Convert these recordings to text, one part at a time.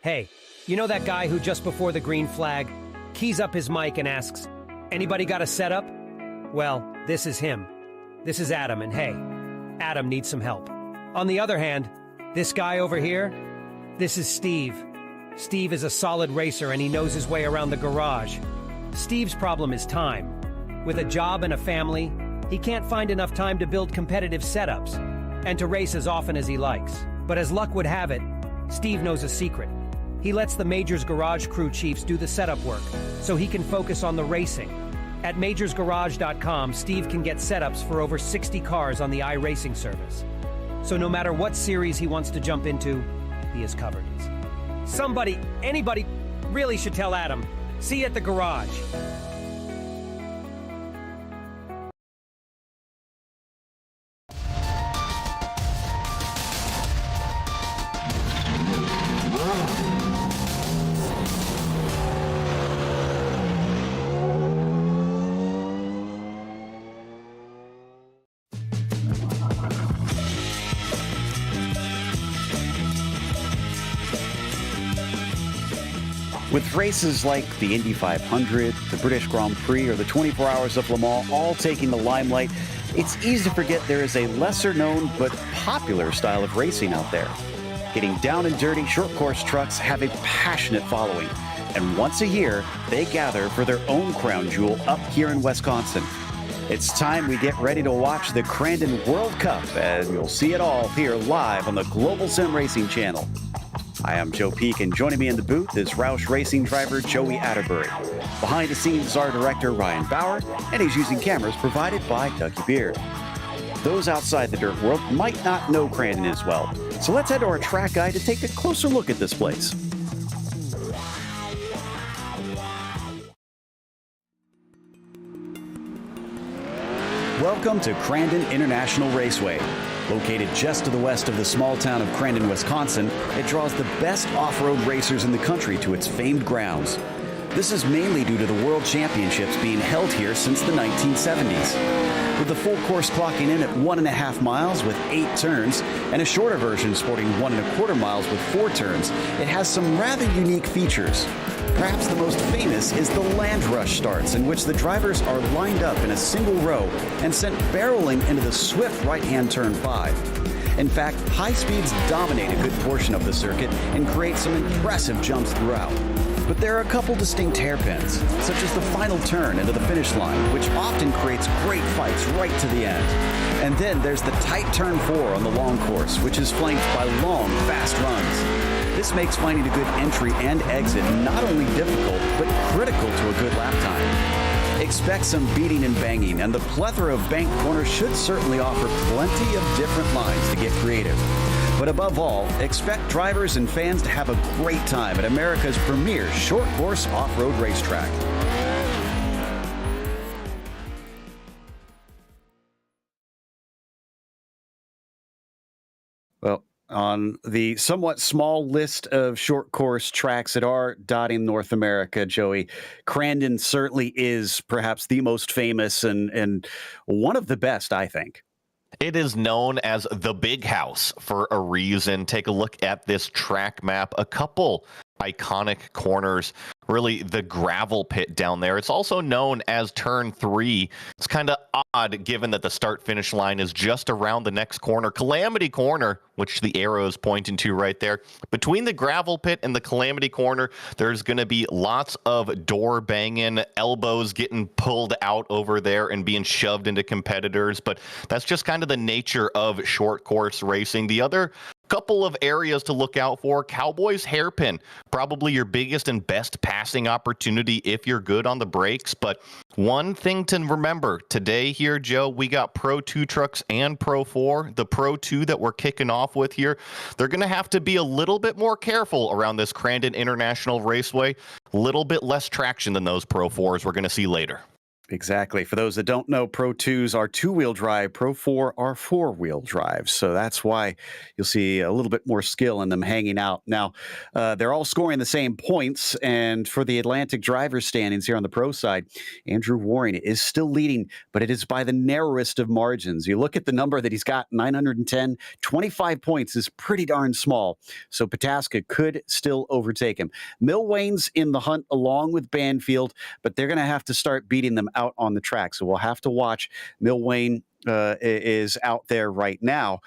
Hey, you know that guy who just before the green flag keys up his mic and asks, "Anybody got a setup?" Well, this is him. This is Adam, and hey, Adam needs some help. On the other hand, this guy over here, this is Steve. Steve is a solid racer and he knows his way around the garage. Steve's problem is time. With a job and a family, he can't find enough time to build competitive setups and to race as often as he likes. But as luck would have it, Steve knows a secret. He lets the Majors Garage crew chiefs do the setup work so he can focus on the racing. At majorsgarage.com, Steve can get setups for over 60 cars on the iRacing service. So no matter what series he wants to jump into, he is covered. Somebody, anybody, really should tell Adam. See you at the garage. With races like the Indy 500, the British Grand Prix, or the 24 Hours of Le Mans all taking the limelight, it's easy to forget there is a lesser-known but popular style of racing out there. Getting down and dirty, short-course trucks have a passionate following, and once a year, they gather for their own crown jewel up here in Wisconsin. It's time we get ready to watch the Crandon World Cup, and you'll see it all here live on the Global Sim Racing channel. I am Joe Peak, and joining me in the booth is Roush Racing driver Joey Atterbury. Behind the scenes is our director Ryan Bauer, and he's using cameras provided by Ducky Beard. Those outside the dirt world might not know Crandon as well, so let's head to our track guide to take a closer look at this place. Welcome to Crandon International Raceway. Located just to the west of the small town of Crandon, Wisconsin, it draws the best off-road racers in the country to its famed grounds. This is mainly due to the World Championships being held here since the 1970s. With the full course clocking in at 1.5 miles with 8 turns, and a shorter version sporting 1.25 miles with 4 turns, it has some rather unique features. Perhaps the most famous is the land rush starts, in which the drivers are lined up in a single row and sent barreling into the swift right-hand turn 5. In fact, high speeds dominate a good portion of the circuit and create some impressive jumps throughout. But there are a couple distinct hairpins, such as the final turn into the finish line, which often creates great fights right to the end. And then there's the tight turn 4 on the long course, which is flanked by long, fast runs. This makes finding a good entry and exit not only difficult, but critical to a good lap time. Expect some beating and banging, and the plethora of bank corners should certainly offer plenty of different lines to get creative. But above all, expect drivers and fans to have a great time at America's premier short course off-road racetrack. Well, on the somewhat small list of short course tracks that are dotting North America, Joey, Crandon certainly is perhaps the most famous and one of the best, I think. It is known as the Big House for a reason. Take a look at this track map. A couple iconic corners, really the gravel pit down there. It's also known as turn 3. It's kind of odd given that the start finish line is just around the next corner, Calamity Corner, which the arrow is pointing to right there. Between the gravel pit and the Calamity Corner, there's going to be lots of door banging, elbows getting pulled out over there and being shoved into competitors, but that's just kind of the nature of short course racing. The other couple of areas to look out for: Cowboys Hairpin, probably your biggest and best passing opportunity if you're good on the brakes. But one thing to remember today here, Joe, we got Pro 2 trucks and Pro 4. The Pro 2 that we're kicking off with here, they're going to have to be a little bit more careful around this Crandon International Raceway. A little bit less traction than those Pro 4s we're going to see later. Exactly. For those that don't know, Pro 2s are two-wheel drive, Pro 4 are four-wheel drive. So that's why you'll see a little bit more skill in them hanging out. Now, they're all scoring the same points. And for the Atlantic drivers standings here on the pro side, Andrew Warren is still leading, but it is by the narrowest of margins. You look at the number that he's got, 910, 25 points is pretty darn small. So Pataska could still overtake him. Milwayne's in the hunt along with Banfield, but they're going to have to start beating them out on the track. So we'll have to watch. Milwayne is out there right now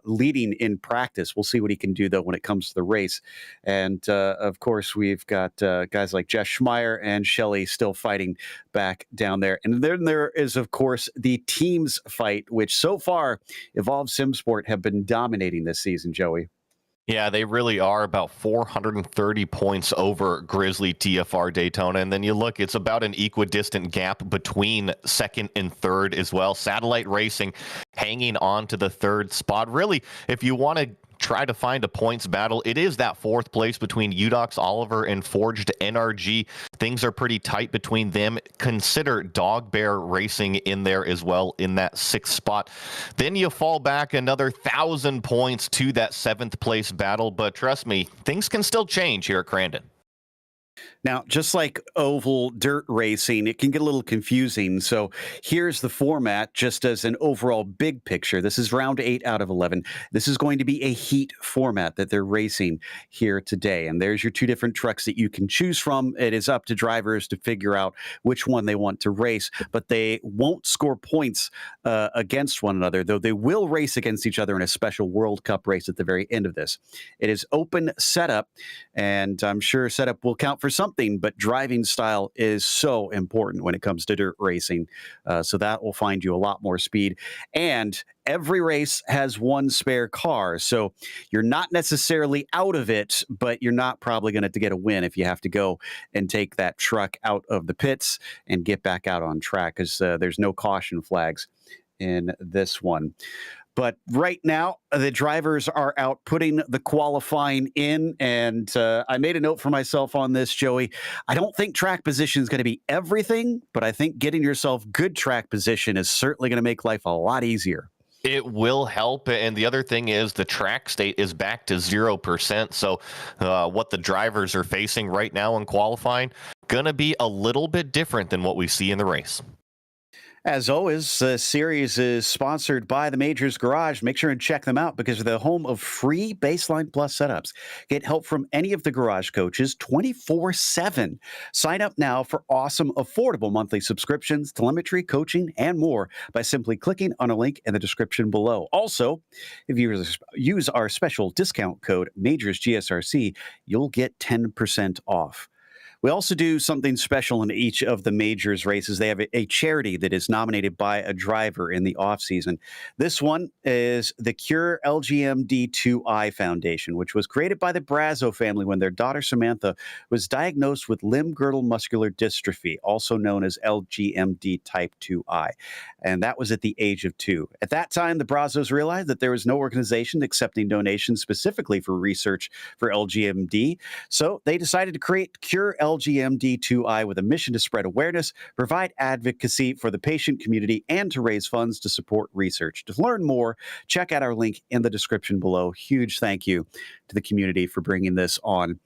leading in practice. We'll see what he can do, though, when it comes to the race. And, of course, we've got guys like Jess Schmeier and Shelley still fighting back down there. And then there is, of course, the teams fight, which so far Evolve SimSport have been dominating this season, Joey. Yeah, they really are about 430 points over Grizzly TFR Daytona. And then you look, it's about an equidistant gap between second and third as well. Satellite Racing hanging on to the third spot. Really, if you want to try to find a points battle, it is that fourth place between Udox Oliver and Forged NRG. Things are pretty tight between them. Consider Dog Bear Racing in there as well in that sixth spot. Then you fall back another 1,000 points to that seventh place battle. But trust me, things can still change here at Crandon. Now, just like oval dirt racing, it can get a little confusing. So here's the format just as an overall big picture. This is round 8 out of 11. This is going to be a heat format that they're racing here today. And there's your two different trucks that you can choose from. It is up to drivers to figure out which one they want to race, but they won't score points against one another, though they will race against each other in a special World Cup race at the very end of this. It is open setup, and I'm sure setup will count for something, but driving style is so important when it comes to dirt racing. So that will find you a lot more speed. And every race has one spare car. So you're not necessarily out of it, but you're not probably going to get a win if you have to go and take that truck out of the pits and get back out on track, because there's no caution flags in this one. But right now, the drivers are out putting the qualifying in, and I made a note for myself on this, Joey. I don't think track position is going to be everything, but I think getting yourself good track position is certainly going to make life a lot easier. It will help. And the other thing is the track state is back to 0%. So what the drivers are facing right now in qualifying, going to be a little bit different than what we see in the race. As always, the series is sponsored by the Majors Garage. Make sure and check them out because they're the home of free Baseline Plus setups. Get help from any of the garage coaches 24/7. Sign up now for awesome, affordable monthly subscriptions, telemetry, coaching, and more by simply clicking on a link in the description below. Also, if you use our special discount code MajorsGSRC, you'll get 10% off. We also do something special in each of the majors races. They have a charity that is nominated by a driver in the offseason. This one is the Cure LGMD2I Foundation, which was created by the Brazo family when their daughter Samantha was diagnosed with limb-girdle muscular dystrophy, also known as LGMD type 2I. And that was at the age of 2. At that time, the Brazos realized that there was no organization accepting donations specifically for research for LGMD. So they decided to create Cure LGMD2I with a mission to spread awareness, provide advocacy for the patient community, and to raise funds to support research. To learn more, check out our link in the description below. Huge thank you to the community for bringing this on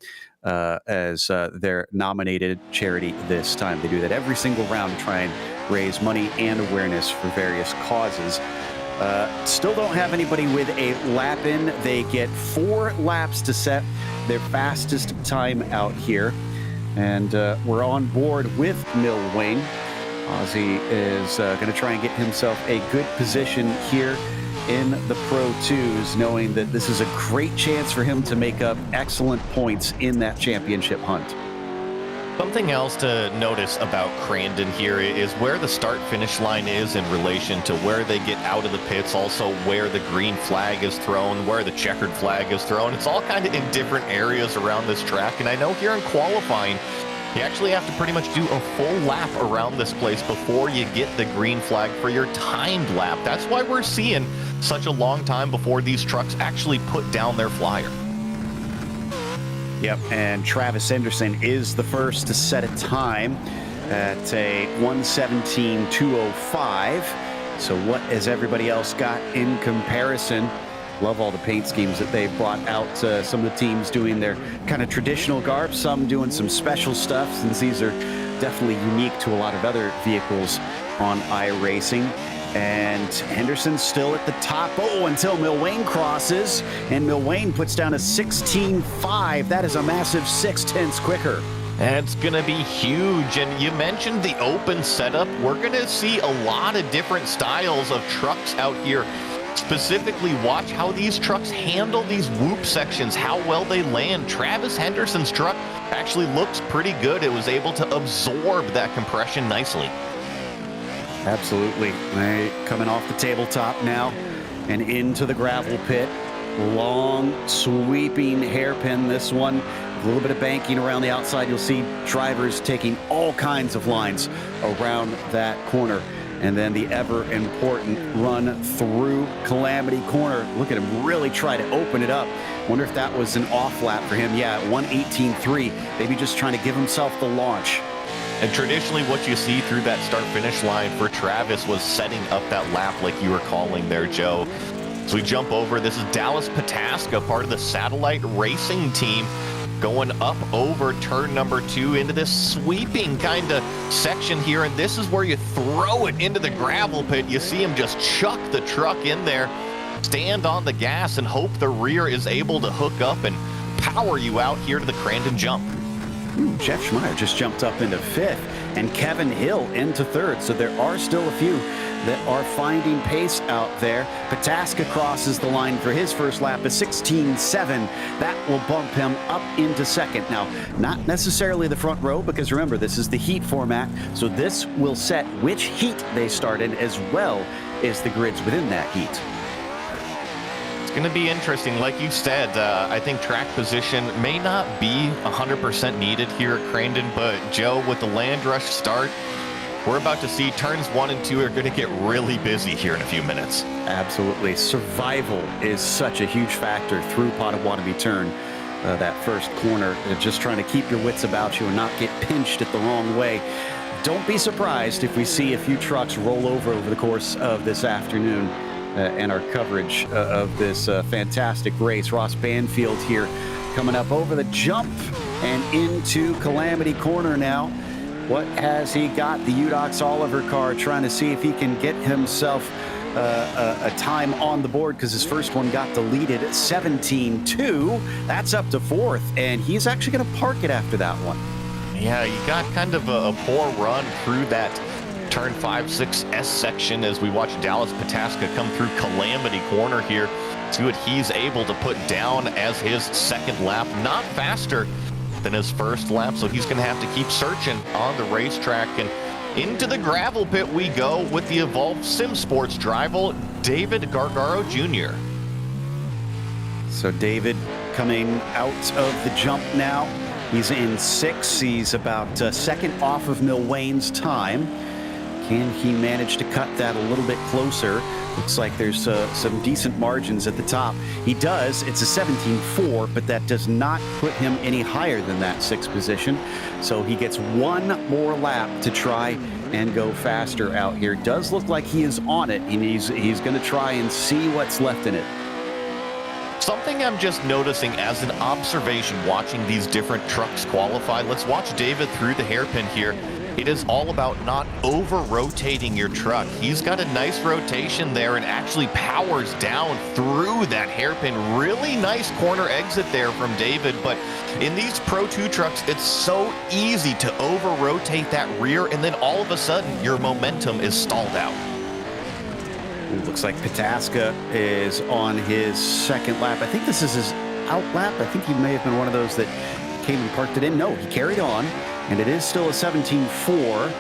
as their nominated charity this time. They do that every single round to try and raise money and awareness for various causes. Still don't have anybody with a lap in. They get 4 laps to set their fastest time out here. And we're on board with Mill Wayne. Ozzy is going to try and get himself a good position here in the Pro 2s, knowing that this is a great chance for him to make up excellent points in that championship hunt. Something else to notice about Crandon here is where the start-finish line is in relation to where they get out of the pits, also where the green flag is thrown, where the checkered flag is thrown. It's all kind of in different areas around this track, and I know here in qualifying, you actually have to pretty much do a full lap around this place before you get the green flag for your timed lap. That's why we're seeing such a long time before these trucks actually put down their flyer. Yep, and Travis Henderson is the first to set a time. at a 1:17.205. So what has everybody else got in comparison? Love all the paint schemes that they brought out. Some of the teams doing their kind of traditional garb, some doing some special stuff, since these are definitely unique to a lot of other vehicles on iRacing. And Henderson's still at the top. Oh, until Milwain crosses, and Milwain puts down a 16.5. That is a massive 0.6 quicker. That's going to be huge. And you mentioned the open setup. We're going to see a lot of different styles of trucks out here. Specifically, watch how these trucks handle these whoop sections, how well they land. Travis Henderson's truck actually looks pretty good. It was able to absorb that compression nicely. Absolutely. Coming off the tabletop now and into the gravel pit. Long, sweeping hairpin. This one, a little bit of banking around the outside. You'll see drivers taking all kinds of lines around that corner. And then the ever-important run through Calamity Corner. Look at him really try to open it up. Wonder if that was an off lap for him. Yeah, 1:18.3. Maybe just trying to give himself the launch. And traditionally what you see through that start-finish line for Travis was setting up that lap like you were calling there, Joe. So we jump over. This is Dallas Pataska, part of the Satellite Racing team, going up over turn number 2 into this sweeping kind of section here. And this is where you throw it into the gravel pit. You see him just chuck the truck in there, stand on the gas, and hope the rear is able to hook up and power you out here to the Crandon jump. Jeff Schmeier just jumped up into 5th, and Kevin Hill into 3rd. So there are still a few that are finding pace out there. Pataska crosses the line for his first lap at 16.7. That will bump him up into 2nd. Now, not necessarily the front row, because remember, this is the heat format. So this will set which heat they start in, as well as the grids within that heat. It's going to be interesting. Like you said, I think track position may not be 100% needed here at Crandon, but Joe, with the land rush start, we're about to see turns 1 and 2 are going to get really busy here in a few minutes. Absolutely. Survival is such a huge factor through Potawatomi turn. That first corner, just trying to keep your wits about you and not get pinched at the wrong way. Don't be surprised if we see a few trucks roll over the course of this afternoon. And our coverage of this fantastic race. Ross Banfield here coming up over the jump and into Calamity Corner now. What has he got? The Udox Oliver car trying to see if he can get himself a time on the board, because his first one got deleted at 17.2. That's up to 4th, and he's actually going to park it after that one. Yeah, you got kind of a poor run through that turn 5-6 S section as we watch Dallas Pataska come through Calamity Corner here. See what he's able to put down as his 2nd lap. Not faster than his first lap, so he's going to have to keep searching on the racetrack. And into the gravel pit we go with the Evolved Sim Sports driver, David Gargaro Jr. So David coming out of the jump now. He's in 6th. He's about 2nd off of Milwain's time. Can he manage to cut that a little bit closer? Looks like there's some decent margins at the top. He does. It's a 17.4, but that does not put him any higher than that 6th position. So he gets one more lap to try and go faster out here. Does look like he is on it, and he's going to try and see what's left in it. Something I'm just noticing as an observation watching these different trucks qualify. Let's watch David through the hairpin here. It is all about not over-rotating your truck. He's got a nice rotation there and actually powers down through that hairpin. Really nice corner exit there from David, but in these Pro 2 trucks, it's so easy to over-rotate that rear, and then all of a sudden, your momentum is stalled out. It looks like Pataska is on his 2nd lap. I think this is his out lap. I think he may have been one of those that came and parked it in. No, he carried on. And it is still a 17.4,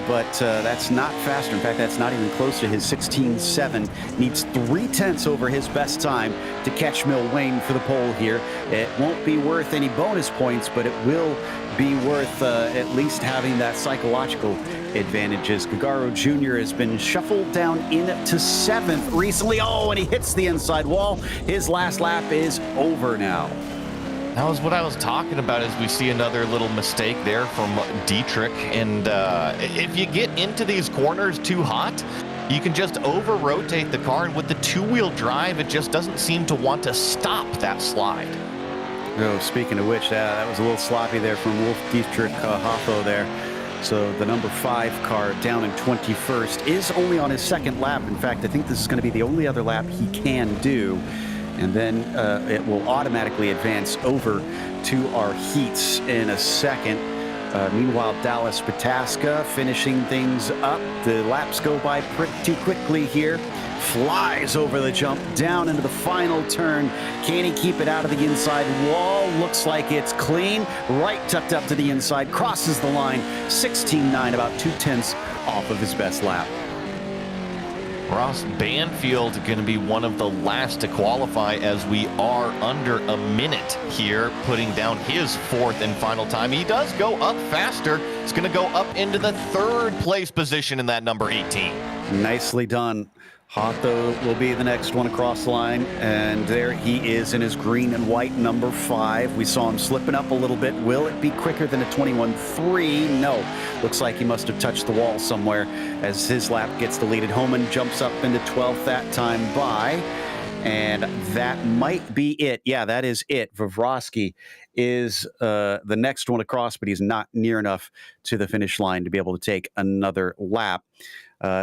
but that's not faster. In fact, that's not even close to his 16.7. Needs 0.3 over his best time to catch Milwain for the pole here. It won't be worth any bonus points, but it will be worth at least having that psychological advantages. Gargaro Jr. has been shuffled down into 7th recently. Oh, and he hits the inside wall. His last lap is over now. That was what I was talking about, as we see another little mistake there from Dietrich. And if you get into these corners too hot, you can just over-rotate the car. And with the two-wheel drive, it just doesn't seem to want to stop that slide. Oh, speaking of which, that was a little sloppy there from Wolf Dietrich Hoffo there. So the number 5 car down in 21st is only on his second lap. In fact, I think this is going to be the only other lap he can do. And then it will automatically advance over to our heats in a second. Meanwhile, Dallas Pataska finishing things up. The laps go by pretty quickly here. Flies over the jump, down into the final turn. Can he keep it out of the inside wall? Looks like it's clean. Right tucked up to the inside, crosses the line. 16.9, about 0.2 off of his best lap. Ross Banfield going to be one of the last to qualify, as we are under a minute here, putting down his 4th and final time. He does go up faster. It's going to go up into the 3rd place position in that number 18. Nicely done. Hotho will be the next one across the line, and there he is in his green and white number 5. We saw him slipping up a little bit. Will it be quicker than a 21.3? No. Looks like he must have touched the wall somewhere as his lap gets deleted. Homan jumps up into 12th that time by, and that might be it. Yeah, that is it. Vavrovsky is the next one across, but he's not near enough to the finish line to be able to take another lap.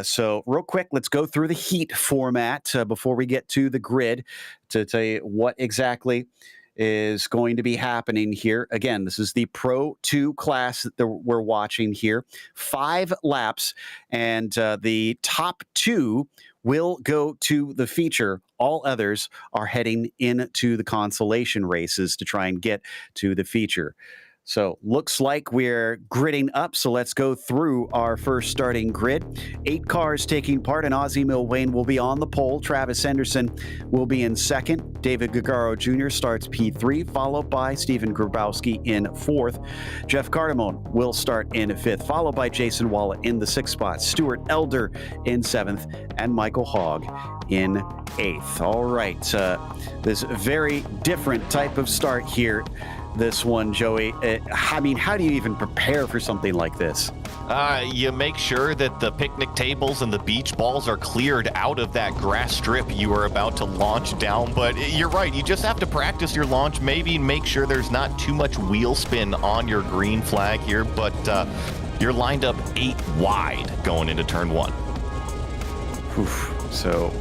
So real quick, let's go through the heat format before we get to the grid to tell you what exactly is going to be happening here. Again, this is the Pro 2 class that we're watching here. 5 laps, and the top 2 will go to the feature. All others are heading into the consolation races to try and get to the feature. So looks like we're gridding up. So let's go through our first starting grid. 8 cars taking part, and Ozzie Milwayne will be on the pole. Travis Henderson will be in second. David Gagaro Jr. starts P3, followed by Stephen Grabowski in 4th. Jeff Cardamone will start in 5th, followed by Jason Wallet in the 6th spot. Stuart Elder in 7th, and Michael Hogg in 8th. All right, this very different type of start here. This one, Joey. I mean, how do you even prepare for something like this? You make sure that the picnic tables and the beach balls are cleared out of that grass strip you are about to launch down. But you're right. You just have to practice your launch. Maybe make sure there's not too much wheel spin on your green flag here. But you're lined up 8 wide going into turn 1. Oof. So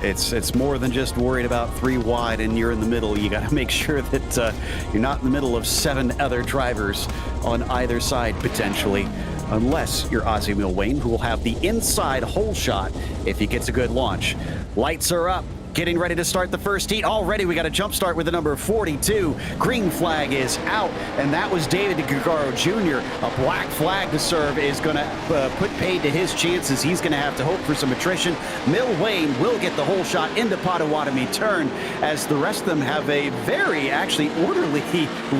it's more than just worried about 3 wide and you're in the middle. You got to make sure that you're not in the middle of 7 other drivers on either side potentially, unless you're Ozzie Milwayne, who will have the inside hole shot if he gets a good launch. Lights are up. Getting ready to start the first heat. Already we got a jump start with the number 42. Green flag is out, and that was David Gagaro Jr. A black flag to serve is going to put paid to his chances. He's going to have to hope for some attrition. Milwayne will get the whole shot into Potawatomi turn, as the rest of them have a very actually orderly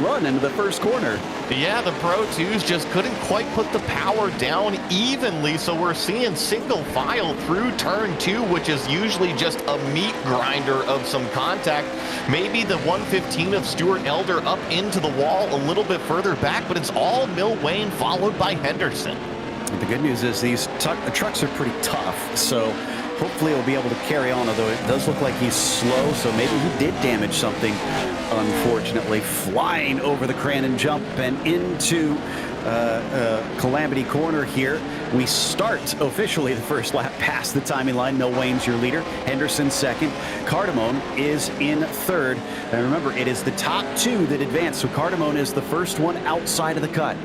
run into the first corner. Yeah, the Pro 2s just couldn't quite put the power down evenly, so we're seeing single file through turn 2, which is usually just a meat grinder of some contact. Maybe the 115 of Stuart Elder up into the wall a little bit further back, but it's all Milwayne followed by Henderson. The good news is these trucks are pretty tough, so hopefully he'll be able to carry on, although it does look like he's slow, so maybe he did damage something, unfortunately. Flying over the Crandon jump and into Calamity Corner here. We start officially the first lap past the timing line. Milwayne's your leader. Henderson second. Cardamone is in 3rd. And remember, it is the top 2 that advance, so Cardamone is the first one outside of the cut.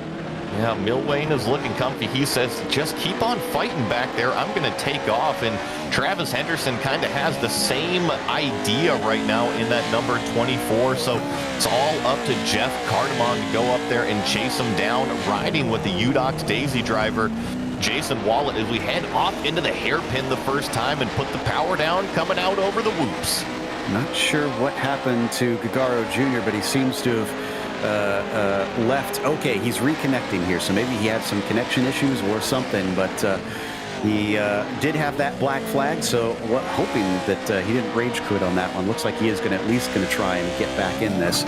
Yeah, Milwayne is looking comfy. He says, just keep on fighting back there. I'm going to take off. And Travis Henderson kind of has the same idea right now in that number 24. So it's all up to Jeff Cardamone to go up there and chase him down, riding with the UDOX Daisy driver, Jason Wallet, as we head off into the hairpin the first time and put the power down, coming out over the whoops. Not sure what happened to Gagaro Jr., but he seems to have left. Okay, he's reconnecting here, so maybe he had some connection issues or something, but he did have that black flag, so hoping that he didn't rage quit on that one. Looks like he is at least going to try and get back in this.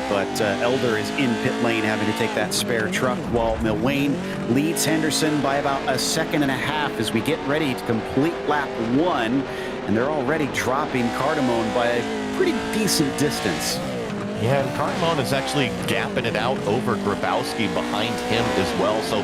but Elder is in pit lane having to take that spare truck, while Milwain leads Henderson by about a second and a half as we get ready to complete lap 1, and they're already dropping Cardamone by a pretty decent distance. Yeah, and Cardamone is actually gapping it out over Grabowski behind him as well. So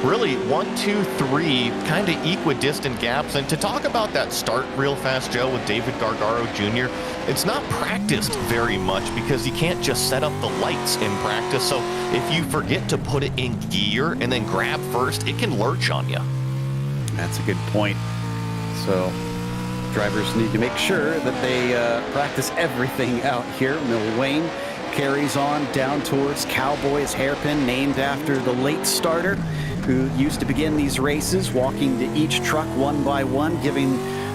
really 1, 2, 3 kind of equidistant gaps. And to talk about that start real fast, Joe, with David Gargaro Jr., it's not practiced very much because you can't just set up the lights in practice. So if you forget to put it in gear and then grab first, it can lurch on you. That's a good point. So drivers need to make sure that they practice everything out here. Milwain carries on down towards Cowboy's hairpin, named after the late starter who used to begin these races, walking to each truck one by one, giving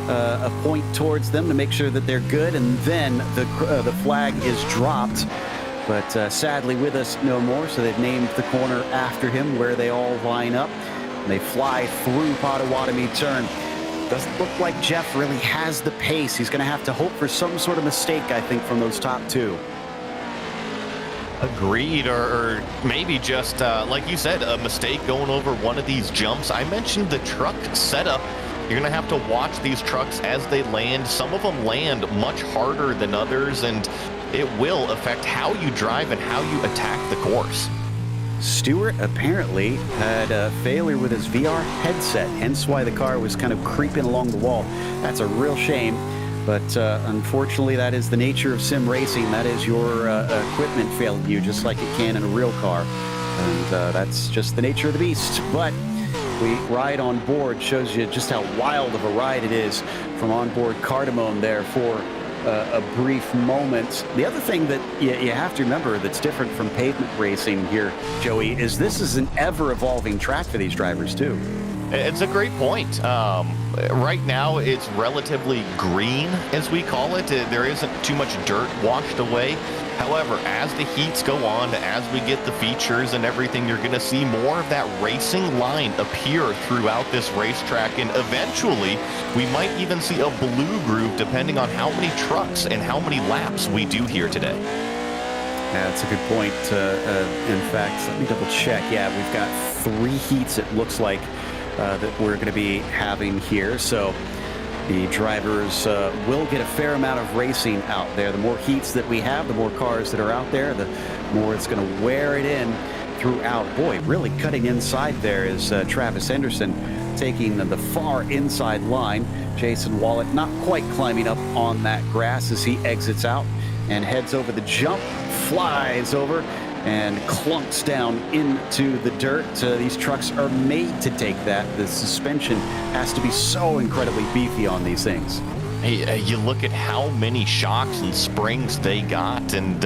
a point towards them to make sure that they're good, and then the flag is dropped. But sadly with us no more, so they've named the corner after him where they all line up. They fly through Potawatomi turn. Doesn't look like Jeff really has the pace. He's going to have to hope for some sort of mistake, I think, from those top two. Agreed, or maybe just, like you said, a mistake going over one of these jumps. I mentioned the truck setup. You're going to have to watch these trucks as they land. Some of them land much harder than others, and it will affect how you drive and how you attack the course. Stewart apparently had a failure with his VR headset, hence why the car was kind of creeping along the wall. That's a real shame, but unfortunately that is the nature of sim racing. That is your equipment failing you just like it can in a real car, and that's just the nature of the beast. But we ride on board, shows you just how wild of a ride it is from onboard Cardamone there for a brief moment. The other thing that you have to remember that's different from pavement racing here, Joey, is this is an ever-evolving track for these drivers too. It's a great point. Right now, it's relatively green, as we call it. There isn't too much dirt washed away. However, as the heats go on, as we get the features and everything, you're going to see more of that racing line appear throughout this racetrack. And eventually, we might even see a blue groove depending on how many trucks and how many laps we do here today. Yeah, that's a good point. In fact, let me double check. Yeah, we've got 3 heats, it looks like, that we're going to be having here. So the drivers will get a fair amount of racing out there. The more heats that we have, the more cars that are out there, the more it's going to wear it in throughout. Boy, really cutting inside there is Travis Henderson, taking the far inside line. Jason Wallet not quite climbing up on that grass as he exits out and heads over the jump, flies over, and clunks down into the dirt. These trucks are made to take that. The suspension has to be so incredibly beefy on these things. Hey, you look at how many shocks and springs they got, and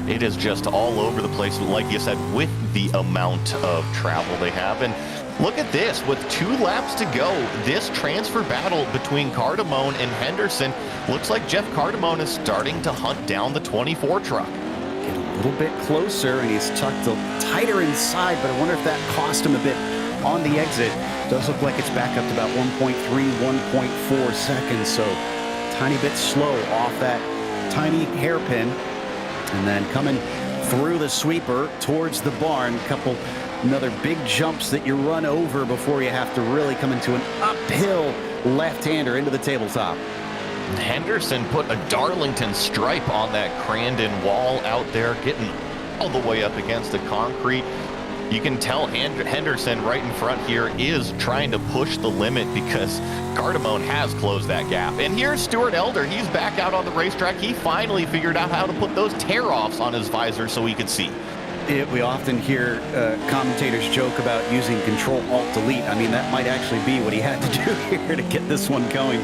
it is just all over the place, like you said, with the amount of travel they have. And look at this, with 2 laps to go, this transfer battle between Cardamone and Henderson looks like Jeff Cardamone is starting to hunt down the 24 truck. Get a little bit closer, and he's tucked tighter inside, but I wonder if that cost him a bit on the exit. Does look like it's back up to about 1.3, 1.4 seconds, so tiny bit slow off that tiny hairpin. And then coming through the sweeper towards the barn, another big jumps that you run over before you have to really come into an uphill left-hander into the tabletop. Henderson put a Darlington stripe on that Crandon wall out there, getting all the way up against the concrete. You can tell Henderson right in front here is trying to push the limit because Cardamone has closed that gap. And here's Stuart Elder. He's back out on the racetrack. He finally figured out how to put those tear-offs on his visor so he could see. We often hear commentators joke about using Control-Alt-Delete. I mean, that might actually be what he had to do here to get this one going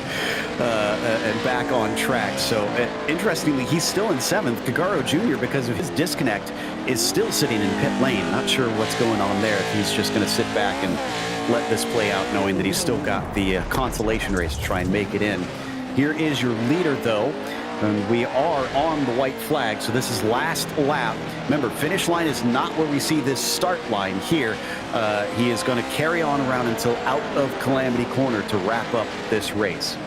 and back on track. So, interestingly, he's still in 7th. Gargaro Jr., because of his disconnect, is still sitting in pit lane. Not sure what's going on there, if he's just going to sit back and let this play out, knowing that he's still got the consolation race to try and make it in. Here is your leader, though. And we are on the white flag, so this is last lap. Remember, finish line is not where we see this start line here. He is going to carry on around until out of Calamity Corner to wrap up this race.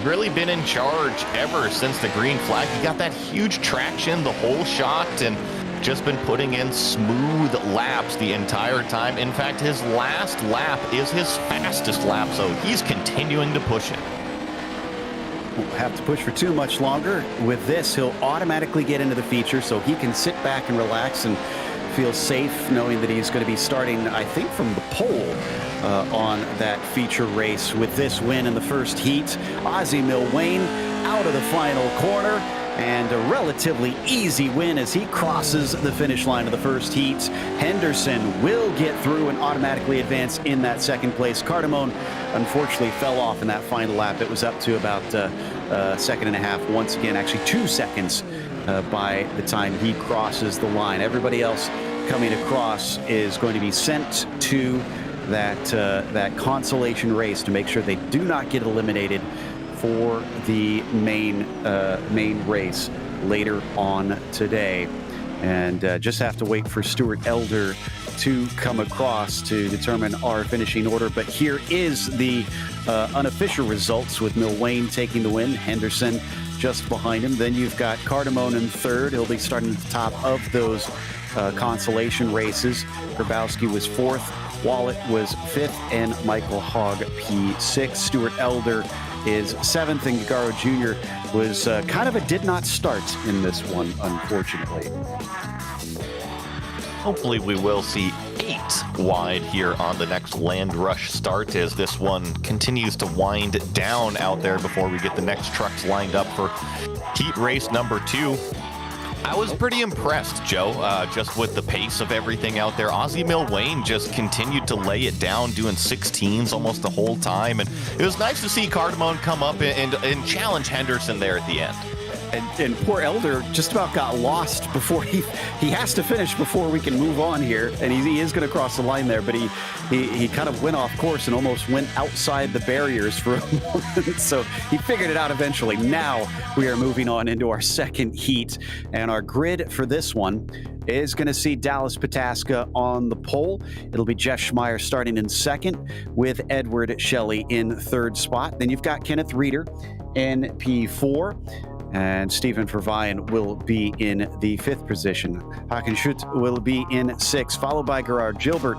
really been in charge ever since the green flag. He got that huge traction the whole shot and just been putting in smooth laps the entire time. In fact, his last lap is his fastest lap, so he's continuing to push it. Won't have to push for too much longer. With this, he'll automatically get into the feature, so he can sit back and relax and feel safe knowing that he's going to be starting, I think, from the pole on that feature race. With this win in the first heat, Ozzie Milwane out of the final corner, and a relatively easy win as he crosses the finish line of the first heat. Henderson will get through and automatically advance in that second place. Cardamone unfortunately fell off in that final lap. It was up to about a second and a half once again, actually 2 seconds by the time he crosses the line. Everybody else coming across is going to be sent to that consolation race to make sure they do not get eliminated for the main race later on today. And just have to wait for Stuart Elder to come across to determine our finishing order. But here is the unofficial results, with Milwane taking the win, Henderson just behind him. Then you've got Cardamone in third. He'll be starting at the top of those consolation races. Grabowski was fourth, Wallet was fifth, and Michael Hogg P6. Stuart Elder is seventh, and Gagaro Jr. was kind of a did not start in this one, unfortunately. Hopefully we will see 8 wide here on the next Land Rush start as this one continues to wind down out there before we get the next trucks lined up for heat race number 2. I was pretty impressed, Joe, just with the pace of everything out there. Ozzie Milwane just continued to lay it down, doing 16s almost the whole time. And it was nice to see Cardamone come up and challenge Henderson there at the end. And poor Elder just about got lost before he has to finish before we can move on here. And he is going to cross the line there, but he kind of went off course and almost went outside the barriers for a moment. So he figured it out eventually. Now we are moving on into our second heat, and our grid for this one is going to see Dallas Pataska on the pole. It'll be Jeff Schmeier starting in second, with Edward Shelley in third spot. Then you've got Kenneth Reeder in P4. And Stephen Verweyen will be in the 5th position. Hakan Schut will be in 6th, followed by Gerard Gilbert.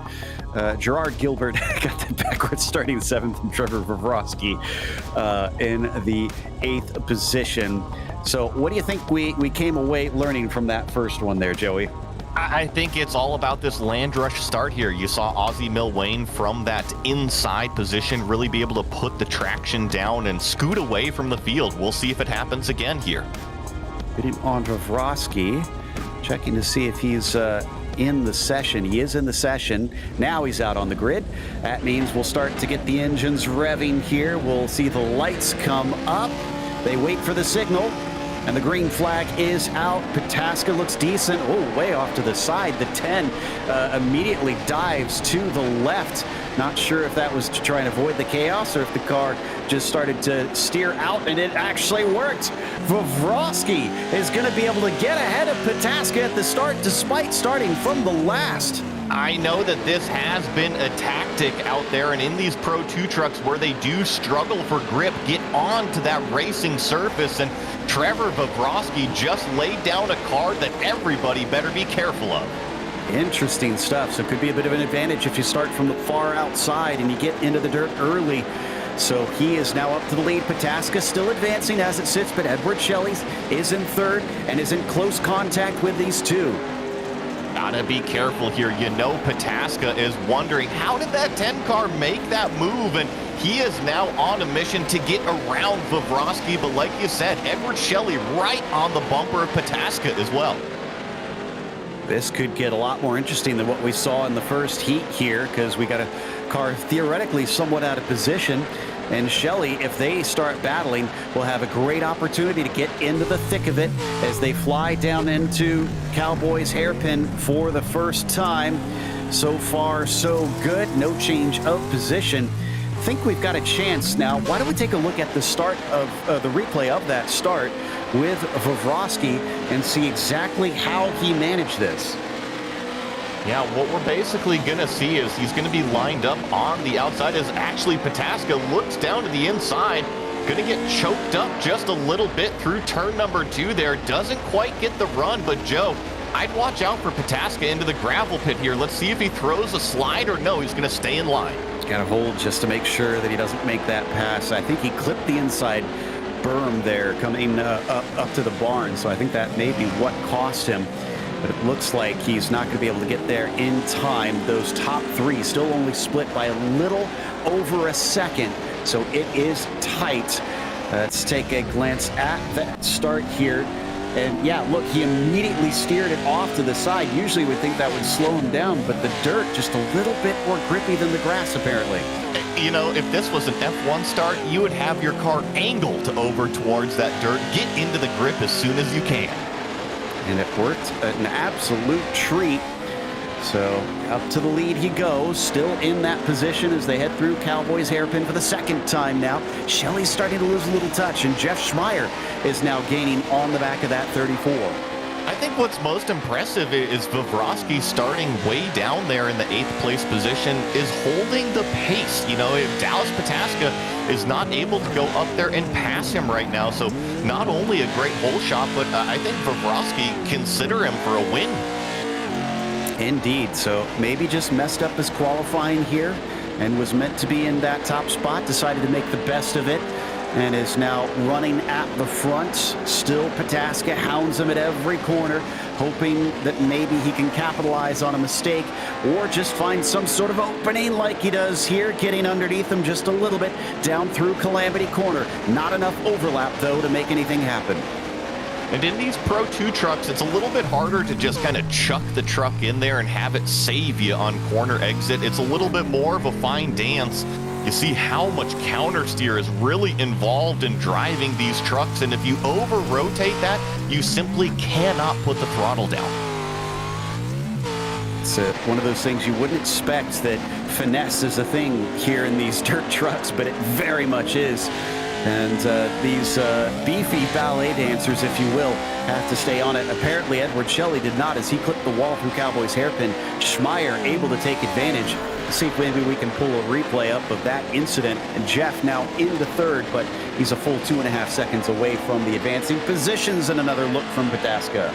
Gerard Gilbert got that backwards, starting 7th, and Trevor Vavrovsky in the 8th position. So what do you think we came away learning from that first one there, Joey? I think it's all about this Land Rush start here. You saw Ozzie Milwane from that inside position really be able to put the traction down and scoot away from the field. We'll see if it happens again here. Getting on Vavrovsky, checking to see if he's in the session. He is in the session. Now he's out on the grid. That means we'll start to get the engines revving here. We'll see the lights come up. They wait for the signal. And the green flag is out. Pataska looks decent. Oh, way off to the side. The 10 immediately dives to the left. Not sure if that was to try and avoid the chaos or if the car just started to steer out, and it actually worked. Vavrovsky is going to be able to get ahead of Pataska at the start despite starting from the last. I know that this has been a tactic out there, and in these Pro 2 trucks where they do struggle for grip, get onto that racing surface, and Trevor Vavrovsky just laid down a card that everybody better be careful of. Interesting stuff. So it could be a bit of an advantage if you start from the far outside and you get into the dirt early. So he is now up to the lead. Pataska still advancing as it sits, but Edward Shelley is in third and is in close contact with these two. Gotta be careful here. You know Pataska is wondering, how did that 10 car make that move? And he is now on a mission to get around Vavrovsky. But like you said, Edward Shelley right on the bumper of Pataska as well. This could get a lot more interesting than what we saw in the first heat here, because we got a car theoretically somewhat out of position. And Shelley, if they start battling, will have a great opportunity to get into the thick of it as they fly down into Cowboys hairpin for the first time. So far, so good. No change of position. I think we've got a chance now. Why don't we take a look at the start of the replay of that start with Vavrovsky and see exactly how he managed this. Yeah, what we're basically going to see is he's going to be lined up on the outside as actually Pataska looks down to the inside, Gonna get choked up just a little bit through turn number 2 there. Doesn't quite get the run, but Joe, I'd watch out for Pataska into the gravel pit here. Let's see if he throws a slide or no, he's gonna stay in line. He's got to hold just to make sure that he doesn't make that pass. I think he clipped the inside berm there coming up to the barn, so I think that may be what cost him. But it looks like he's not going to be able to get there in time. Those top 3 still only split by a little over a second, so it is tight. Let's take a glance at that start here. And yeah, look, he immediately steered it off to the side. Usually we'd think that would slow him down, but the dirt just a little bit more grippy than the grass, apparently. You know, if this was an F1 start, you would have your car angled over towards that dirt. Get into the grip as soon as you can. And it worked an absolute treat. So up to the lead he goes, still in that position as they head through Cowboys hairpin for the second time now. Shelley's starting to lose a little touch, and Jeff Schmeier is now gaining on the back of that 34. I think what's most impressive is Vavrovsky starting way down there in the 8th place position is holding the pace. You know, if Dallas Pataska is not able to go up there and pass him right now, so not only a great hole shot, but I think Vavrovsky consider him for a win. Indeed, so maybe just messed up his qualifying here and was meant to be in that top spot, decided to make the best of it, and is now running at the front. Still Pataska hounds him at every corner, hoping that maybe he can capitalize on a mistake or just find some sort of opening like he does here, getting underneath him just a little bit down through Calamity Corner. Not enough overlap, though, to make anything happen. And in these Pro 2 trucks, it's a little bit harder to just kind of chuck the truck in there and have it save you on corner exit. It's a little bit more of a fine dance. You see how much counter steer is really involved in driving these trucks, and if you over-rotate that, you simply cannot put the throttle down. It's one of those things you wouldn't expect, that finesse is a thing here in these dirt trucks, but it very much is. And these beefy ballet dancers, if you will, have to stay on it. Apparently, Edward Shelley did not, as he clipped the wall through Cowboys hairpin. Schmeier able to take advantage. Let's see if maybe we can pull a replay up of that incident. And Jeff now into 3rd, but he's a full 2.5 seconds away from the advancing positions, and another look from Pataska.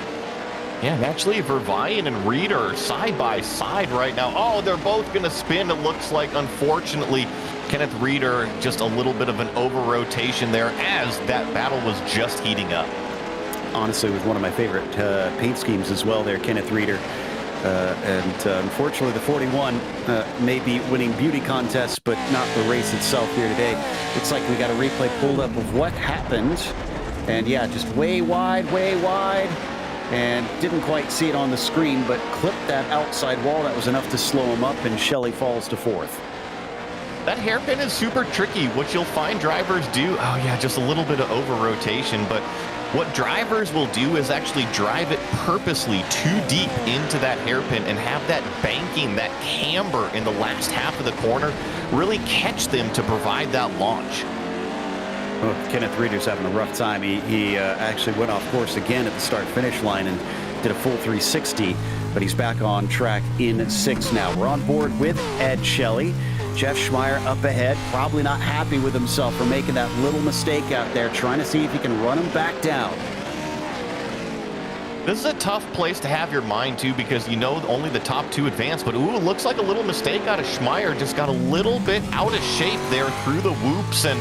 Yeah, and actually, Vervayan and Reed are side by side right now. Oh, they're both going to spin. It looks like, unfortunately, Kenneth Reeder just a little bit of an over-rotation there as that battle was just heating up. Honestly, was one of my favorite paint schemes as well there, Kenneth Reeder. Unfortunately, the 41 may be winning beauty contests, but not the race itself here today. Looks like we got a replay pulled up of what happened. And yeah, just way wide, and didn't quite see it on the screen, but clipped that outside wall. That was enough to slow him up, and Shelley falls to 4th. That hairpin is super tricky. What you'll find drivers do, oh yeah, just a little bit of over-rotation, but what drivers will do is actually drive it purposely too deep into that hairpin and have that banking, that camber in the last half of the corner really catch them to provide that launch. Well, Kenneth Reeder's having a rough time. He actually went off course again at the start-finish line and did a full 360, but he's back on track in 6th now. We're on board with Ed Shelley. Jeff Schmeier up ahead, probably not happy with himself for making that little mistake out there, trying to see if he can run him back down. This is a tough place to have your mind to, because you know only the top 2 advance, but ooh, looks like a little mistake out of Schmeier. Just got a little bit out of shape there through the whoops, and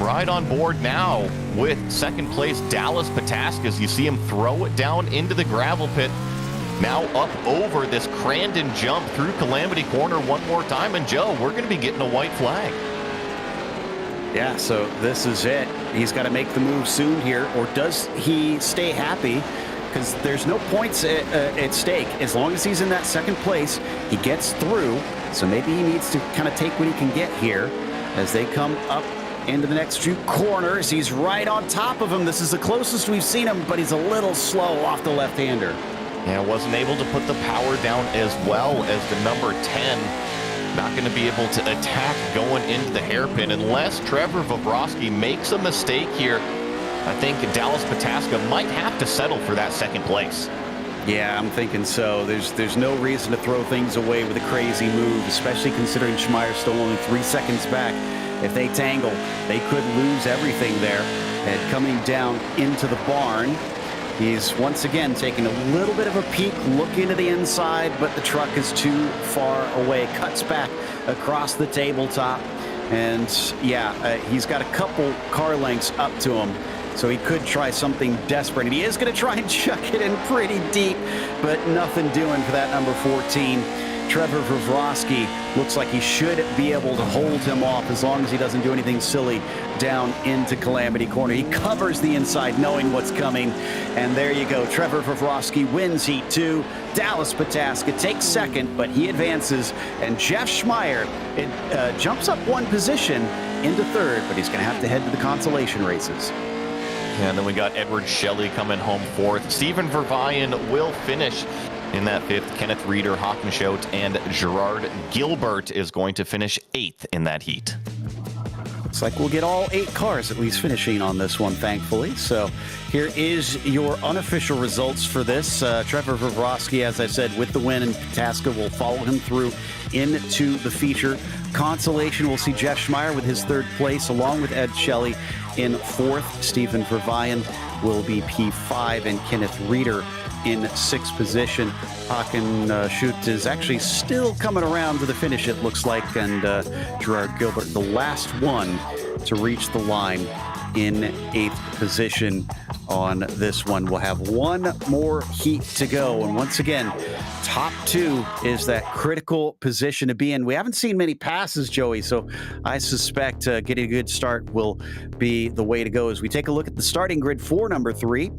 right on board now with 2nd place Dallas Pataska as you see him throw it down into the gravel pit. Now up over this Crandon jump through Calamity Corner one more time, and Joe, we're going to be getting a white flag. Yeah, so this is it. He's got to make the move soon here, or does he stay happy? Because there's no points at stake. As long as he's in that 2nd place, he gets through. So maybe he needs to kind of take what he can get here as they come up into the next few corners. He's right on top of him. This is the closest we've seen him, but he's a little slow off the left-hander. Yeah, wasn't able to put the power down as well as the number 10. Not going to be able to attack going into the hairpin unless Trevor Vavrovsky makes a mistake here. I think Dallas Pataska might have to settle for that 2nd place. Yeah, I'm thinking so. There's no reason to throw things away with a crazy move, especially considering Schmeier's still only 3 seconds back. If they tangle, they could lose everything there. And coming down into the barn, he's once again taking a little bit of a peek, looking to the inside, but the truck is too far away. Cuts back across the tabletop. And yeah, he's got a couple car lengths up to him. So he could try something desperate. And he is going to try and chuck it in pretty deep, but nothing doing for that number 14. Trevor Vrosky looks like he should be able to hold him off as long as he doesn't do anything silly down into Calamity Corner. He covers the inside knowing what's coming. And there you go. Trevor Vrosky wins Heat 2. Dallas Pataska takes second, but he advances. And Jeff Schmeier jumps up one position into third, but he's going to have to head to the consolation races. And then we got Edward Shelley coming home fourth. Stephen Vervayan will finish in that fifth. Kenneth Reeder, Hockenschote, and Gerard Gilbert is going to finish eighth in that heat. Looks like we'll get all 8 cars at least finishing on this one, thankfully. So here is your unofficial results for this. Trevor Vrosky, as I said, with the win, and Pataska will follow him through into the feature. Consolation, we'll see Jeff Schmeier with his third place, along with Ed Shelley in fourth. Stephen Vervayan will be P5, and Kenneth Reeder in sixth position. Hockenschote is actually still coming around to the finish, it looks like, and Gerard Gilbert, the last one to reach the line, in eighth position on this one. We'll have one more heat to go, and once again, top 2 is that critical position to be in. We haven't seen many passes, Joey, so I suspect getting a good start will be the way to go. As we take a look at the starting grid for number 3,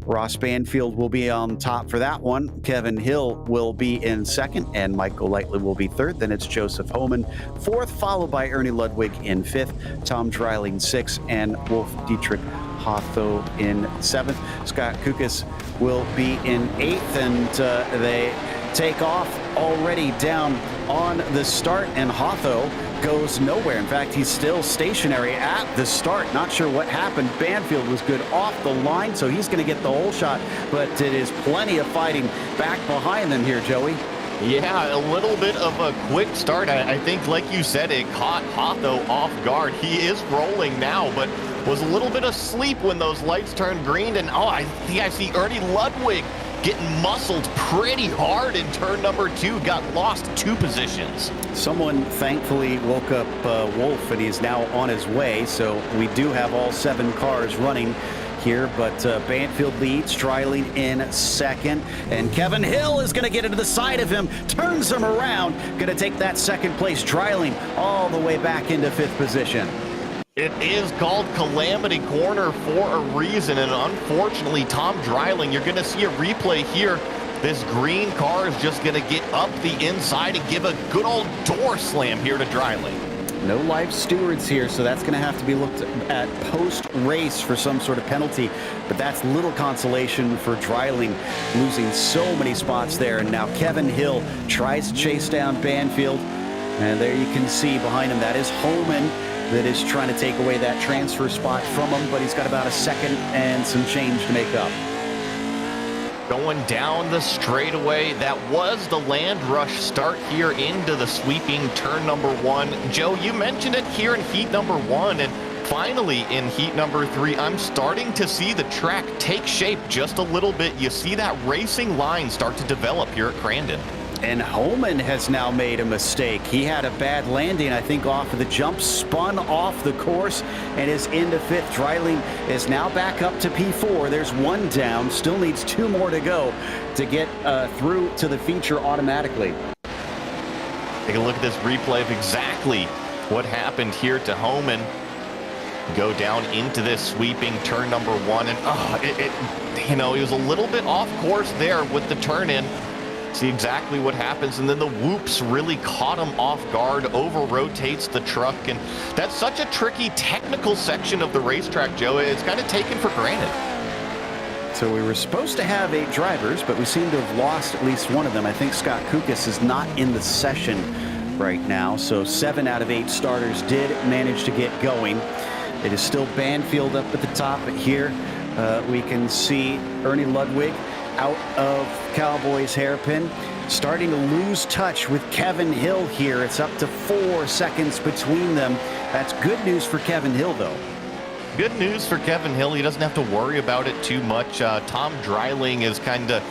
Ross Banfield will be on top for that one. Kevin Hill will be in second, and Mike Golightly will be third. Then it's Joseph Homan fourth, followed by Ernie Ludwig in fifth, Tom Dreiling sixth, and Wolf Dietrich Hotho in seventh. Scott Kukas will be in eighth, and they take off already down on the start, and Hotho goes nowhere. In fact, he's still stationary at the start. Not sure what happened. Banfield was good off the line, so he's going to get the whole shot, but it is plenty of fighting back behind them here, Joey. Yeah, a little bit of a quick start. I think, like you said, it caught Hotho off guard. He is rolling now, but was a little bit asleep when those lights turned green. And I think I see Ernie Ludwig getting muscled pretty hard in turn number 2, got lost 2 positions. Someone thankfully woke up Wolf, and he's now on his way. So we do have all 7 cars running here, but Banfield leads, Dreiling in second, and Kevin Hill is going to get into the side of him, turns him around, going to take that second place. Dreiling all the way back into 5th position. It is called Calamity Corner for a reason, and unfortunately, Tom Dreiling, you're going to see a replay here. This green car is just going to get up the inside and give a good old door slam here to Dreiling. No live stewards here, so that's going to have to be looked at post-race for some sort of penalty. But that's little consolation for Dreiling, losing so many spots there. And now Kevin Hill tries to chase down Banfield. And there you can see behind him, that is Homan, that is trying to take away that transfer spot from him. But he's got about a second and some change to make up. Going down the straightaway, that was the Land Rush start here into the sweeping turn number 1. Joe, you mentioned it here in heat number 1, and finally in heat number 3, I'm starting to see the track take shape just a little bit. You see that racing line start to develop here at Crandon. And Homan has now made a mistake. He had a bad landing, I think, off of the jump, spun off the course, and is into 5th. Dreiling is now back up to P4. There's 1 down, still needs 2 more to go to get through to the feature automatically. Take a look at this replay of exactly what happened here to Homan. Go down into this sweeping turn number 1, and he was a little bit off course there with the turn in. See exactly what happens, and then the whoops really caught him off guard, over-rotates the truck, and that's such a tricky technical section of the racetrack, Joe. It's kind of taken for granted. So we were supposed to have 8 drivers, but we seem to have lost at least one of them. I think Scott Kukas is not in the session right now, so 7 out of 8 starters did manage to get going. It is still Banfield up at the top, but here we can see Ernie Ludwig out of Cowboys hairpin. starting to lose touch with Kevin Hill here. It's up to 4 seconds between them. That's good news for Kevin Hill, though. Good news for Kevin Hill. He doesn't have to worry about it too much. Tom Dreiling is kind of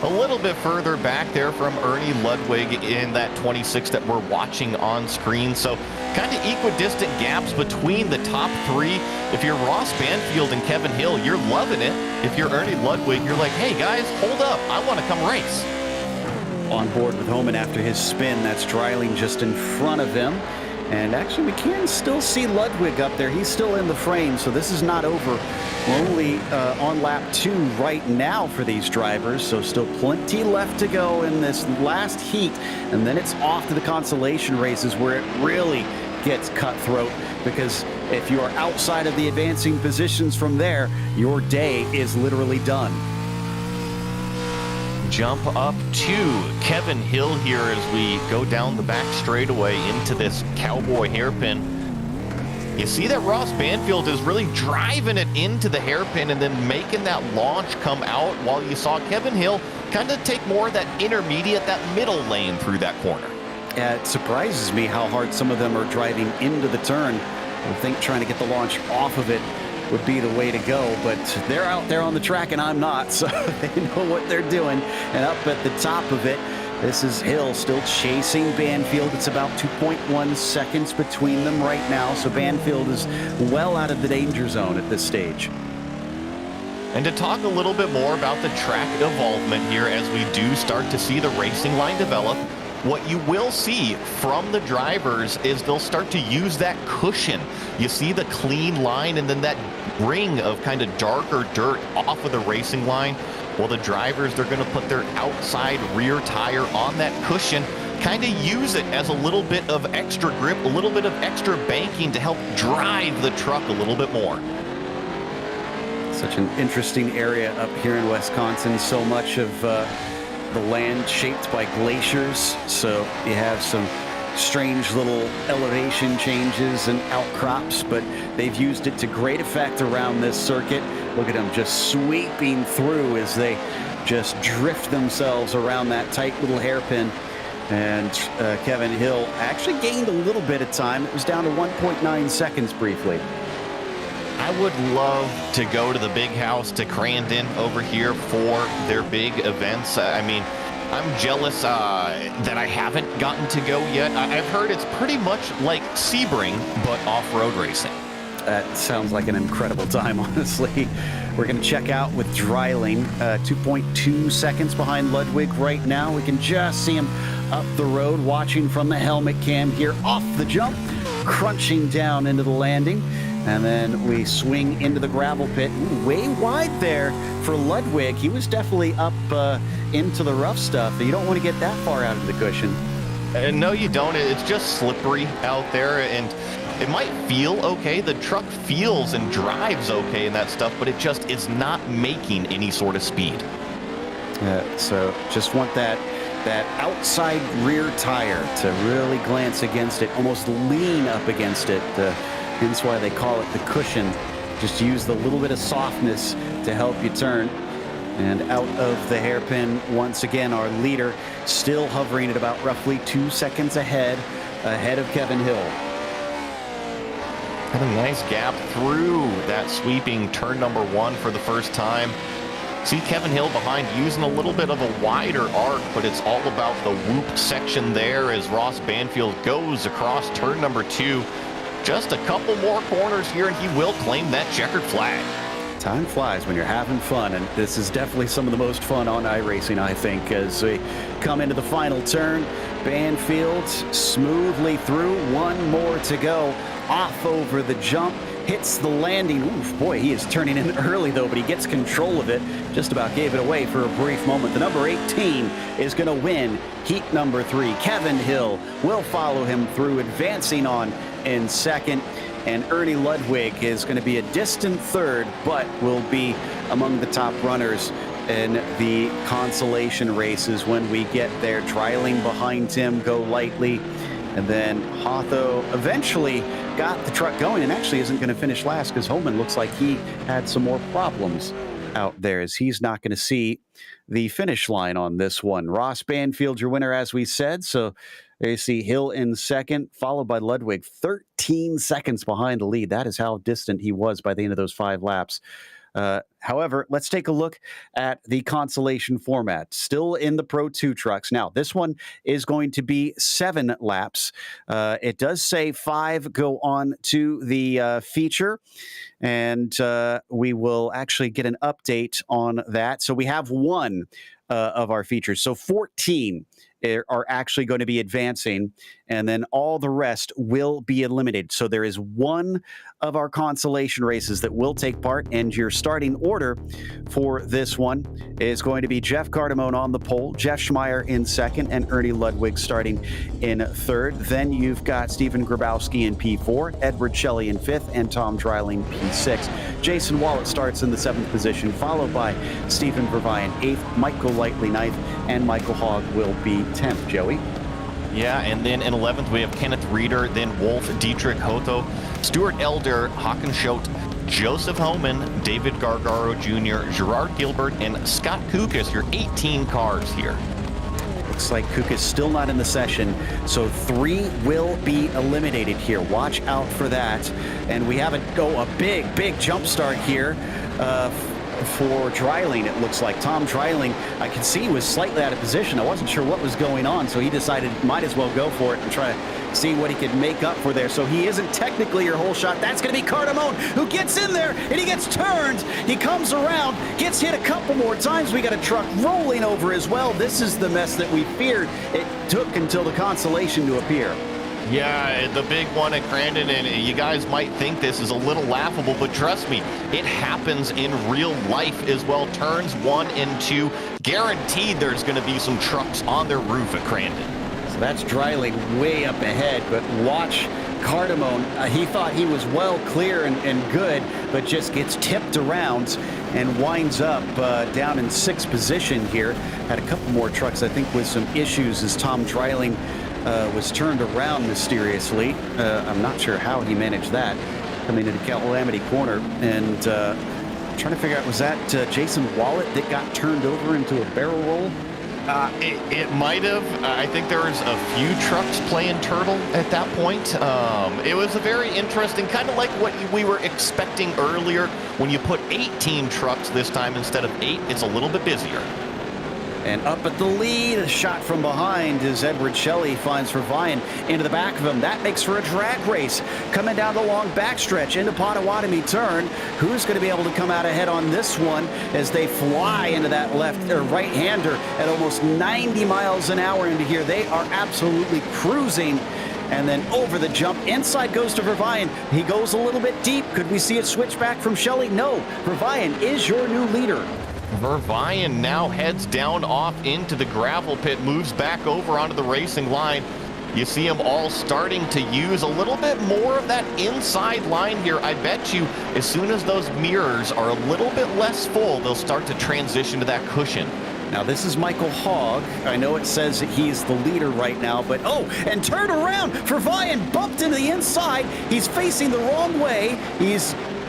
a little bit further back there from Ernie Ludwig in that 26 that we're watching on screen. So kind of equidistant gaps between the top three. If you're Ross Banfield and Kevin Hill, you're loving it. If you're Ernie Ludwig, you're like, hey guys, hold up, I want to come race. On board with Homan after his spin. That's Dreiling just in front of him. And actually, we can still see Ludwig up there. He's still in the frame, so this is not over. We're only on lap 2 right now for these drivers, so still plenty left to go in this last heat. And then it's off to the consolation races where it really gets cutthroat, because if you are outside of the advancing positions from there, your day is literally done. Jump up to Kevin Hill here as we go down the back straightaway into this cowboy hairpin. You see that Ross Banfield is really driving it into the hairpin and then making that launch come out, while you saw Kevin Hill kind of take more of that intermediate, that middle lane through that corner. Yeah, it surprises me how hard some of them are driving into the turn. I think trying to get the launch off of it would be the way to go, but they're out there on the track and I'm not, so they know what they're doing. And up at the top of it, this is Hill still chasing Banfield. It's about 2.1 seconds between them right now, so Banfield is well out of the danger zone at this stage. And to talk a little bit more about the track involvement here as we do start to see the racing line develop, what you will see from the drivers is they'll start to use that cushion. You see the clean line and then that ring of kind of darker dirt off of the racing line. Well, the drivers, they're going to put their outside rear tire on that cushion, kind of use it as a little bit of extra grip, a little bit of extra banking to help drive the truck a little bit more. Such an interesting area up here in Wisconsin. So much of the land shaped by glaciers, so you have some strange little elevation changes and outcrops, but they've used it to great effect around this circuit. Look at them just sweeping through as they just drift themselves around that tight little hairpin. And Kevin Hill actually gained a little bit of time. It was down to 1.9 seconds briefly. I would love to go to the big house, to Crandon over here for their big events. I mean, I'm jealous that I haven't gotten to go yet. I've heard it's pretty much like Sebring, but off-road racing. That sounds like an incredible time, honestly. We're going to check out with Dreiling, 2.2 seconds behind Ludwig right now. We can just see him up the road, watching from the helmet cam here, off the jump, crunching down into the landing. And then we swing into the gravel pit. Ooh, way wide there for Ludwig. He was definitely up into the rough stuff. You don't want to get that far out of the cushion. No, you don't. It's just slippery out there, and it might feel okay. The truck feels and drives okay in that stuff, but it just is not making any sort of speed. So just want that outside rear tire to really glance against it, almost lean up against it. Hence why they call it the cushion. Just use the little bit of softness to help you turn. And out of the hairpin, once again, our leader still hovering at about roughly 2 seconds ahead of Kevin Hill. Had a nice gap through that sweeping turn number 1 for the first time. See Kevin Hill behind using a little bit of a wider arc, but it's all about the whoop section there as Ross Banfield goes across turn number 2. Just a couple more corners here, and he will claim that checkered flag. Time flies when you're having fun, and this is definitely some of the most fun on iRacing, I think, as we come into the final turn. Banfield smoothly through, one more to go. Off over the jump, hits the landing. Oof, boy, he is turning in early, though, but he gets control of it. Just about gave it away for a brief moment. The number 18 is going to win heat number 3. Kevin Hill will follow him through, advancing on in second. And Ernie Ludwig is going to be a distant third, but will be among the top runners in the consolation races when we get there. Dreiling behind him, go lightly. And then Hotho eventually got the truck going and actually isn't going to finish last because Holman looks like he had some more problems. out there, as he's not going to see the finish line on this one. Ross Banfield, your winner, as we said. So there you see Hill in second, followed by Ludwig, 13 seconds behind the lead. That is how distant he was by the end of those 5 laps. However, let's take a look at the consolation format. Still in the Pro 2 trucks. Now, this one is going to be 7 laps. It does say 5 go on to the feature, and we will actually get an update on that. So we have one of our features. So 14 are actually going to be advancing, and then all the rest will be eliminated. So there is one of our consolation races that will take part, and your starting order for this one is going to be Jeff Cardamone on the pole, Jeff Schmeier in second, and Ernie Ludwig starting in third. Then you've got Stephen Grabowski in P4, Edward Shelley in fifth, and Tom Dreiling P6. Jason Wallet starts in the 7th position, followed by Stephen Vervine 8th, Michael Lightly 9th, and Michael Hogg will be 10th. Joey? Yeah, and then in 11th, we have Kenneth Reeder, then Wolf, Dietrich Hotho, Stuart Elder, Hakan Schott, Joseph Homan, David Gargaro Jr., Gerard Gilbert, and Scott Kukas, your 18 cars here. Looks like Kukas still not in the session, so 3 will be eliminated here. Watch out for that. And we have a big jump start here for Dreiling, it looks like. Tom Dreiling, I could see, was slightly out of position. I wasn't sure what was going on, so he decided might as well go for it and try to see what he could make up for there. So he isn't technically your whole shot. That's going to be Cardamone, who gets in there, and he gets turned. He comes around, gets hit a couple more times. We got a truck rolling over as well. This is the mess that we feared. It took until the consolation to appear. Yeah, the big one at Crandon, and you guys might think this is a little laughable, but trust me, it happens in real life as well. Turns 1 and 2, guaranteed there's going to be some trucks on their roof at Crandon. So that's Dreiling way up ahead, but watch Cardamone. He thought he was well clear and good, but just gets tipped around and winds up down in 6th position here. Had a couple more trucks, I think, with some issues as Tom Dreiling was turned around mysteriously. I'm not sure how he managed that, coming into Calamity Corner. And trying to figure out, was that Jason Wallet that got turned over into a barrel roll? It might have. I think there was a few trucks playing turtle at that point. It was a very interesting, kind of like what we were expecting earlier. When you put 18 trucks this time instead of 8, it's a little bit busier. And up at the lead, a shot from behind as Edward Shelley finds Vervine into the back of him. That makes for a drag race. Coming down the long backstretch into Potawatomi turn. Who's going to be able to come out ahead on this one as they fly into that left or right-hander at almost 90 miles an hour into here? They are absolutely cruising. And then over the jump, inside goes to Vervine. He goes a little bit deep. Could we see it switch back from Shelley? No. Vervine is your new leader. Vervine now heads down off into the gravel pit, moves back over onto the racing line. You see them all starting to use a little bit more of that inside line here. I bet you as soon as those mirrors are a little bit less full, they'll start to transition to that cushion. Now, this is Michael Hogg. I know it says that he's the leader right now, but and turn around. Vervine bumped into the inside. He's facing the wrong way.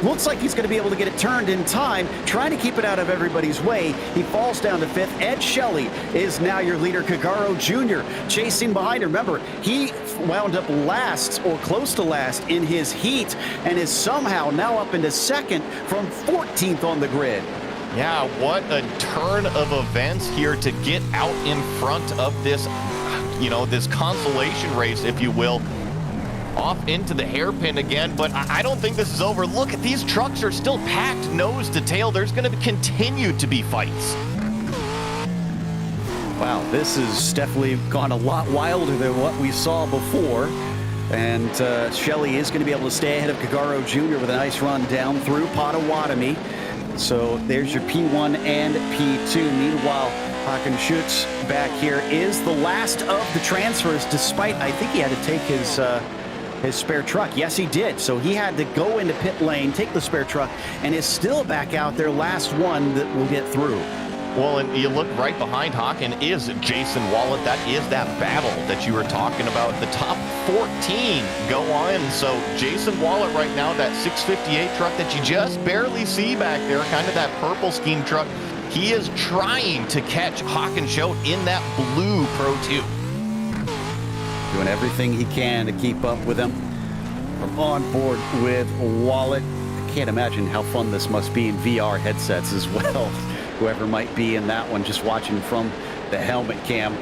Looks like he's going to be able to get it turned in time, trying to keep it out of everybody's way. He falls down to 5th. Ed Shelley is now your leader. Kagaro Jr. chasing behind him. Remember, he wound up last or close to last in his heat and is somehow now up into 2nd from 14th on the grid. Yeah, what a turn of events here to get out in front of this, this consolation race, if you will. Off into the hairpin again, but I don't think this is over. Look, these trucks are still packed nose to tail. There's going to continue to be fights. Wow, this has definitely gone a lot wilder than what we saw before. And Shelley is going to be able to stay ahead of Kagaro Jr. with a nice run down through Potawatomi. So there's your P1 and P2. Meanwhile, Hakan Schutz back here is the last of the transfers, despite, I think he had to take his spare truck. Yes, he did. So he had to go into pit lane, take the spare truck, and is still back out there, last one that will get through. Well, and you look right behind Hawken is Jason Wallet. That is that battle that you were talking about. The top 14 go on. So Jason Wallet right now, that 658 truck that you just barely see back there, kind of that purple scheme truck, he is trying to catch Hawken Show in that blue Pro 2. Doing everything he can to keep up with him. From on board with Wallet. I can't imagine how fun this must be in VR headsets as well. Whoever might be in that one, just watching from the helmet cam.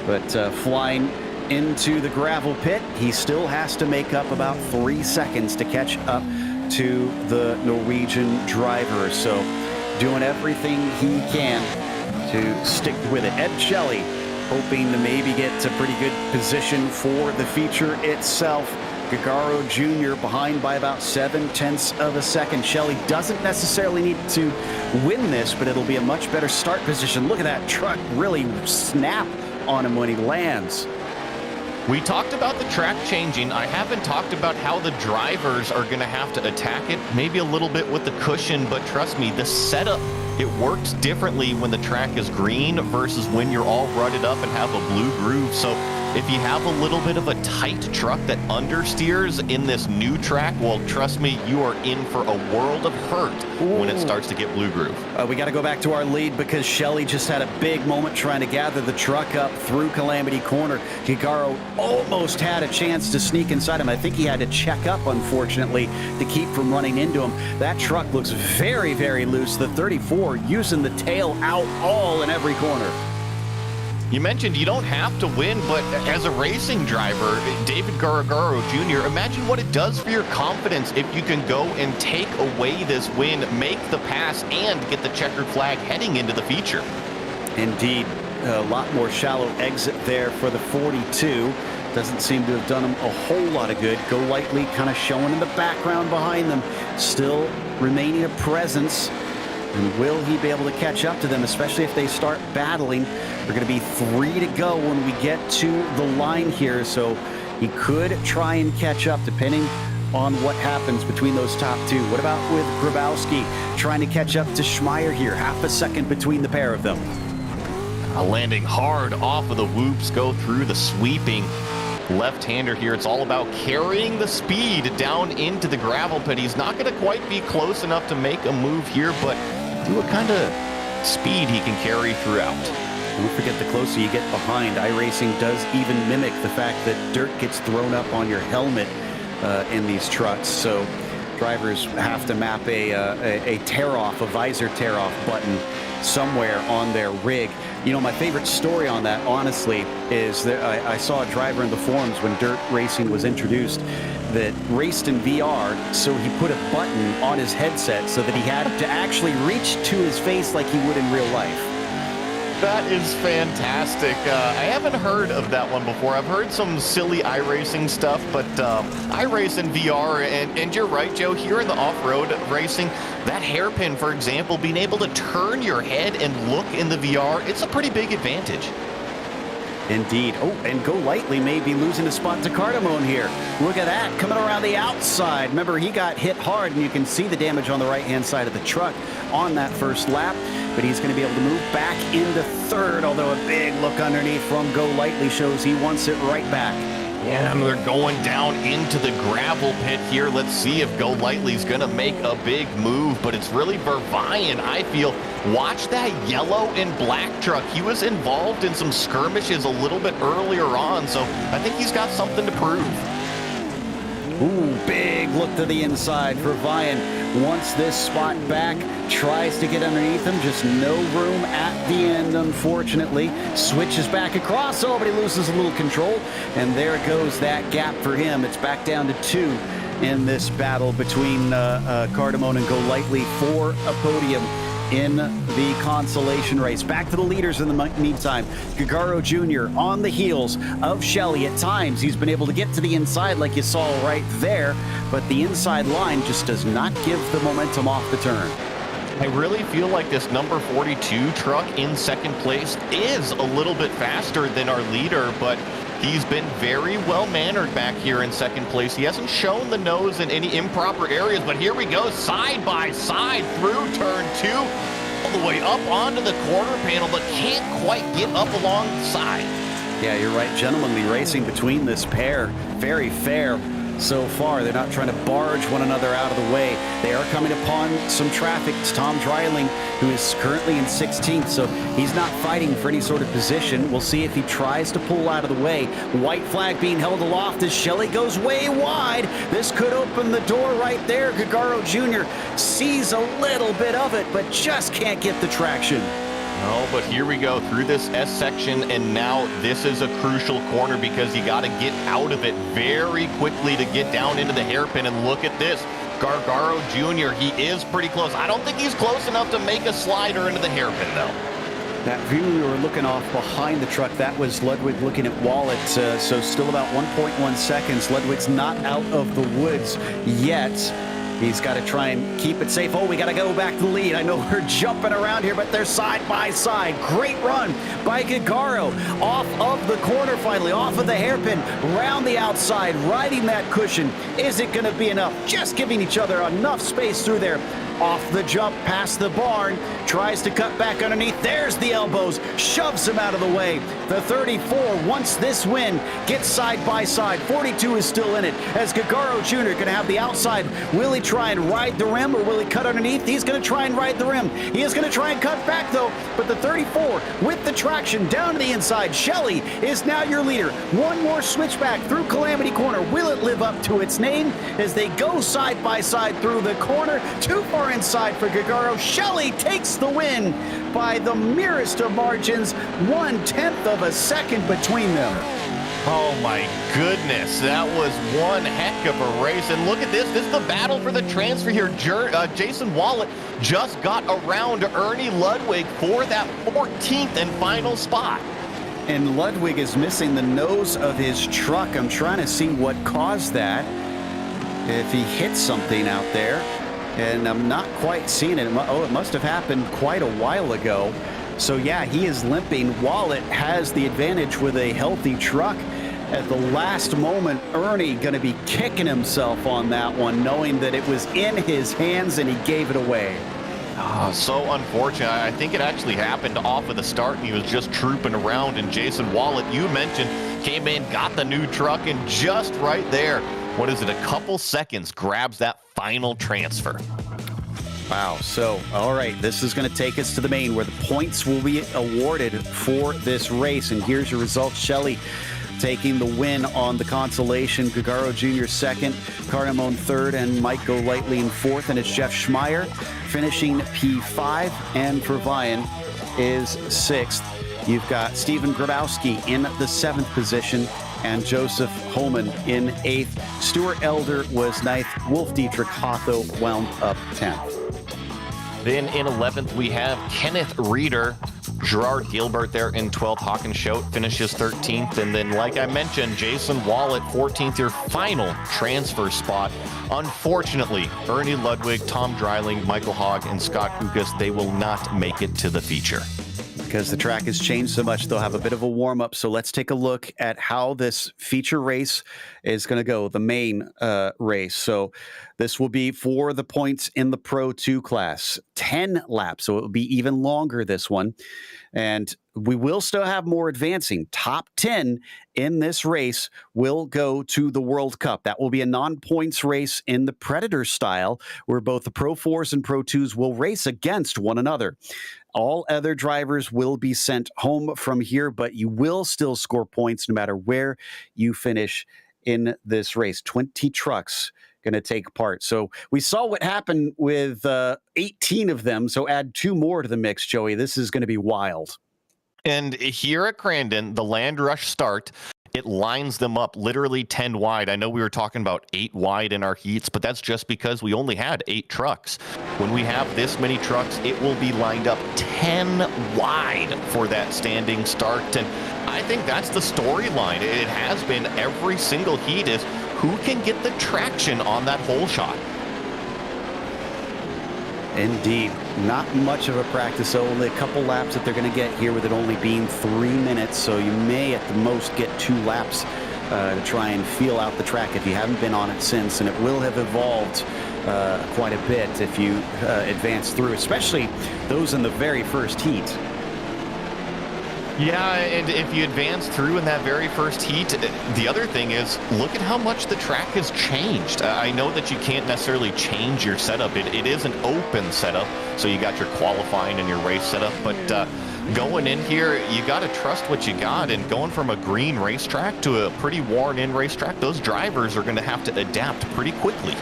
But flying into the gravel pit, he still has to make up about 3 seconds to catch up to the Norwegian driver. So doing everything he can to stick with it. Ed Shelley hoping to maybe get to pretty good position for the feature itself. Gagaro Jr. behind by about 0.7 of a second. Shelley doesn't necessarily need to win this, but it'll be a much better start position. Look at that truck really snap on him when he lands. We talked about the track changing. I haven't talked about how the drivers are going to have to attack it, maybe a little bit with the cushion, but trust me, the setup, it works differently when the track is green versus when you're all rutted up and have a blue groove. So if you have a little bit of a tight truck that understeers in this new track, well, trust me, you are in for a world of hurt when it starts to get blue groove. We got to go back to our lead because Shelley just had a big moment trying to gather the truck up through Calamity Corner. Gigaro almost had a chance to sneak inside him. I think he had to check up, unfortunately, to keep from running into him. That truck looks very, very loose. The 34 using the tail out all in every corner. You mentioned you don't have to win, but as a racing driver, David Garagaro Jr., imagine what it does for your confidence if you can go and take away this win, make the pass, and get the checkered flag heading into the feature. Indeed, a lot more shallow exit there for the 42. Doesn't seem to have done him a whole lot of good. Go Lightly kind of showing in the background behind them, still remaining a presence. And will he be able to catch up to them, especially if they start battling? We're going to be 3 to go when we get to the line here, so he could try and catch up depending on what happens between those top two. What about with Grabowski trying to catch up to Schmeier here? Half a second between the pair of them. Landing hard off of the whoops, go through the sweeping left-hander here. It's all about carrying the speed down into the gravel pit. He's not going to quite be close enough to make a move here, but do what kind of speed he can carry throughout. Don't forget, the closer you get behind, iRacing does even mimic the fact that dirt gets thrown up on your helmet in these trucks. So drivers have to map a tear-off, a visor tear-off button somewhere on their rig. You know, my favorite story on that, honestly, is that I saw a driver in the forums when dirt racing was introduced that raced in VR, so he put a button on his headset so that he had to actually reach to his face like he would in real life. That is fantastic. I haven't heard of that one before. I've heard some silly iRacing stuff, but iRace in VR, and you're right, Joe, here in the off-road racing, that hairpin, for example, being able to turn your head and look in the VR, it's a pretty big advantage. Indeed. Oh, and Go Lightly may be losing a spot to Cardamone here. Look at that, coming around the outside. Remember, he got hit hard, and you can see the damage on the right-hand side of the truck on that first lap. But he's going to be able to move back into third, although a big look underneath from Go Lightly shows he wants it right back. Yeah, and they're going down into the gravel pit here. Let's see if Go Lightly's going to make a big move, but it's really Vervayan, I feel. Watch that yellow and black truck. He was involved in some skirmishes a little bit earlier on, so I think he's got something to prove. Ooh, big look to the inside for Vervayan. Wants this spot back, tries to get underneath him, just no room at the end, unfortunately. Switches back across, oh, but he loses a little control, and there goes that gap for him. It's back down to 2 in this battle between Cardamone and Go Lightly for a podium in the consolation race. Back to the leaders in the meantime. Gagaro Jr. on the heels of Shelley. At times, he's been able to get to the inside like you saw right there, but the inside line just does not give the momentum off the turn. I really feel like this number 42 truck in second place is a little bit faster than our leader, but he's been very well-mannered back here in second place. He hasn't shown the nose in any improper areas, but here we go, side by side through turn 2. the way up onto the quarter panel, but can't quite get up alongside. Yeah, you're right. Gentlemanly racing between this pair. Very fair so far. They're not trying to barge one another out of the way. They are coming upon some traffic. It's Tom Dreiling, who is currently in 16th, so he's not fighting for any sort of position. We'll see if he tries to pull out of the way. White flag being held aloft as Shelley goes way wide. This could open the door right there. Gagaro Jr. sees a little bit of it, but just can't get the traction. No, but here we go through this S section, and now this is a crucial corner because you got to get out of it very quickly to get down into the hairpin. And look at this, Gargaro Jr., he is pretty close. I don't think he's close enough to make a slider into the hairpin, though. That view we were looking off behind the truck, that was Ludwig looking at Wallet, so still about 1.1 seconds. Ludwig's not out of the woods yet. He's got to try and keep it safe. Oh, we got to go back to the lead. I know we're jumping around here, but they're side by side. Great run by Gagaro. Off of the corner finally, off of the hairpin, round the outside, riding that cushion. Is it going to be enough? Just giving each other enough space through there. Off the jump, past the barn, tries to cut back underneath. There's the elbows, shoves him out of the way. The 34 wants this win, gets side by side. 42 is still in it as Gagaro Jr. going to have the outside. Will he try and ride the rim, or will he cut underneath? He's going to try and ride the rim. He is going to try and cut back, though, but the 34 with the traction down to the inside. Shelley is now your leader. One more switchback through Calamity Corner. Will it live up to its name as they go side by side through the corner? Too far inside for Gagaro. Shelley takes the win by the merest of margins, 1/10 of a second between them. Oh my goodness, that was one heck of a race. And look at this, this is the battle for the transfer here. Jason Wallet just got around Ernie Ludwig for that 14th and final spot. And Ludwig is missing the nose of his truck. I'm trying to see what caused that. If he hit something out there. And I'm not quite seeing it. Oh, it must have happened quite a while ago. So yeah, he is limping. Wallet has the advantage with a healthy truck. At the last moment, Ernie going to be kicking himself on that one, knowing that it was in his hands and he gave it away. Oh, so unfortunate. I think it actually happened off of the start, and he was just trooping around. And Jason Wallet, you mentioned, came in, got the new truck, and just right there, what is it, a couple seconds, grabs that final transfer. Wow. So, all right, this is going to take us to the main where the points will be awarded for this race. And here's your results. Shelley taking the win on the consolation. Gagaro Jr. second, Cardamone third, and Mike Golightly in fourth. And it's Jeff Schmeier finishing P5, and for Vian is sixth. You've got Stephen Grabowski in the seventh position, and Joseph Holman in 8th. Stuart Elder was ninth. Wolf Dietrich Hotho wound up 10th. Then in 11th, we have Kenneth Reeder. Gerard Gilbert there in 12th. Hawkins Schout finishes 13th. And then, like I mentioned, Jason Wallet, 14th, your final transfer spot. Unfortunately, Ernie Ludwig, Tom Dreiling, Michael Hogg, and Scott Kukas, they will not make it to the feature. Because the track has changed so much, they'll have a bit of a warm-up. So let's take a look at how this feature race is going to go, the main race. So this will be for the points in the Pro 2 class, 10 laps. So it will be even longer, this one. And we will still have more advancing. Top 10 in this race will go to the World Cup. That will be a non-points race in the Predator style, where both the Pro 4s and Pro 2s will race against one another. All other drivers will be sent home from here, but you will still score points no matter where you finish in this race. 20 trucks going to take part. So we saw what happened with 18 of them. So add 2 more to the mix, Joey. This is going to be wild. And here at Crandon, the Land Rush start, it lines them up literally 10 wide. I know we were talking about 8 wide in our heats, but that's just because we only had 8 trucks. When we have this many trucks, it will be lined up 10 wide for that standing start. And I think that's the storyline. It has been every single heat is who can get the traction on that hole shot. Indeed. Not much of a practice, only a couple laps that they're going to get here with it only being 3 minutes. So you may at the most get 2 laps to try and feel out the track if you haven't been on it since, and it will have evolved quite a bit if you advance through, especially those in the very first heat. Yeah, and if you advance through in that very first heat, the other thing is, look at how much the track has changed. I know that you can't necessarily change your setup. It is an open setup, so you got your qualifying and your race setup, but going in here, you got to trust what you got, and going from a green racetrack to a pretty worn-in racetrack, those drivers are going to have to adapt pretty quickly.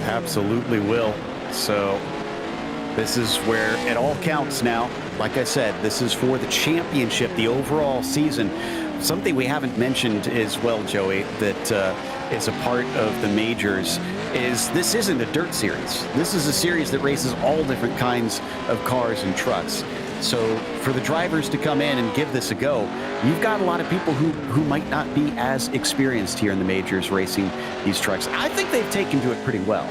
Absolutely will. So this is where it all counts now. Like I said, this is for the championship, the overall season. Something we haven't mentioned as well, Joey, that is a part of the majors is this isn't a dirt series. This is a series that races all different kinds of cars and trucks. So for the drivers to come in and give this a go, you've got a lot of people who might not be as experienced here in the majors racing these trucks. I think they've taken to it pretty well.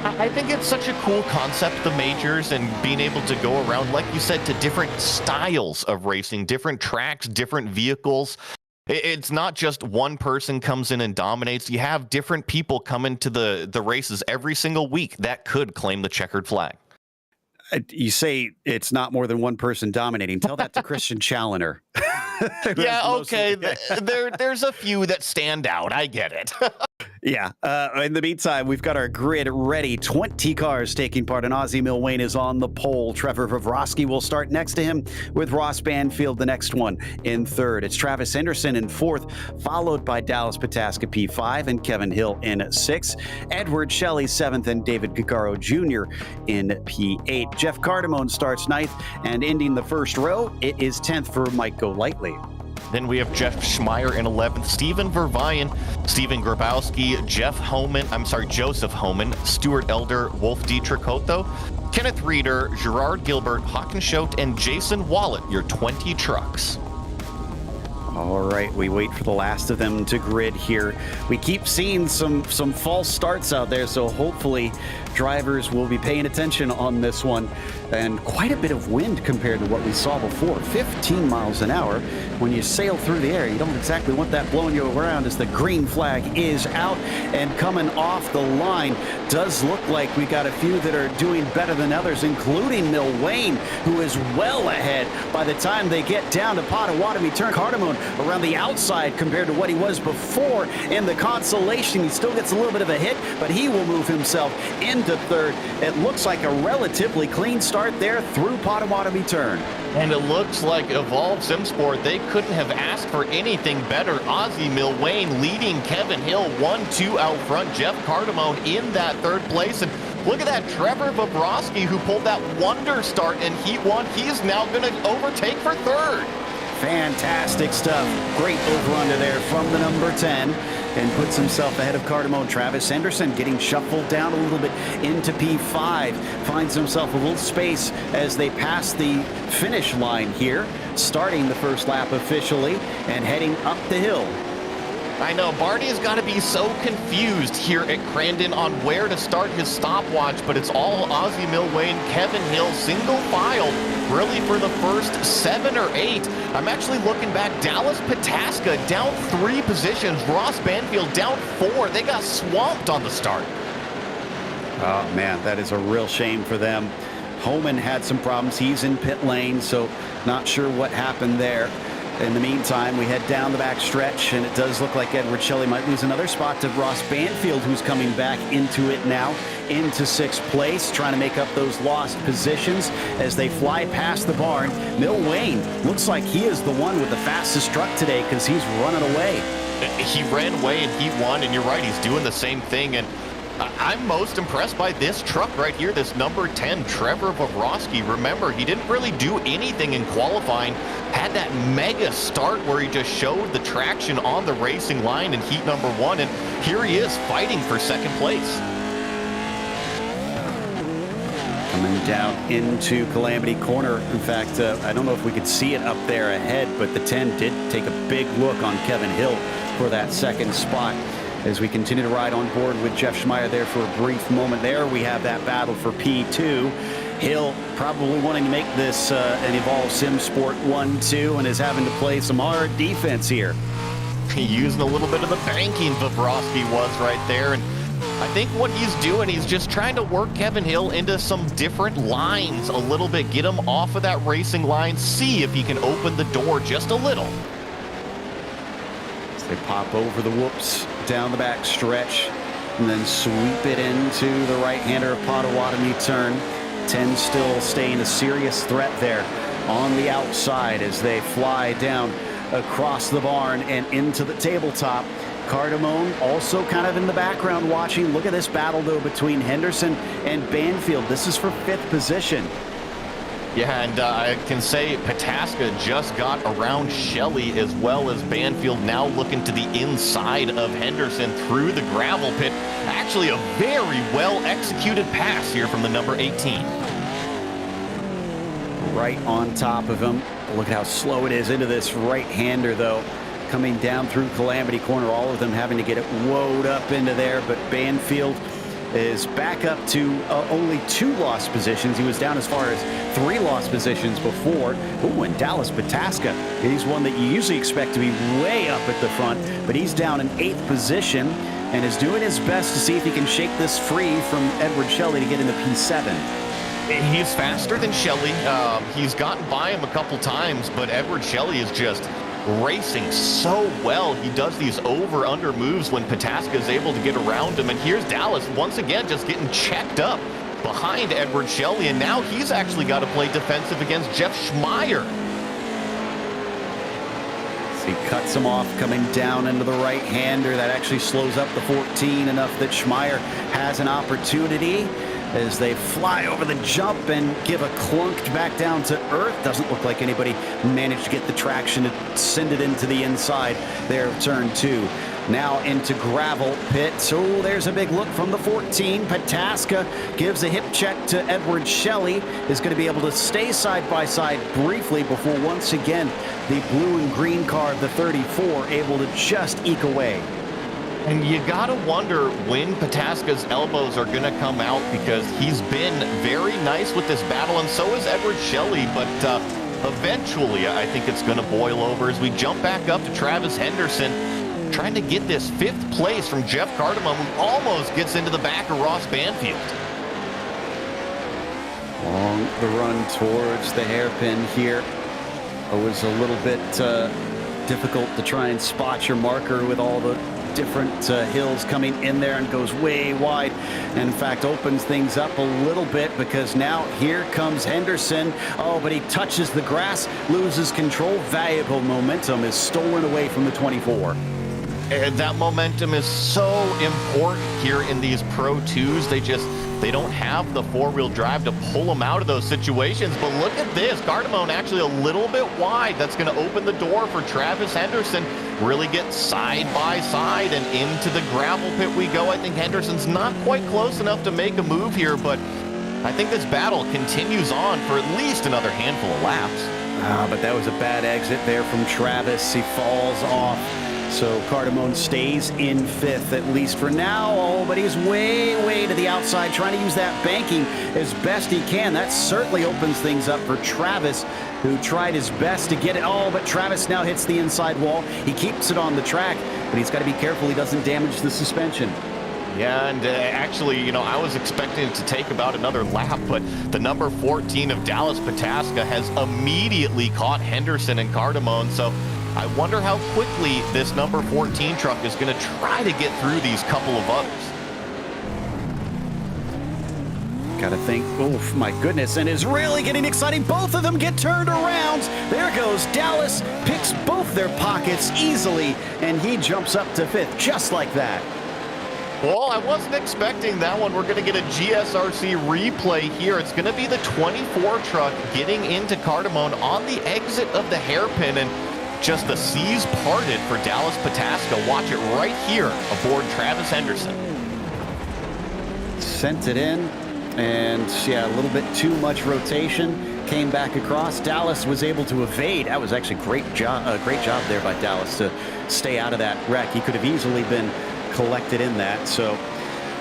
I think it's such a cool concept, the majors, and being able to go around, like you said, to different styles of racing, different tracks, different vehicles. It's not just one person comes in and dominates. You have different people come into the races every single week that could claim the checkered flag. You say it's not more than one person dominating. Tell that to Christian Challoner. Yeah, okay. There's a few that stand out. I get it. Yeah. In the meantime, we've got our grid ready. 20 cars taking part, and Ozzie Milwayne is on the pole. Trevor Vavroski will start next to him, with Ross Banfield the next one in third. It's Travis Henderson in fourth, followed by Dallas Pataska P5 and Kevin Hill in sixth. Edward Shelley seventh, and David Gagaro Jr. in P8. Jeff Cardamone starts ninth, and ending the first row, it is 10th for Mike Golightly. Then we have Jeff Schmeier in 11th, Steven Verweyen, Steven Grabowski, Joseph Homan, Stuart Elder, Wolf Dietrich Cotto, Kenneth Reeder, Gerard Gilbert, Hawkenshote, and Jason Wallet, your 20 trucks. All right, we wait for the last of them to grid here. We keep seeing some false starts out there, so hopefully drivers will be paying attention on this one. And quite a bit of wind compared to what we saw before. 15 miles an hour. When you sail through the air, you don't exactly want that blowing you around as the green flag is out. And coming off the line, does look like we got a few that are doing better than others, including Milwayne, who is well ahead by the time they get down to Potawatomi turn. Cardamone around the outside compared to what he was before in the consolation. He still gets a little bit of a hit, but he will move himself into third. It looks like a relatively clean start there through Potawatomi turn. And it looks like Evolve SimSport, they couldn't have asked for anything better. Ozzie Milwayne leading Kevin Hill 1-2 out front. Jeff Cardamone in that third place. And look at that, Trevor Vavroski, who pulled that wonder start in Heat 1. He's now going to overtake for third. Fantastic stuff. Great over-under there from the number 10, and puts himself ahead of Cardamone. Travis Henderson getting shuffled down a little bit into P5. Finds himself a little space as they pass the finish line here, starting the first lap officially and heading up the hill. I know, Barney's got to be so confused here at Crandon on where to start his stopwatch, but it's all Ozzie Milwayne, Kevin Hill, single file, really for the first 7 or 8. I'm actually looking back. Dallas Pataska down 3 positions. Ross Banfield down 4. They got swamped on the start. Oh, man, that is a real shame for them. Homan had some problems. He's in pit lane, so not sure what happened there. In the meantime, we head down the back stretch, and it does look like Edward Shelley might lose another spot to Ross Banfield, who's coming back into it now, into 6th place, trying to make up those lost positions as they fly past the barn. Milwayne looks like he is the one with the fastest truck today because he's running away. He ran away in Heat 1, and you're right, he's doing the same thing. And I'm most impressed by this truck right here, this number 10, Trevor Vavroski. Remember, he didn't really do anything in qualifying. Had that mega start where he just showed the traction on the racing line in heat number 1, and here he is fighting for 2nd place. Coming down into Calamity Corner. In fact, I don't know if we could see it up there ahead, but the 10 did take a big look on Kevin Hill for that 2nd spot. As we continue to ride on board with Jeff Schmeier there for a brief moment there, we have that battle for P2. Hill probably wanting to make this an Evolve SimSport 1-2 and is having to play some hard defense here. using a little bit of the banking Bobrovsky was right there. And I think what he's doing, he's just trying to work Kevin Hill into some different lines a little bit, get him off of that racing line, see if he can open the door just a little. As they pop over the whoops down the back stretch and then sweep it into the right-hander of Potawatomi turn. 10 still staying a serious threat there on the outside as they fly down across the barn and into the tabletop. Cardamone also kind of in the background watching. Look at this battle, though, between Henderson and Banfield. This is for 5th position. Yeah, and I can say Pataska just got around Shelley as well as Banfield, now looking to the inside of Henderson through the gravel pit. Actually, a very well-executed pass here from the number 18. Right on top of him. Look at how slow it is into this right-hander, though. Coming down through Calamity Corner, all of them having to get it woed up into there, but Banfield is back up to only 2 lost positions. He was down as far as 3 lost positions before. Ooh, and Dallas Pataska, he's one that you usually expect to be way up at the front, but he's down in 8th position and is doing his best to see if he can shake this free from Edward Shelley to get into P7. He's faster than Shelley. He's gotten by him a couple times, but Edward Shelley is just racing so well. He does these over-under moves when Pataska is able to get around him. And here's Dallas once again just getting checked up behind Edward Shelley. And now he's actually got to play defensive against Jeff Schmeier. So he cuts him off coming down into the right-hander. That actually slows up the 14 enough that Schmeier has an opportunity as they fly over the jump and give a clunk back down to earth. Doesn't look like anybody managed to get the traction to send it into the inside there of turn 2. Now into gravel pit. So there's a big look from the 14. Pataska gives a hip check to Edward Shelley. Is going to be able to stay side by side briefly before once again the blue and green car of the 34 able to just eke away. And you gotta wonder when Pataska's elbows are gonna come out, because he's been very nice with this battle, and so is Edward Shelley, but eventually I think it's gonna boil over as we jump back up to Travis Henderson, trying to get this 5th place from Jeff Cardamone, who almost gets into the back of Ross Banfield. Along the run towards the hairpin here. It was a little bit difficult to try and spot your marker with all the different hills coming in there, and goes way wide, and in fact opens things up a little bit, because now here comes Henderson. Oh, but he touches the grass, loses control. Valuable momentum is stolen away from the 24. And that momentum is so important here in these Pro 2s. They don't have the 4-wheel drive to pull them out of those situations. But look at this. Cardamone actually a little bit wide. That's going to open the door for Travis Henderson. Really get side by side and into the gravel pit we go. I think Henderson's not quite close enough to make a move here, but I think this battle continues on for at least another handful of laps. But that was a bad exit there from Travis. He falls off. So Cardamone stays in 5th, at least for now. Oh, but he's way to the outside, trying to use that banking as best he can. That certainly opens things up for Travis, who tried his best to get it. Oh, but Travis now hits the inside wall. He keeps it on the track, but he's got to be careful he doesn't damage the suspension. Yeah, and actually, you know, I was expecting it to take about another lap, but the number 14 of Dallas Pataska has immediately caught Henderson and Cardamone, so I wonder how quickly this number 14 truck is going to try to get through these couple of others. Gotta think, oof, my goodness, and it's really getting exciting. Both of them get turned around. There goes Dallas, picks both their pockets easily, and he jumps up to 5th, just like that. Well, I wasn't expecting that one. We're going to get a GSRC replay here. It's going to be the 24 truck getting into Cardamone on the exit of the hairpin, and just the seas parted for Dallas Pataska. Watch it right here aboard Travis Henderson. Sent it in, and yeah, a little bit too much rotation. Came back across. Dallas was able to evade. That was actually a great job there by Dallas to stay out of that wreck. He could have easily been collected in that. So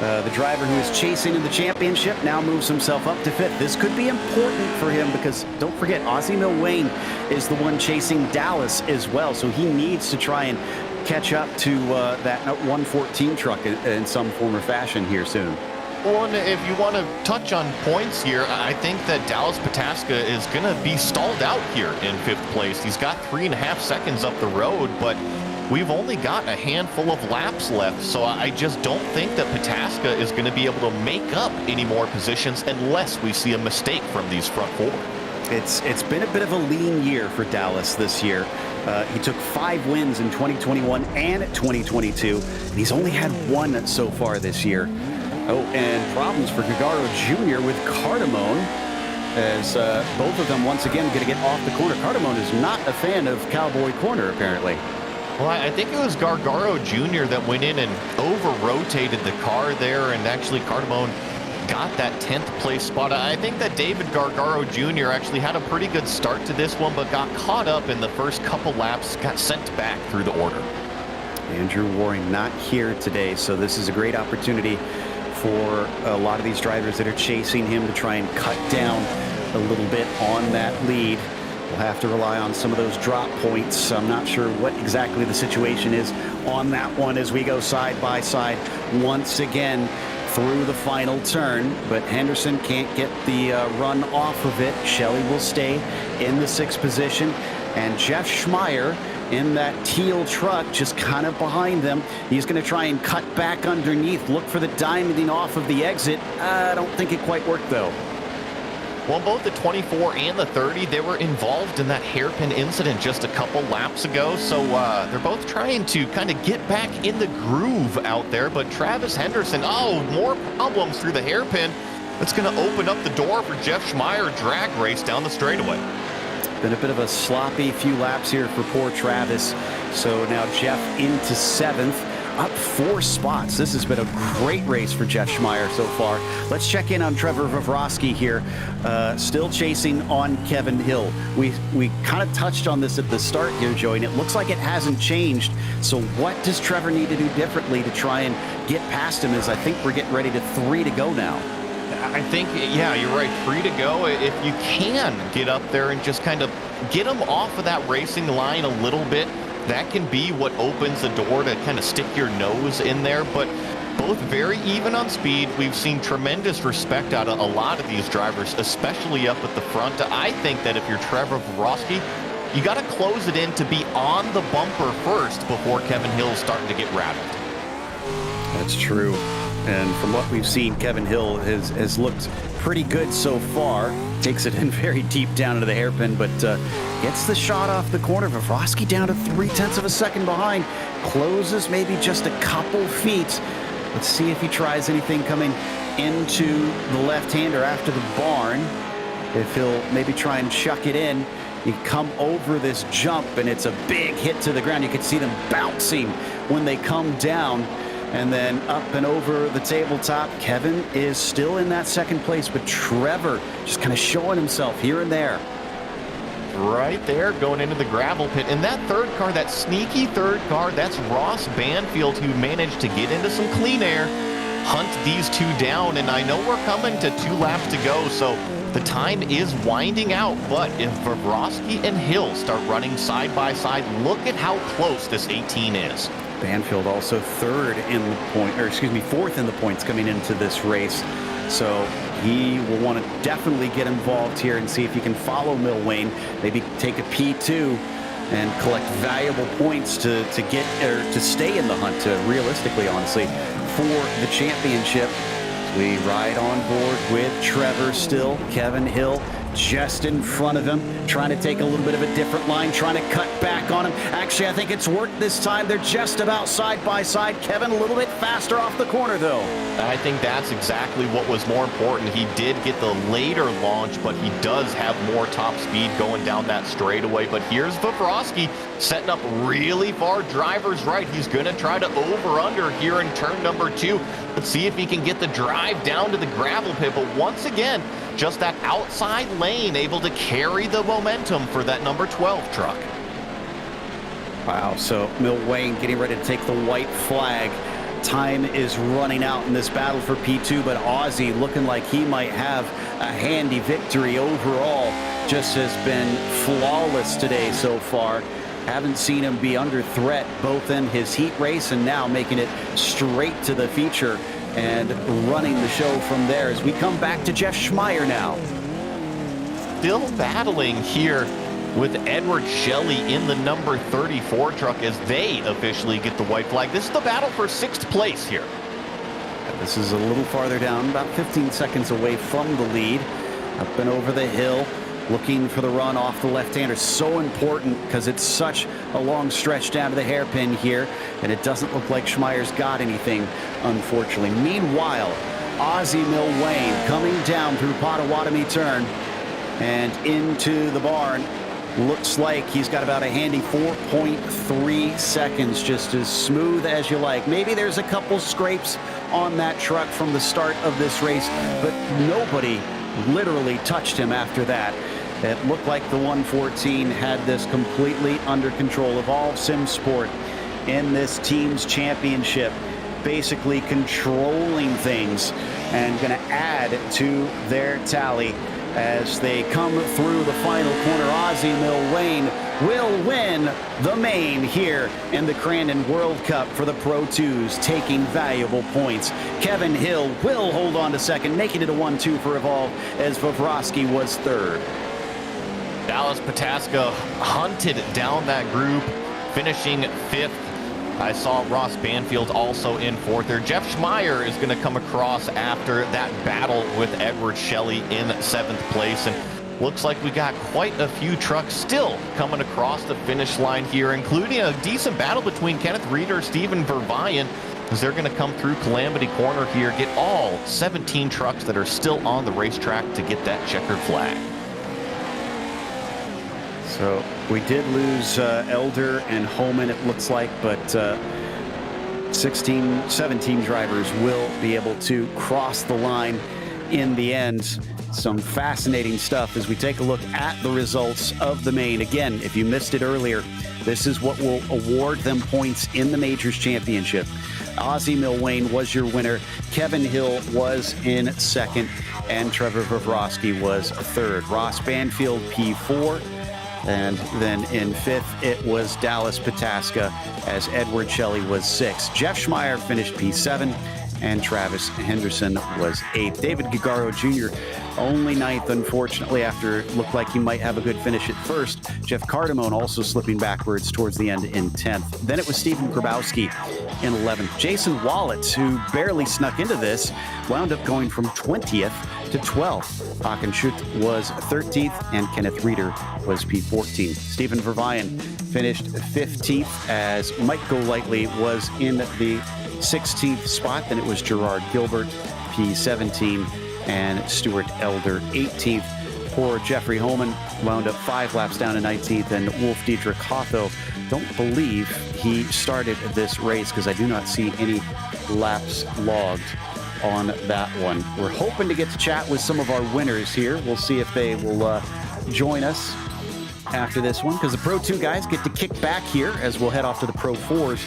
the driver who is chasing in the championship now moves himself up to 5th. This could be important for him, because don't forget, Ozzie Milwayne is the one chasing Dallas as well. So he needs to try and catch up to that 114 truck in some form or fashion here soon. Well, and if you want to touch on points here, I think that Dallas Pataska is going to be stalled out here in 5th place. He's got 3.5 seconds up the road, but we've only got a handful of laps left, so I just don't think that Pataska is going to be able to make up any more positions unless we see a mistake from these front four. It's been a bit of a lean year for Dallas this year. He took 5 wins in 2021 and 2022, and he's only had 1 so far this year. Oh, and problems for Gagaro Jr. with Cardamone, as both of them once again going to get off the corner. Cardamone is not a fan of Cowboy Corner, apparently. Well, I think it was Gargaro Jr. that went in and over-rotated the car there, and actually Cardamone got that 10th place spot. I think that David Gargaro Jr. actually had a pretty good start to this one, but got caught up in the first couple laps, got sent back through the order. Andrew Waring not here today, so this is a great opportunity for a lot of these drivers that are chasing him to try and cut down a little bit on that lead. We'll have to rely on some of those drop points. I'm not sure what exactly the situation is on that one as we go side by side once again through the final turn, but Henderson can't get the run off of it. Shelley will stay in the 6th position, and Jeff Schmeier in that teal truck just kind of behind them. He's going to try and cut back underneath, look for the diamonding off of the exit. I don't think it quite worked though. Well, both the 24 and the 30, they were involved in that hairpin incident just a couple laps ago, so they're both trying to kind of get back in the groove out there, but Travis Henderson, more problems through the hairpin. That's going to open up the door for Jeff Schmeier drag race down the straightaway. Been a bit of a sloppy few laps here for poor Travis. So now Jeff into 7th, up 4 spots. This has been a great race for Jeff Schmeier so far. Let's check in on Trevor Vavrovsky here, still chasing on Kevin Hill. We kind of touched on this at the start here, Joey, and it looks like it hasn't changed. So what does Trevor need to do differently to try and get past him, as I think we're getting ready to 3 to go now? I think, yeah, you're right, 3 to go. If you can get up there and just kind of get them off of that racing line a little bit, that can be what opens the door to kind of stick your nose in there. But both very even on speed. We've seen tremendous respect out of a lot of these drivers, especially up at the front. I think that if you're Trevor Vavrovsky, you got to close it in to be on the bumper first before Kevin Hill's starting to get rattled. That's true. And from what we've seen, Kevin Hill has looked pretty good so far. Takes it in very deep down into the hairpin, but gets the shot off the corner. Vavrovsky down to 0.3 of a second behind. Closes maybe just a couple feet. Let's see if he tries anything coming into the left-hander after the barn. If he'll maybe try and chuck it in. You come over this jump, and it's a big hit to the ground. You can see them bouncing when they come down. And then up and over the tabletop. Kevin is still in that 2nd place, but Trevor just kind of showing himself here and there. Right there, going into the gravel pit. And that 3rd car, that sneaky 3rd car, that's Ross Banfield, who managed to get into some clean air, hunt these 2 down. And I know we're coming to 2 laps to go, so the time is winding out. But if Vavrovsky and Hill start running side by side, look at how close this 18 is. Banfield also 4th in the points coming into this race. So he will want to definitely get involved here and see if he can follow Milwain, maybe take a P2 and collect valuable points to get or to stay in the hunt, realistically, honestly, for the championship. We ride on board with Trevor still. Kevin Hill just in front of him, trying to take a little bit of a different line, trying to cut back on him. Actually, I think it's worked this time. They're just about side by side. Kevin a little bit faster off the corner, though. I think that's exactly what was more important. He did get the later launch, but he does have more top speed going down that straightaway. But here's Vavrovsky setting up really far driver's right. He's going to try to over-under here in turn number 2. Let's see if he can get the drive down to the gravel pit. But once again, just that outside lane able to carry the momentum for that number 12 truck. Wow, so Milwain getting ready to take the white flag. Time is running out in this battle for P2, but Ozzy looking like he might have a handy victory overall. Just has been flawless today so far. Haven't seen him be under threat both in his heat race and now making it straight to the feature and running the show from there as we come back to Jeff Schmeier now. Still battling here with Edward Shelley in the number 34 truck as they officially get the white flag. This is the battle for 6th place here. This is a little farther down, about 15 seconds away from the lead. Up and over the hill, looking for the run off the left-hander. So important because it's such a long stretch down to the hairpin here, and it doesn't look like Schmeier's got anything, unfortunately. Meanwhile, Ozzie Milwayne coming down through Potawatomi turn and into the barn. Looks like he's got about a handy 4.3 seconds, just as smooth as you like. Maybe there's a couple scrapes on that truck from the start of this race, but nobody literally touched him after that. It looked like the 114 had this completely under control. Evolve Sim Sport in this team's championship, basically controlling things and going to add to their tally as they come through the final corner. Ozzie Milwayne will win the main here in the Crandon World Cup for the Pro 2s, taking valuable points. Kevin Hill will hold on to second, making it a 1-2 for Evolve as Vavrovsky was third. Dallas Pataska hunted down that group, finishing 5th. I saw Ross Banfield also in 4th there. Jeff Schmeier is going to come across after that battle with Edward Shelley in 7th place. And looks like we got quite a few trucks still coming across the finish line here, including a decent battle between Kenneth Reeder, Stephen Vervayan, as they're going to come through Calamity Corner here, get all 17 trucks that are still on the racetrack to get that checkered flag. So we did lose Elder and Holman, it looks like, but 17 drivers will be able to cross the line in the end. Some fascinating stuff as we take a look at the results of the main. Again, if you missed it earlier, this is what will award them points in the Majors Championship. Ozzie Milwayne was your winner. Kevin Hill was in 2nd, and Trevor Vavrovsky was 3rd. Ross Banfield, P4. And then in 5th, it was Dallas Pataska as Edward Shelley was 6th. Jeff Schmeier finished P7, and Travis Henderson was 8th. David Gagaro Jr. only 9th, unfortunately, after it looked like he might have a good finish at first. Jeff Cardamone also slipping backwards towards the end in 10th. Then it was Stephen Grabowski in 11th. Jason Wallet, who barely snuck into this, wound up going from 20th to 12th. Hockenschut was 13th, and Kenneth Reeder was P14. Stephen Vervayan finished 15th as Mike Golightly was in the 16th spot. Then it was Gerard Gilbert, P17, and Stuart Elder, 18th. Poor Jeffrey Holman wound up 5 laps down to 19th, and Wolf Dietrich Hotho, don't believe he started this race because I do not see any laps logged on that one. We're hoping to get to chat with some of our winners here. We'll see if they will join us after this one, because the Pro 2 guys get to kick back here as we'll head off to the Pro 4s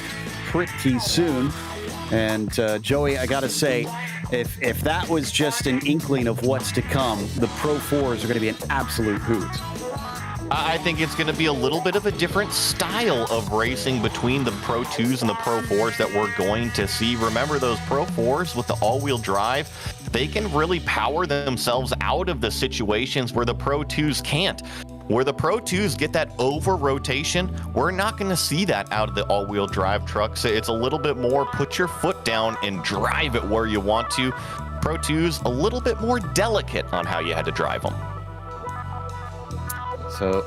pretty soon. And Joey, I gotta say, if that was just an inkling of what's to come, the Pro 4s are going to be an absolute hoot. I think it's going to be a little bit of a different style of racing between the Pro 2s and the Pro 4s that we're going to see. Remember, those Pro 4s with the all-wheel drive, they can really power themselves out of the situations where the Pro 2s can't. Where the Pro 2s get that over-rotation, we're not going to see that out of the all-wheel drive trucks. It's a little bit more put your foot down and drive it where you want to. Pro 2s a little bit more delicate on how you had to drive them. So,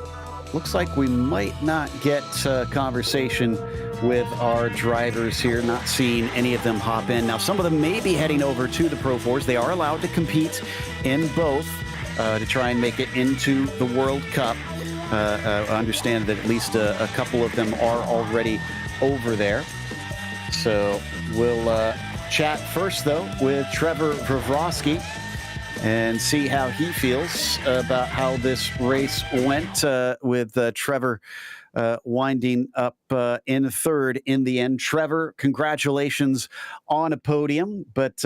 looks like we might not get conversation with our drivers here, not seeing any of them hop in. Now, some of them may be heading over to the Pro 4s. They are allowed to compete in both to try and make it into the World Cup. I understand that at least a couple of them are already over there. So, we'll chat first, though, with Trevor Vavrovsky and see how he feels about how this race went with Trevor. winding up in third in the end. Trevor, congratulations on a podium, but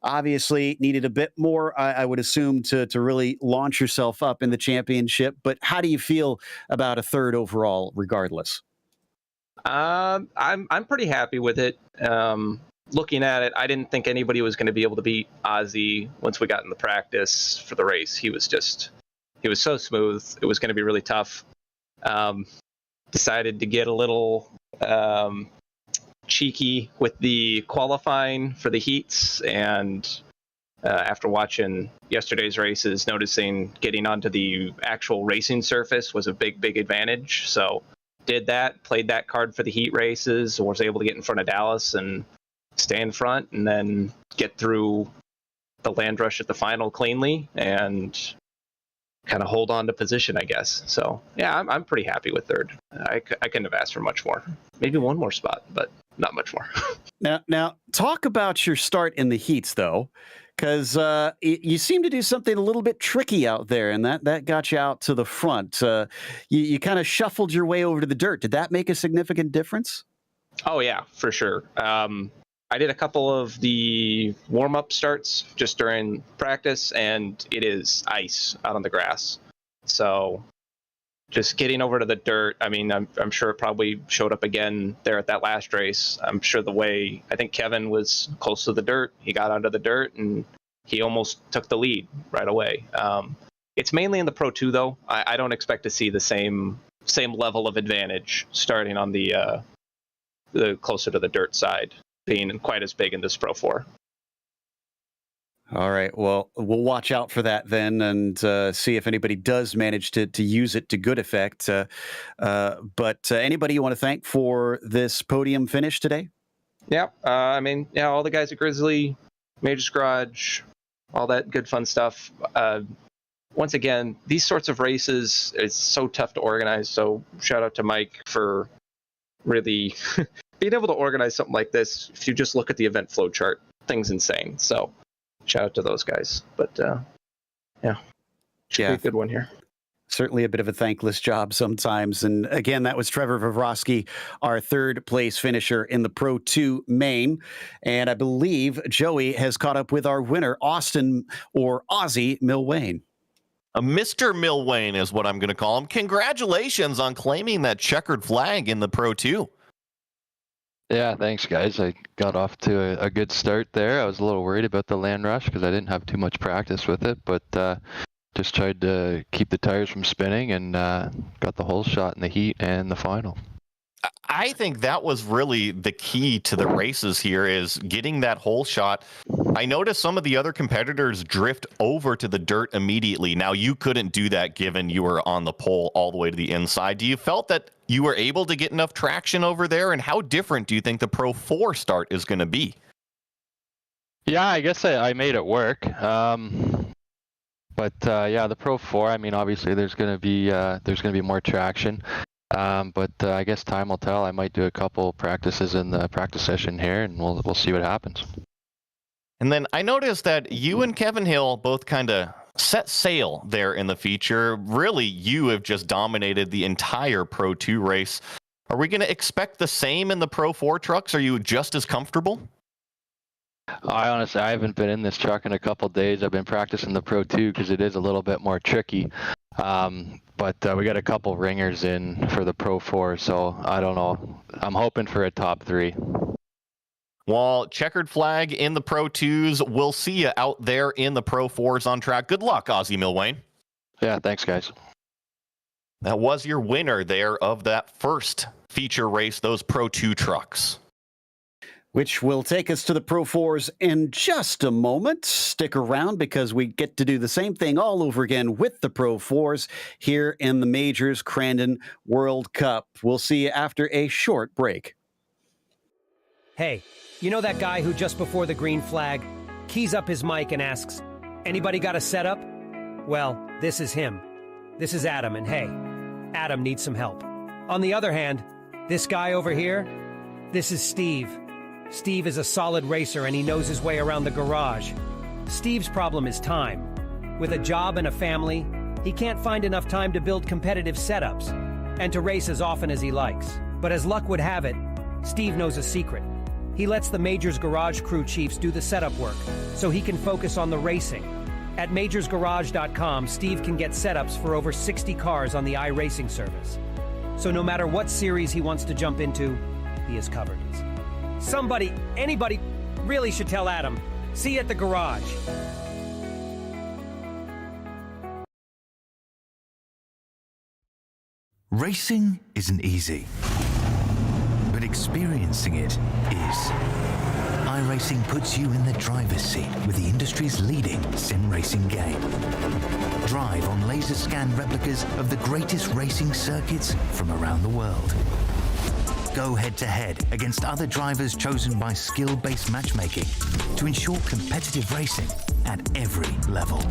obviously needed a bit more, I would assume, to really launch yourself up in the championship. But how do you feel about a third overall, regardless? I'm pretty happy with it. Looking at it, I didn't think anybody was going to be able to beat Ozzy once we got in the practice for the race. He was so smooth. It was going to be really tough. Decided to get a little cheeky with the qualifying for the heats, and after watching yesterday's races, noticing getting onto the actual racing surface was a big advantage. So did that, played that card for the heat races, was able to get in front of Dallas and stay in front, and then get through the land rush at the final cleanly and kind of hold on to position, I guess. So yeah, I'm pretty happy with third. I couldn't have asked for much more. Maybe one more spot, but not much more. Now talk about your start in the heats, though, because you seem to do something a little bit tricky out there, and that got you out to the front. You kind of shuffled your way over to the dirt. Did that make a significant difference? Oh yeah, for sure. I did a couple of the warm-up starts just during practice, and it is ice out on the grass. So just getting over to the dirt, I mean, I'm sure it probably showed up again there at that last race. I'm sure I think Kevin was close to the dirt. He got onto the dirt, and he almost took the lead right away. It's mainly in the Pro 2, though. I don't expect to see the same level of advantage starting on the closer to the dirt side, being quite as big in this Pro 4. All right. Well, we'll watch out for that then, and see if anybody does manage to use it to good effect. But anybody you want to thank for this podium finish today? Yeah. I mean, yeah, all the guys at Grizzly, Majors Garage, all that good fun stuff. Once again, these sorts of races, it's so tough to organize. So shout out to Mike for really being able to organize something like this. If you just look at the event flow chart, thing's insane. So shout out to those guys. But yeah, should be a good one here. Certainly a bit of a thankless job sometimes. And again, that was Trevor Vavrosky, our third place finisher in the Pro 2 main. And I believe Joey has caught up with our winner, Austin or Ozzy Milwain. Mr. Milwain is what I'm going to call him. Congratulations on claiming that checkered flag in the Pro 2. Yeah, thanks, guys. I got off to a good start there. I was a little worried about the land rush because I didn't have too much practice with it, but just tried to keep the tires from spinning and got the whole shot in the heat and the final. I think that was really the key to the races here, is getting that whole shot. I noticed some of the other competitors drift over to the dirt immediately. Now, you couldn't do that given you were on the pole all the way to the inside. Do you felt that you were able to get enough traction over there? And how different do you think the Pro 4 start is going to be? Yeah, I guess I made it work. But yeah, the Pro 4, I mean, obviously there's going to be more traction. But I guess time will tell. I might do a couple practices in the practice session here, and we'll see what happens. And then I noticed that you and Kevin Hill both kind of set sail there in the feature. Really, you have just dominated the entire Pro 2 race. Are we going to expect the same in the Pro 4 trucks? Are you just as comfortable? I haven't been in this truck in a couple days. I've been practicing the Pro 2 because it is a little bit more tricky. But we got a couple ringers in for the Pro 4, so I don't know. I'm hoping for a top 3. Well, checkered flag in the Pro 2s. We'll see you out there in the Pro 4s on track. Good luck, Ozzy Milwain. Yeah, thanks, guys. That was your winner there of that first feature race, those Pro 2 trucks. Which will take us to the Pro 4s in just a moment. Stick around because we get to do the same thing all over again with the Pro 4s here in the Majors Crandon World Cup. We'll see you after a short break. Hey, you know that guy who just before the green flag keys up his mic and asks, "Anybody got a setup?" Well, this is him. This is Adam, and hey, Adam needs some help. On the other hand, this guy over here, this is Steve. Steve is a solid racer and he knows his way around the garage. Steve's problem is time. With a job and a family, he can't find enough time to build competitive setups. and to race as often as he likes. But as luck would have it, Steve knows a secret. He lets the Majors Garage crew chiefs do the setup work, so he can focus on the racing. At majorsgarage.com, Steve can get setups for over 60 cars on the iRacing service. So no matter what series he wants to jump into, he is covered. Anybody really should tell Adam. See you at the garage. Racing isn't easy, but experiencing it is. iRacing puts you in the driver's seat with the industry's leading sim racing game. Drive on laser scan replicas of the greatest racing circuits from around the world. Go head-to-head against other drivers chosen by skill-based matchmaking to ensure competitive racing at every level.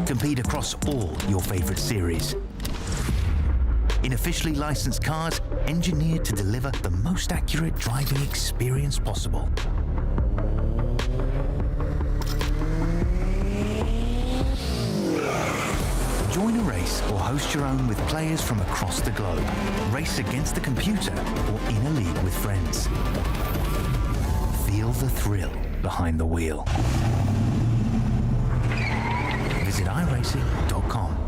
Compete across all your favorite series. In officially licensed cars, engineered to deliver the most accurate driving experience possible. Join a race or host your own with players from across the globe. Race against the computer or in a league with friends. Feel the thrill behind the wheel. Visit iRacing.com.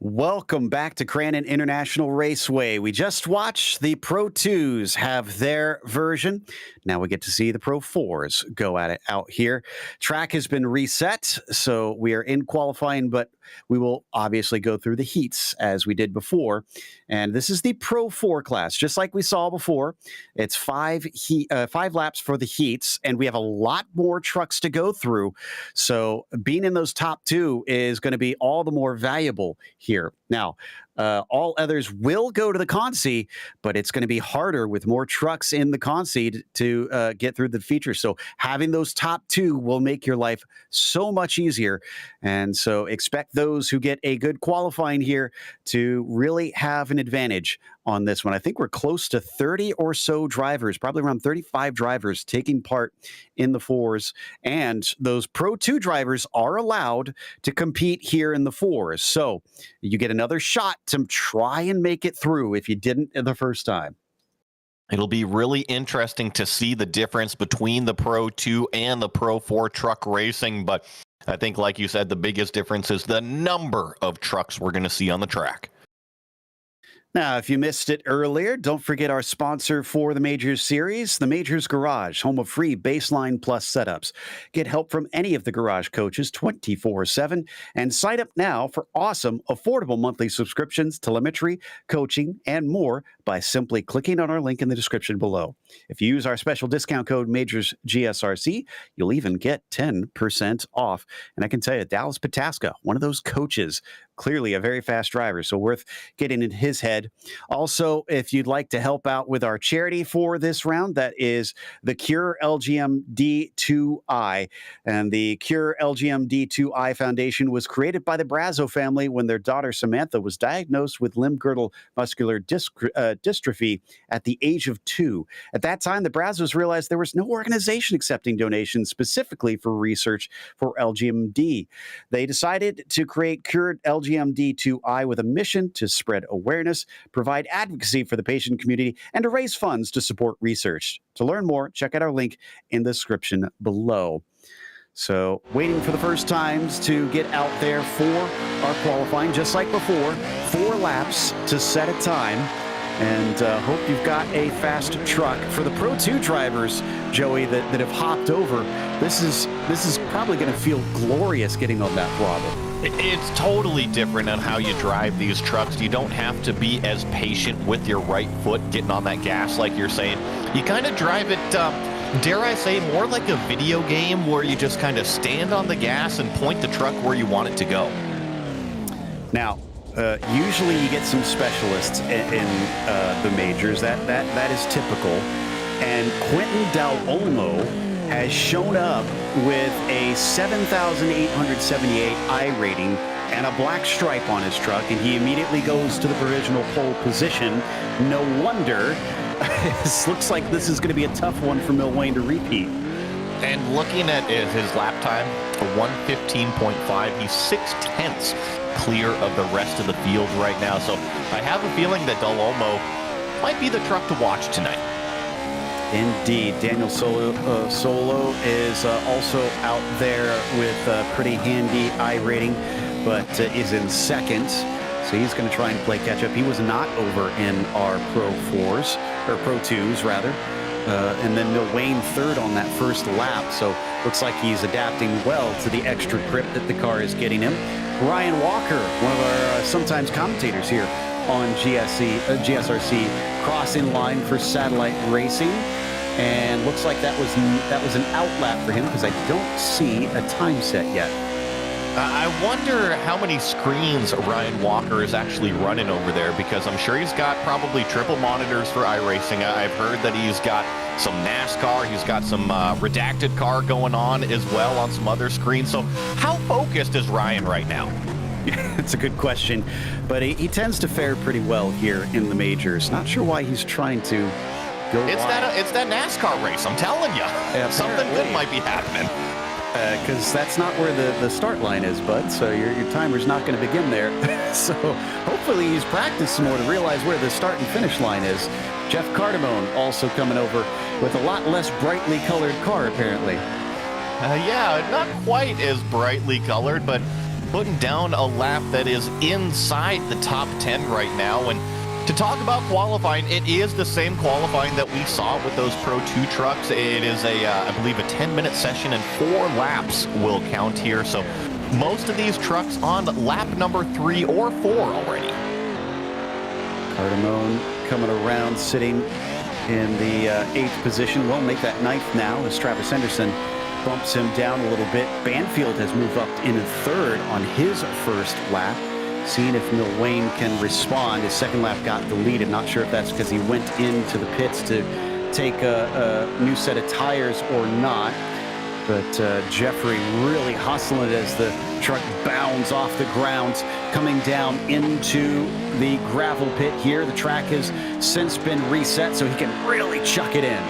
Welcome back to Crandon International Raceway. We just watched the Pro 2s have their version. Now we get to see the Pro 4s go at it out here. Track has been reset, so we are in qualifying, but we will obviously go through the heats as we did before. And this is the Pro 4 class, just like we saw before. It's five laps for the heats, and we have a lot more trucks to go through. So being in those top two is going to be all the more valuable here. Now, all others will go to the Consi, but it's going to be harder with more trucks in the Consi to get through the features. So having those top two will make your life so much easier. And so expect those who get a good qualifying here to really have an advantage on this one. I think we're close to 30 or so drivers, probably around 35 drivers taking part in the fours. And those Pro 2 drivers are allowed to compete here in the fours. So you get another shot to try and make it through if you didn't the first time. It'll be really interesting to see the difference between the Pro 2 and the Pro 4 truck racing. But I think, like you said, the biggest difference is the number of trucks we're going to see on the track. Now, if you missed it earlier, don't forget our sponsor for the Majors series, the Majors Garage, home of free Baseline Plus setups. Get help from any of the garage coaches 24/7 and sign up now for awesome, affordable monthly subscriptions, telemetry, coaching, and more by simply clicking on our link in the description below. If you use our special discount code MajorsGSRC, you'll even get 10% off. And I can tell you, Dallas Pataska, one of those coaches, clearly a very fast driver, so worth getting in his head. Also, if you'd like to help out with our charity for this round, that is the Cure LGMD2I. And the Cure LGMD2I Foundation was created by the Brazo family when their daughter Samantha was diagnosed with limb-girdle muscular dystrophy at the age of 2. At that time, the Brazos realized there was no organization accepting donations specifically for research for LGMD. They decided to create Cure LGMD2I with a mission to spread awareness, provide advocacy for the patient community, and to raise funds to support research. To learn more, check out our link in the description below. So, waiting for the first times to get out there for our qualifying, just like before, 4 laps to set a time. And hope you've got a fast truck. For the Pro 2 drivers, Joey, that have hopped over, this is probably going to feel glorious getting on that throttle. It's totally different on how you drive these trucks. You don't have to be as patient with your right foot getting on that gas like you're saying. You kind of drive it, dare I say, more like a video game where you just kind of stand on the gas and point the truck where you want it to go. Now, usually you get some specialists in the majors. That is typical. And Quentin Del Olmo has shown up with a 7,878 I rating and a black stripe on his truck, and he immediately goes to the provisional pole position. No wonder. It looks like this is going to be a tough one for Milwaukee to repeat. And looking at his lap time, a 1:15.5, he's 6/10 clear of the rest of the field right now. So I have a feeling that Del Olmo might be the truck to watch tonight. Indeed. Daniel Solo is also out there with a pretty handy I rating, but is in second. So he's going to try and play catch up. He was not over in our Pro 4s, or Pro 2s rather. And then Milwaukee third on that first lap. So looks like he's adapting well to the extra grip that the car is getting him. Ryan Walker, one of our sometimes commentators here on GSRC, crossing line for Satellite Racing. And looks like that was an outlap for him because I don't see a time set yet. I wonder how many screens Ryan Walker is actually running over there, because I'm sure he's got probably triple monitors for iRacing. I've heard that he's got some NASCAR, he's got some redacted car going on as well on some other screens. So how focused is Ryan right now? It's a good question, but he tends to fare pretty well here in the majors. Not sure why he's trying to go It's that NASCAR race, I'm telling you. Yeah, something good might be happening. Because that's not where the start line is, bud. So your timer's not going to begin there. So hopefully he's practiced some more to realize where the start and finish line is. Jeff Cardamone also coming over with a lot less brightly colored car, apparently. Yeah, not quite as brightly colored, but putting down a lap that is inside the top 10 right now. And to talk about qualifying, it is the same qualifying that we saw with those Pro 2 trucks. It is I believe a 10-minute session and 4 laps will count here. So most of these trucks on lap number 3 or 4 already. Cardamone coming around, sitting in the 8th position. Won't make that 9th now as Travis Henderson bumps him down a little bit. Banfield has moved up in 3rd on his first lap. Seeing if Milwaukee can respond. His second lap got deleted. Not sure if that's because he went into the pits to take a new set of tires or not. But Jeffrey really hustling it as the truck bounds off the ground, coming down into the gravel pit here. The track has since been reset, so he can really chuck it in.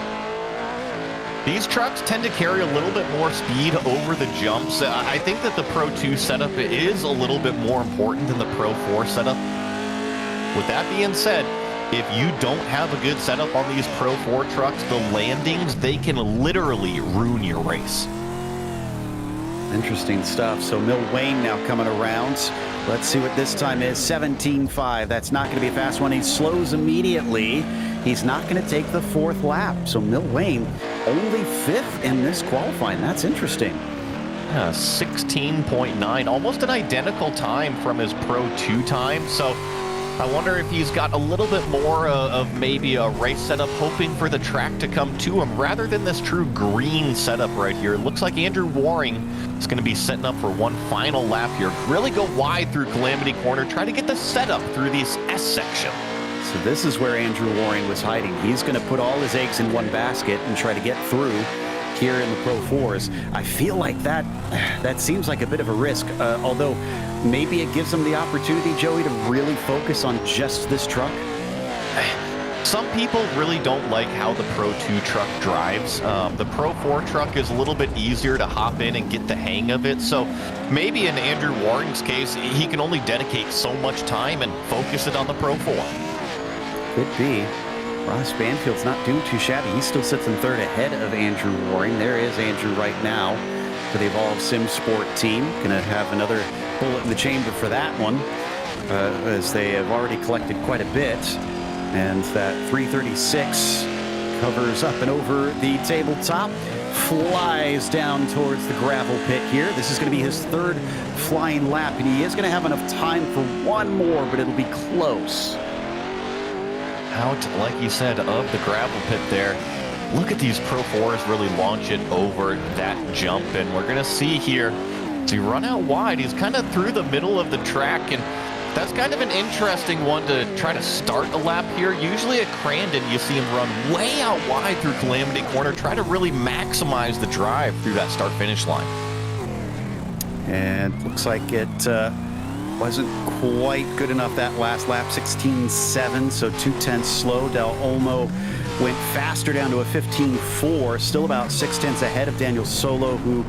These trucks tend to carry a little bit more speed over the jumps. I think that the Pro 2 setup is a little bit more important than the Pro 4 setup. With that being said, if you don't have a good setup on these Pro 4 trucks, the landings, they can literally ruin your race. Interesting stuff. So Mill Wayne now coming around. Let's see what this time is. 17.5. That's not going to be a fast one. He slows immediately. He's not going to take the 4th lap. So Mill Wayne only 5th in this qualifying. That's interesting. 16.9, almost an identical time from his Pro 2 time. So I wonder if he's got a little bit more of maybe a race setup, hoping for the track to come to him rather than this true green setup right here. It looks like Andrew Waring is going to be setting up for one final lap here. Really go wide through Calamity Corner, try to get the setup through this S section. So this is where Andrew Waring was hiding. He's going to put all his eggs in one basket and try to get through here in the Pro 4s. I feel like that seems like a bit of a risk, although maybe it gives them the opportunity, Joey, to really focus on just this truck. Some people really don't like how the Pro 2 truck drives. The Pro 4 truck is a little bit easier to hop in and get the hang of it. So maybe in Andrew Waring's case, he can only dedicate so much time and focus it on the Pro 4. Could be. Ross Banfield's not doing too shabby. He still sits in 3rd ahead of Andrew Waring. There is Andrew right now for the Evolve Sim Sport team. Gonna have another bullet in the chamber for that one, as they have already collected quite a bit. And that 336 covers up and over the tabletop, flies down towards the gravel pit here. This is going to be his 3rd flying lap, and he is going to have enough time for one more, but it'll be close. Out, like you said, of the gravel pit there. Look at these Pro 4s really launch it over that jump, and we're going to see here, so you run out wide. He's kind of through the middle of the track, and that's kind of an interesting one to try to start a lap here. Usually at Crandon, you see him run way out wide through Calamity Corner, try to really maximize the drive through that start-finish line. And looks like it wasn't quite good enough that last lap, 16.7, so 2/10 slow. Del Olmo went faster down to a 15.4, still about 6/10 ahead of Daniel Solo, who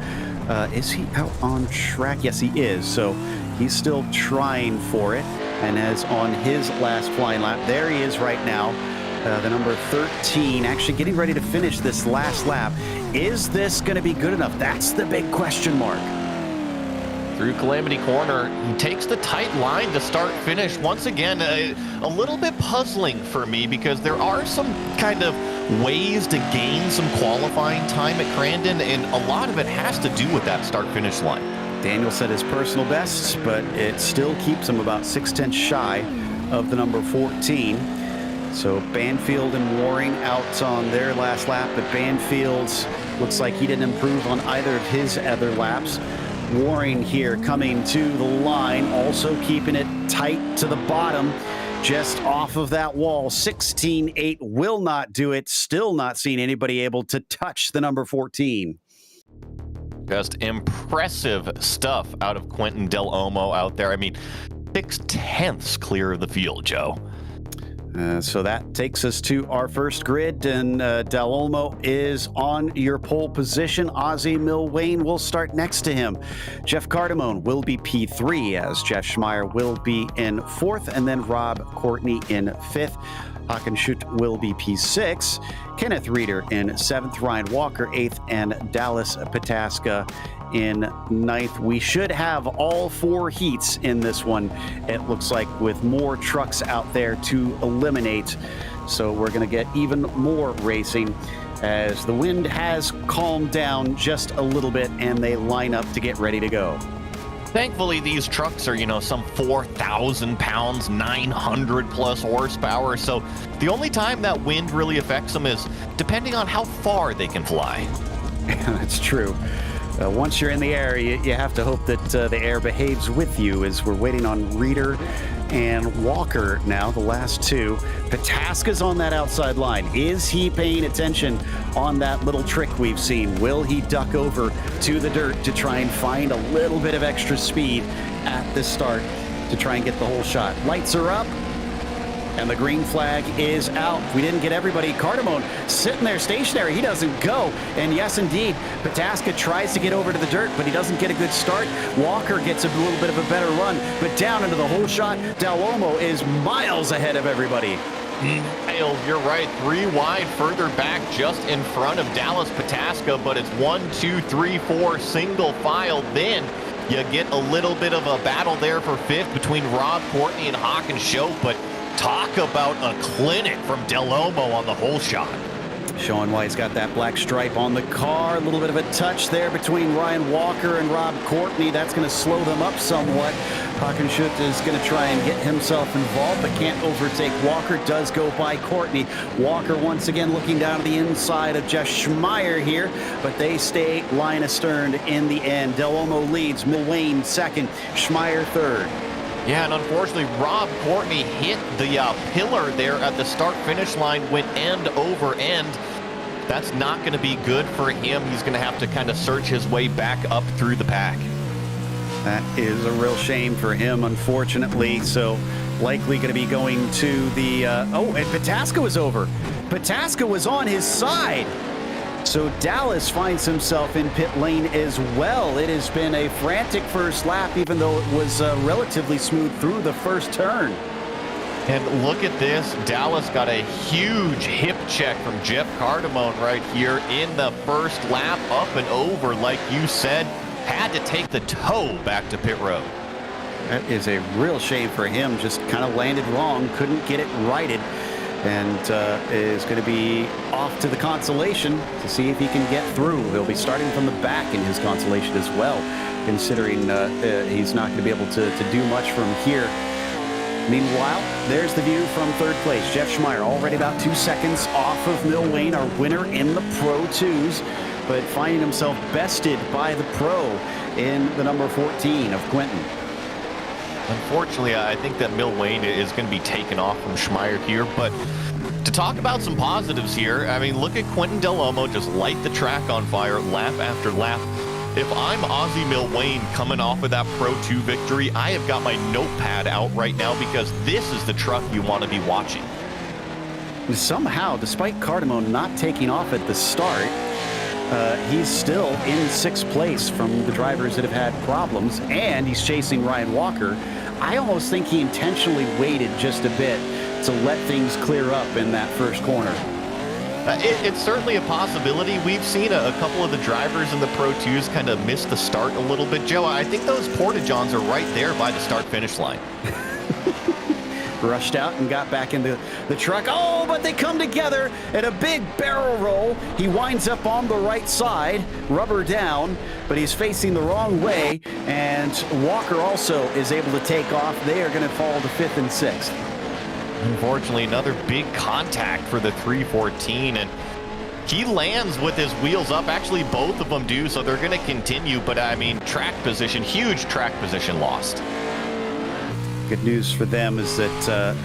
is he out on track? Yes, he is. So he's still trying for it. And as on his last flying lap, there he is right now, the number 13, actually getting ready to finish this last lap. Is this going to be good enough? That's the big question mark. Through Calamity Corner, he takes the tight line to start finish. Once again, a little bit puzzling for me because there are some kind of ways to gain some qualifying time at Crandon, and a lot of it has to do with that start finish line. Daniel set his personal best, but it still keeps him about 6/10 shy of the number 14. So Banfield and Waring out on their last lap, but Banfield looks like he didn't improve on either of his other laps. Waring here coming to the line, also keeping it tight to the bottom, just off of that wall. 16.8 will not do it. Still not seeing anybody able to touch the number 14. Just impressive stuff out of Quentin Del Olmo out there. I mean, 6/10 clear of the field, Joe. So that takes us to our first grid, and Del Olmo is on your pole position. Ozzie Milwayne will start next to him. Jeff Cardamone will be P3, as Jeff Schmeier will be in 4th, and then Rob Courtney in 5th. Hockenschut will be P6, Kenneth Reeder in 7th, Ryan Walker 8th, and Dallas Pataska in 9th. We should have all 4 heats in this one, it looks like, with more trucks out there to eliminate. So we're going to get even more racing as the wind has calmed down just a little bit and they line up to get ready to go. Thankfully, these trucks are, some 4,000 pounds, 900 plus horsepower. So the only time that wind really affects them is depending on how far they can fly. That's true. Once you're in the air, you have to hope that the air behaves with you, as we're waiting on Reeder and Walker now, the last 2. Pataska's on that outside line. Is he paying attention on that little trick we've seen? Will he duck over to the dirt to try and find a little bit of extra speed at the start to try and get the whole shot? Lights are up. And the green flag is out. We didn't get everybody. Cardamone sitting there stationary. He doesn't go. And yes, indeed, Pataska tries to get over to the dirt, but he doesn't get a good start. Walker gets a little bit of a better run, but down into the whole shot, Del Olmo is miles ahead of everybody. Miles, you're right. 3 wide further back just in front of Dallas Pataska, but it's 1, 2, 3, 4 single file. Then you get a little bit of a battle there for 5th between Rob Courtney and Hakan Schopp, but talk about a clinic from Del Olmo on the whole shot. Showing why he's got that black stripe on the car. A little bit of a touch there between Ryan Walker and Rob Courtney. That's going to slow them up somewhat. Hakan Schopp is going to try and get himself involved, but can't overtake Walker. Does go by Courtney. Walker once again looking down to the inside of Jeff Schmeier here, but they stay line astern in the end. Del Olmo leads, Mulwayne second, Schmeier third. Yeah, and unfortunately, Rob Courtney hit the pillar there at the start-finish line, went end over end. That's not going to be good for him. He's going to have to kind of search his way back up through the pack. That is a real shame for him, unfortunately. So likely going to be going to the... oh, and Pataska was over. Pataska was on his side. So Dallas finds himself in pit lane as well. It has been a frantic first lap, even though it was relatively smooth through the first turn. And look at this. Dallas got a huge hip check from Jeff Cardamone right here in the first lap, up and over, like you said. Had to take the toe back to pit road. That is a real shame for him. Just kind of landed wrong, couldn't get it righted, and is going to be off to the consolation to see if he can get through. He'll be starting from the back in his consolation as well, considering he's not going to be able to do much from here. Meanwhile, there's the view from third place. Jeff Schmeier already about 2 seconds off of Mulwayne, our winner in the Pro 2s, but finding himself bested by the Pro in the number 14 of Quentin. Unfortunately, I think that Mulwayne is going to be taken off from Schmeier here, but to talk about some positives here, I mean, look at Quentin Del Olmo just light the track on fire lap after lap. If I'm Ozzie Mulwayne coming off of that Pro 2 victory, I have got my notepad out right now because this is the truck you want to be watching. Somehow, despite Cardamone not taking off at the start, he's still in 6th place from the drivers that have had problems, and he's chasing Ryan Walker. I almost think he intentionally waited just a bit to let things clear up in that first corner. It's certainly a possibility. We've seen a couple of the drivers in the Pro 2s kind of miss the start a little bit. Joe, I think those Porta-Johns are right there by the start-finish line. Rushed out and got back into the truck. Oh, but they come together at a big barrel roll. He winds up on the right side, rubber down, but he's facing the wrong way, and Walker also is able to take off. They are going to fall to 5th and 6th. Unfortunately, another big contact for the 314, and he lands with his wheels up. Actually, both of them do, so they're going to continue, but I mean, track position, huge track position lost. Good news for them is that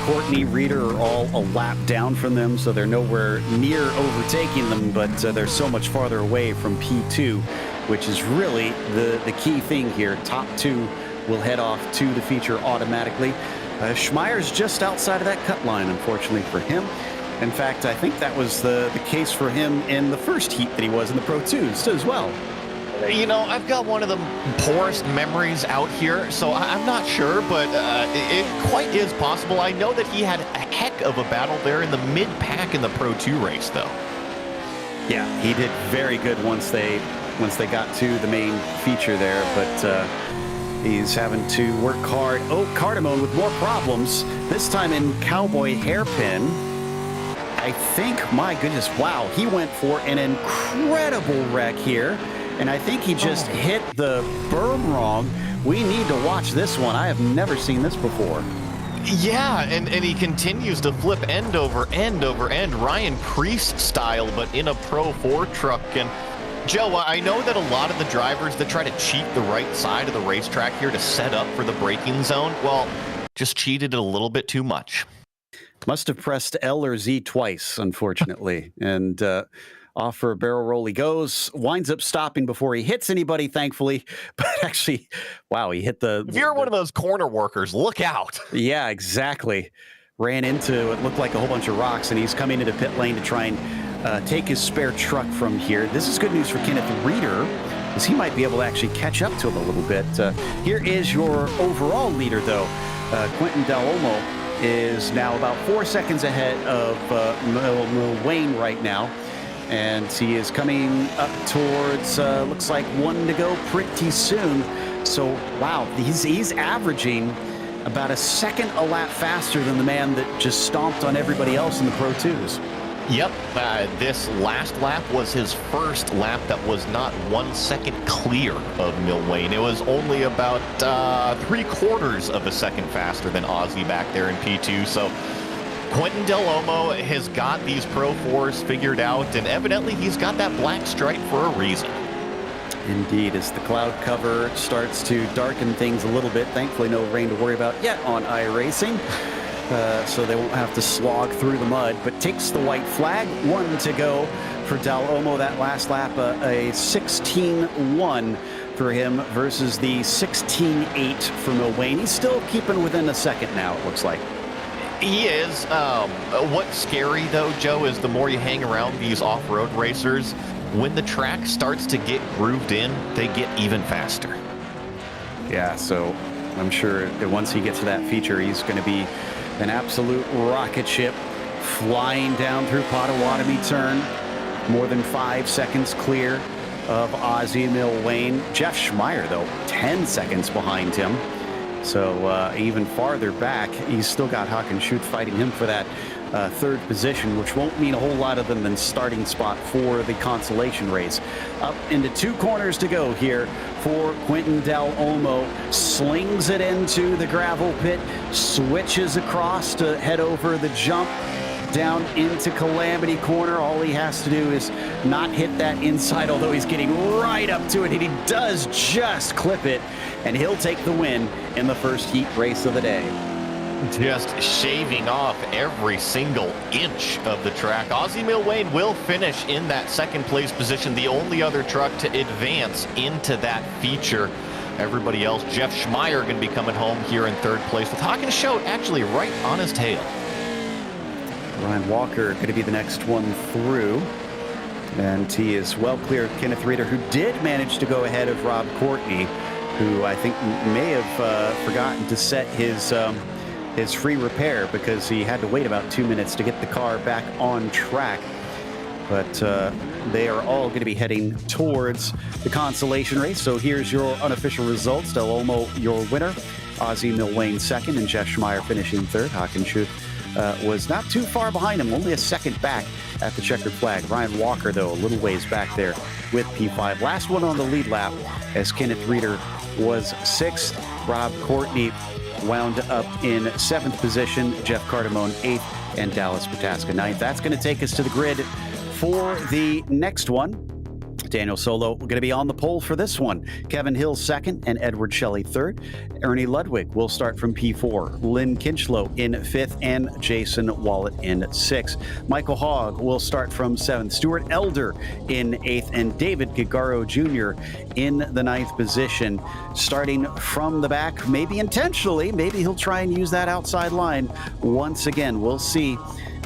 Courtney, Reeder are all a lap down from them, so they're nowhere near overtaking them, but they're so much farther away from P2, which is really the key thing here. Top 2 will head off to the feature automatically. Schmeier's just outside of that cut line, unfortunately for him. In fact, I think that was the case for him in the first heat that he was in the Pro 2s as well. You know, I've got one of the poorest memories out here, so I'm not sure, but it quite is possible. I know that he had a heck of a battle there in the mid-pack in the Pro 2 race, though. Yeah, he did very good once they got to the main feature there, but he's having to work hard. Oh, Cardamone with more problems, this time in Cowboy Hairpin. I think, my goodness, wow, he went for an incredible wreck here. And I think he just hit the berm wrong. We need to watch this one. I have never seen this before. Yeah, and he continues to flip end over end over end, Ryan Preece style, but in a Pro 4 truck. And Joe, I know that a lot of the drivers that try to cheat the right side of the racetrack here to set up for the braking zone, well, just cheated it a little bit too much. Must have pressed L or Z twice, unfortunately. And off for a barrel roll he goes, winds up stopping before he hits anybody, thankfully. But actually, wow, he hit the... If you're one of those corner workers, look out. Yeah, exactly. Ran into what looked like a whole bunch of rocks, and he's coming into pit lane to try and take his spare truck from here. This is good news for Kenneth Reeder, as he might be able to actually catch up to him a little bit. Here is your overall leader, though. Quentin Del Olmo is now about 4 seconds ahead of Wayne right now. And he is coming up towards, looks like 1 to go pretty soon. So, wow, he's averaging about a second a lap faster than the man that just stomped on everybody else in the Pro 2s. Yep, this last lap was his first lap that was not 1 second clear of Mil Wayne. It was only about 3/4 of a second faster than Ozzy back there in P2. So Quentin Del Olmo has got these Pro 4s figured out, and evidently he's got that black stripe for a reason. Indeed, as the cloud cover starts to darken things a little bit. Thankfully, no rain to worry about yet on iRacing. So they won't have to slog through the mud, but takes the white flag. 1 to go for Del Olmo. That last lap, a 16-1 for him versus the 16-8 for Mil Wayne. He's still keeping within a second now, it looks like. He is. What's scary, though, Joe, is the more you hang around these off-road racers, when the track starts to get grooved in, they get even faster. Yeah, so I'm sure that once he gets to that feature, he's going to be an absolute rocket ship flying down through Potawatomi turn. More than 5 seconds clear of Ozzy Mil Wayne. Jeff Schmeier, though, 10 seconds behind him. So even farther back, he's still got Hakan fighting him for that third position, which won't mean a whole lot other than starting spot for the consolation race. Up into 2 corners to go here for Quentin Del Olmo. Slings it into the gravel pit, switches across to head over the jump down into Calamity Corner. All he has to do is not hit that inside, although he's getting right up to it, and he does just clip it, and he'll take the win in the first heat race of the day. Just shaving off every single inch of the track. Ozzy Mil Wayne will finish in that second place position, the only other truck to advance into that feature. Everybody else, Jeff Schmeier, going to be coming home here in third place with Hakan Schut actually right on his tail. Ryan Walker going to be the next one through. And he is well clear of Kenneth Reeder, who did manage to go ahead of Rob Courtney, who I think may have forgotten to set his free repair because he had to wait about 2 minutes to get the car back on track. But they are all going to be heading towards the consolation race. So here's your unofficial results. Del Olmo, your winner. Ozzy Mil Wayne second, and Jeff Schmeier finishing third. Hakan Schut was not too far behind him, only a second back at the checkered flag. Ryan Walker, though, a little ways back there with P5. Last one on the lead lap as Kenneth Reeder was sixth. Rob Courtney wound up in 7th position, Jeff Cardamone 8th, and Dallas Pataska 9th. That's going to take us to the grid for the next one. Daniel Solo going to be on the pole for this one. Kevin Hill 2nd and Edward Shelley 3rd. Ernie Ludwig will start from P4. Lynn Kinchlow in 5th and Jason Wallet in 6th. Michael Hogg will start from 7th. Stuart Elder in 8th and David Gigaro Jr. in the 9th position. Starting from the back, maybe intentionally, maybe he'll try and use that outside line once again. We'll see,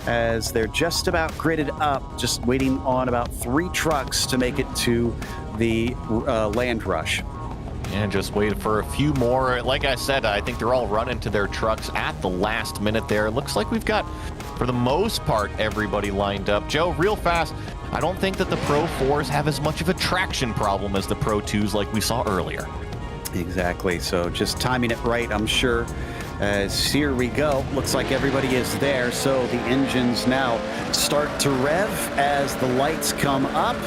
as they're just about gridded up, just waiting on about 3 trucks to make it to the land rush. And just wait for a few more. Like I said, I think they're all running to their trucks at the last minute there. It looks like we've got, for the most part, everybody lined up. Joe, real fast, I don't think that the Pro 4s have as much of a traction problem as the Pro 2s like we saw earlier. Exactly, so just timing it right, I'm sure. As here we go, looks like everybody is there, so the engines now start to rev as the lights come up,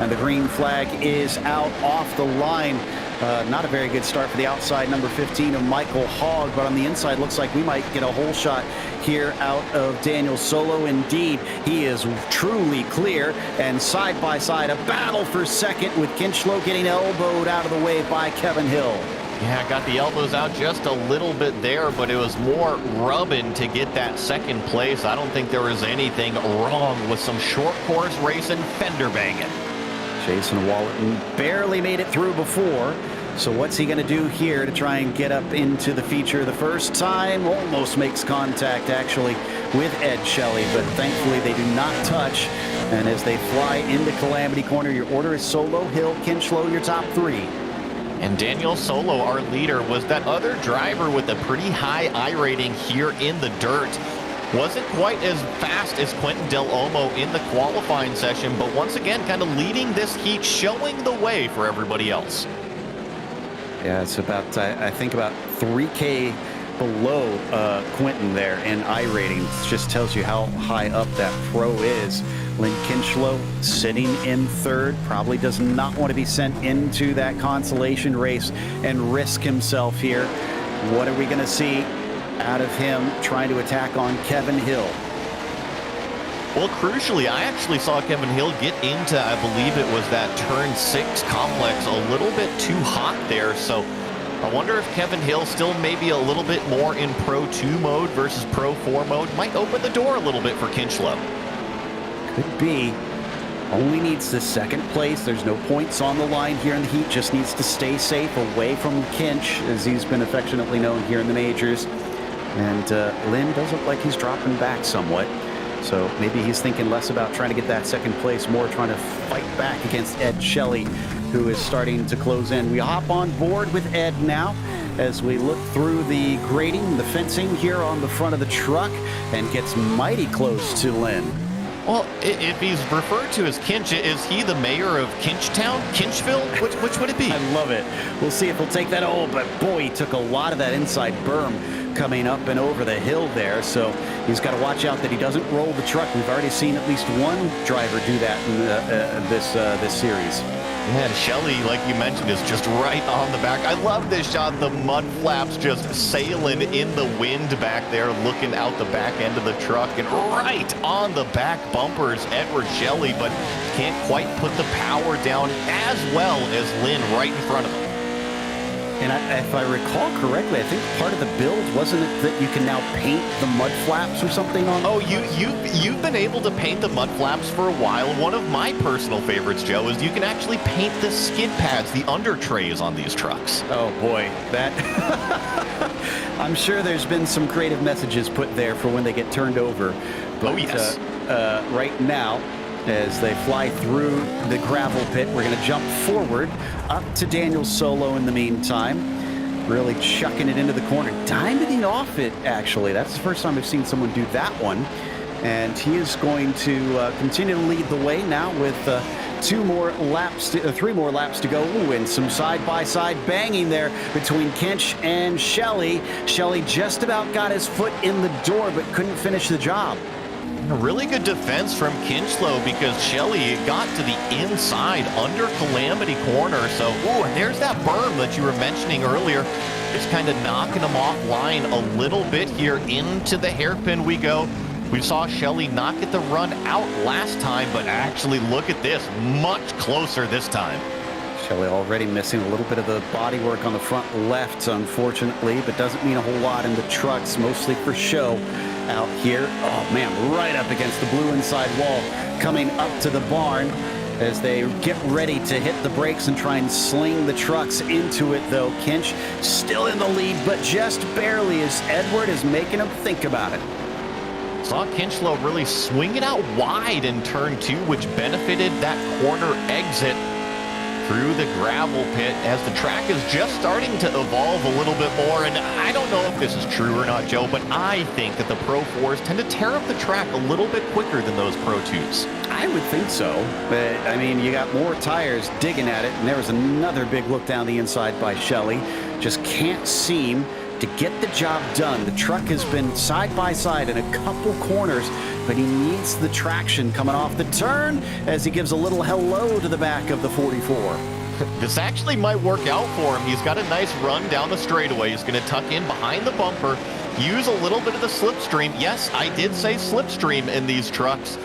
and the green flag is out off the line. Not a very good start for the outside, number 15 of Michael Hogg, but on the inside looks like we might get a whole shot here out of Daniel Solo. Indeed, he is truly clear, and side by side, a battle for second with Kinchlow getting elbowed out of the way by Kevin Hill. Yeah, got the elbows out just a little bit there, but it was more rubbing to get that second place. I don't think there was anything wrong with some short course racing, fender banging. Jason Walton barely made it through before, so what's he going to do here to try and get up into the feature the first time? Almost makes contact, actually, with Ed Shelley, but thankfully they do not touch. And as they fly into Calamity Corner, your order is Solo, Hill, Kinchlow, your top 3. And Daniel Solo, our leader, was that other driver with a pretty high I rating here in the dirt. Wasn't quite as fast as Quentin Del Olmo in the qualifying session, but once again, kind of leading this heat, showing the way for everybody else. Yeah, it's about, I think, about 3K below Quentin there in I ratings. Just tells you how high up that pro is. Lynn Kinchlow sitting in third, probably does not want to be sent into that consolation race and risk himself here. What are we going to see out of him trying to attack on Kevin Hill? Well, crucially, I actually saw Kevin Hill get into, I believe it was that turn 6 complex, a little bit too hot there. So I wonder if Kevin Hill still maybe a little bit more in Pro 2 mode versus Pro 4 mode might open the door a little bit for Kinchlow. Could be. Only needs the second place. There's no points on the line here in the heat. Just needs to stay safe away from Kinch, as he's been affectionately known here in the majors. And Lynn does look like he's dropping back somewhat. So maybe he's thinking less about trying to get that second place, more trying to fight back against Ed Shelley, who is starting to close in. We hop on board with Ed now as we look through the grading, the fencing here on the front of the truck, and gets mighty close to Lynn. Well, if he's referred to as Kinch, is he the mayor of Kinchtown? Kinchville? Which would it be? I love it. We'll see if he'll take that. Oh, but boy, he took a lot of that inside berm coming up and over the hill there. So he's got to watch out that he doesn't roll the truck. We've already seen at least one driver do that in this series. Man, Shelley, like you mentioned, is just right on the back. I love this shot. The mud flaps just sailing in the wind back there, looking out the back end of the truck, and right on the back bumpers, Edward Shelley, but can't quite put the power down as well as Lynn right in front of him. And if I recall correctly, I think part of the build, wasn't it that you can now paint the mud flaps or something on? Oh, you've been able to paint the mud flaps for a while. One of my personal favorites, Joe, is you can actually paint the skid pads, the under trays on these trucks. Oh boy, that I'm sure there's been some creative messages put there for when they get turned over. But, oh yes. Right now, as they fly through the gravel pit, we're going to jump forward up to Daniel Solo in the meantime, really chucking it into the corner, diamonding off it, actually. That's the first time I've seen someone do that one. And he is going to continue to lead the way now with 3 more laps to go. Ooh, and some side-by-side banging there between Kinch and Shelley. Shelley just about got his foot in the door, but couldn't finish the job. A really good defense from Kinchlow because Shelley got to the inside under Calamity Corner. So, ooh, and there's that berm that you were mentioning earlier. Just kind of knocking him offline a little bit here. Into the hairpin we go. We saw Shelley not get the run out last time, but actually look at this, much closer this time. Shelley already missing a little bit of the bodywork on the front left, unfortunately, but doesn't mean a whole lot in the trucks, mostly for show out here. Oh man, right up against the blue inside wall, coming up to the barn as they get ready to hit the brakes and try and sling the trucks into it, though. Kinch still in the lead, but just barely, as Edward is making him think about it. Saw Kinchlow really swing it out wide in turn 2, which benefited that corner exit through the gravel pit as the track is just starting to evolve a little bit more. And I don't know if this is true or not, Joe, but I think that the Pro 4s tend to tear up the track a little bit quicker than those Pro 2s. I would think so, but I mean, you got more tires digging at it, and there was another big look down the inside by Shelley. Just can't seem to get the job done. The truck has been side by side in a couple corners, but he needs the traction coming off the turn as he gives a little hello to the back of the 44. This actually might work out for him. He's got a nice run down the straightaway. He's going to tuck in behind the bumper, use a little bit of the slipstream. Yes, I did say slipstream in these trucks.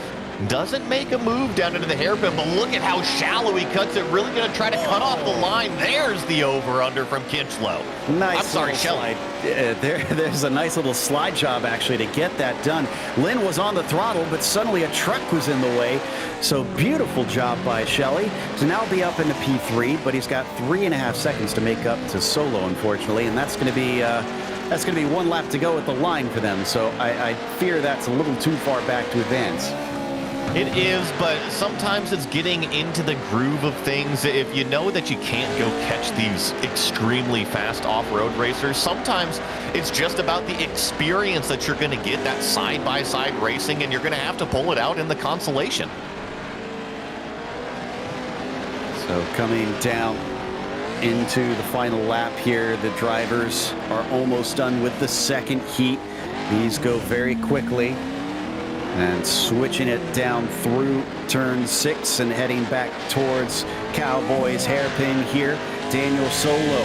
Doesn't make a move down into the hairpin, but look at how shallow he cuts it. Really going to try to cut off the line. There's the over-under from Kinchlow. Nice. I'm sorry, Shelley. There's a nice little slide job, actually, to get that done. Lynn was on the throttle, but suddenly a truck was in the way. So beautiful job by Shelley to now be up into P3, but he's got 3.5 seconds to make up to Solo, unfortunately, and that's going to be 1 lap to go at the line for them. So I fear that's a little too far back to advance. It is, but sometimes it's getting into the groove of things. If you know that you can't go catch these extremely fast off-road racers, sometimes it's just about the experience that you're going to get, that side-by-side racing, and you're going to have to pull it out in the consolation. So coming down into the final lap here, the drivers are almost done with the second heat. These go very quickly. And switching it down through turn 6 and heading back towards Cowboys hairpin here. Daniel Solo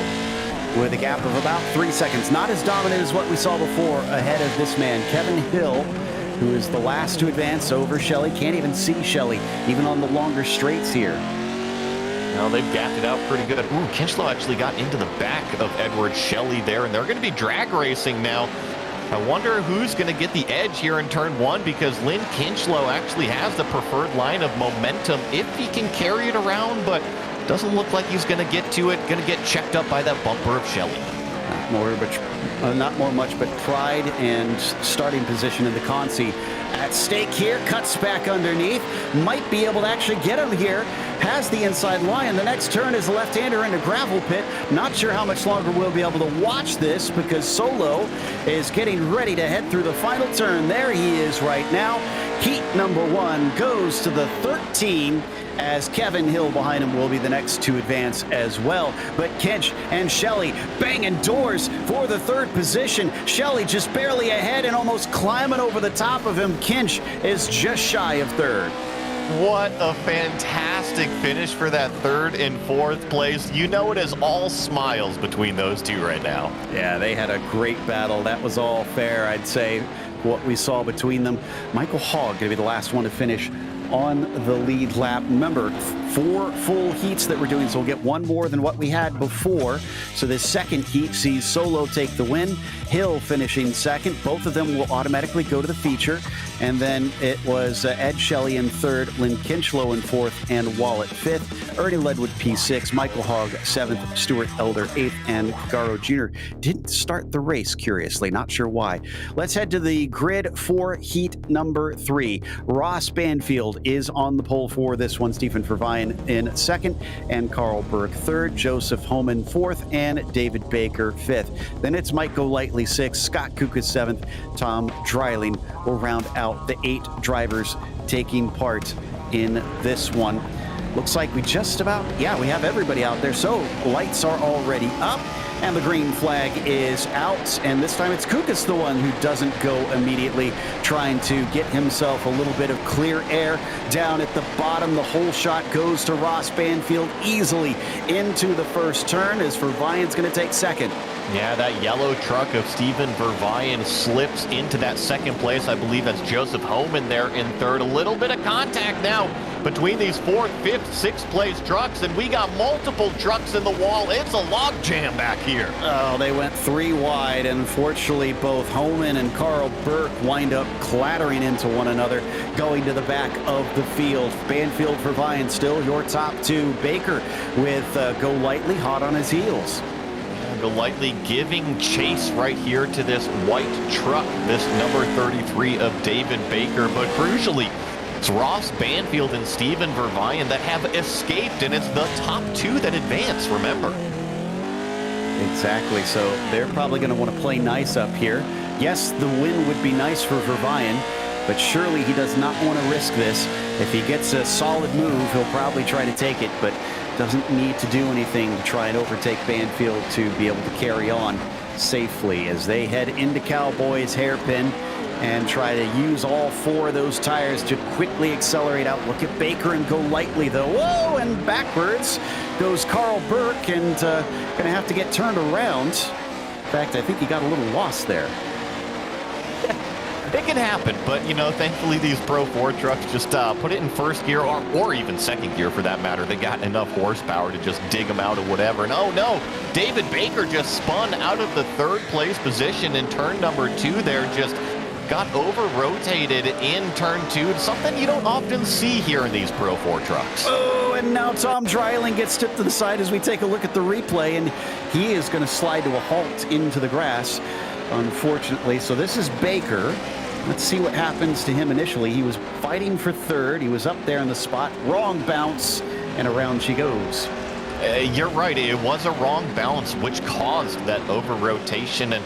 with a gap of about 3 seconds. Not as dominant as what we saw before ahead of this man, Kevin Hill, who is the last to advance over Shelley. Can't even see Shelley, even on the longer straights here. Well, they've gapped it out pretty good. Ooh, Kinchlow actually got into the back of Edward Shelley there, and they're going to be drag racing now. I wonder who's going to get the edge here in turn 1, because Lynn Kinchlow actually has the preferred line of momentum if he can carry it around, but doesn't look like he's going to get to it. Going to get checked up by that bumper of Shelley. Not more much, but pride and starting position in the consi at stake here. Cuts back underneath. Might be able to actually get him here. Has the inside line. The next turn is a left-hander into gravel pit. Not sure how much longer we'll be able to watch this, because Solo is getting ready to head through the final turn. There he is right now. Heat number 1 goes to the 13, as Kevin Hill behind him will be the next to advance as well. But Kinch and Shelley banging doors for the 3rd position. Shelley just barely ahead and almost climbing over the top of him. Kinch is just shy of 3rd. What a fantastic finish for that 3rd and 4th place. You know it is all smiles between those two right now. Yeah, they had a great battle. That was all fair, I'd say, what we saw between them. Michael Hogg going to be the last one to finish on the lead lap. Remember, 4 full heats that we're doing, so we'll get 1 more than what we had before. So this second heat sees Solo take the win, Hill finishing 2nd. Both of them will automatically go to the feature. And then it was Ed Shelley in 3rd, Lynn Kinchlow in 4th, and Wallet 5th. Ernie Ledwood P6, Michael Hogg 7th, Stuart Elder 8th, and Garo Jr. didn't start the race, curiously. Not sure why. Let's head to the grid for heat number 3. Ross Banfield is on the pole for this one. Stephen Vervine in 2nd, and Carl Berg 3rd, Joseph Homan 4th, and David Baker 5th. Then it's Mike Golightly 6th, Scott Kukas 7th, Tom Dreiling will round out the 8 drivers taking part in this one. Looks like we just about, yeah, we have everybody out there. So lights are already up and the green flag is out. And this time it's Kukas, the one who doesn't go immediately, trying to get himself a little bit of clear air down at the bottom. The whole shot goes to Ross Banfield easily into the first turn, as Vervine's going to take 2nd. Yeah, that yellow truck of Stephen Vervian slips into that 2nd place. I believe that's Joseph Homan there in 3rd. A little bit of contact now between these 4th, 5th, 6th place trucks, and we got multiple trucks in the wall. It's a log jam back here. Oh, they went 3 wide. Unfortunately, both Homan and Carl Burke wind up clattering into one another, going to the back of the field. Banfield Vervian still your top 2. Baker with Golightly hot on his heels. Golightly giving chase right here to this white truck, this number 33 of David Baker. But crucially, it's Ross Banfield and Stephen Vervian that have escaped, and it's the top 2 that advance, remember. Exactly, so they're probably going to want to play nice up here. Yes, the win would be nice for Vervian, but surely he does not want to risk this. If he gets a solid move, he'll probably try to take it, but doesn't need to do anything to try and overtake Banfield to be able to carry on safely as they head into Cowboys hairpin and try to use all 4 of those tires to quickly accelerate out. Look at Baker and Golightly, though. Whoa, and backwards goes Carl Burke, and going to have to get turned around. In fact, I think he got a little lost there. It can happen, but, you know, thankfully these Pro 4 trucks just put it in 1st gear or even 2nd gear for that matter. They got enough horsepower to just dig them out or whatever. And oh no, David Baker just spun out of the 3rd place position in turn number 2 there, just got over-rotated in turn 2. Something you don't often see here in these Pro 4 trucks. Oh, and now Tom Dreiling gets tipped to the side as we take a look at the replay, and he is going to slide to a halt into the grass, unfortunately. So this is Baker. Let's see what happens to him initially. He was fighting for third. He was up there in the spot. Wrong bounce, and around she goes. You're right. It was a wrong bounce, which caused that over-rotation, and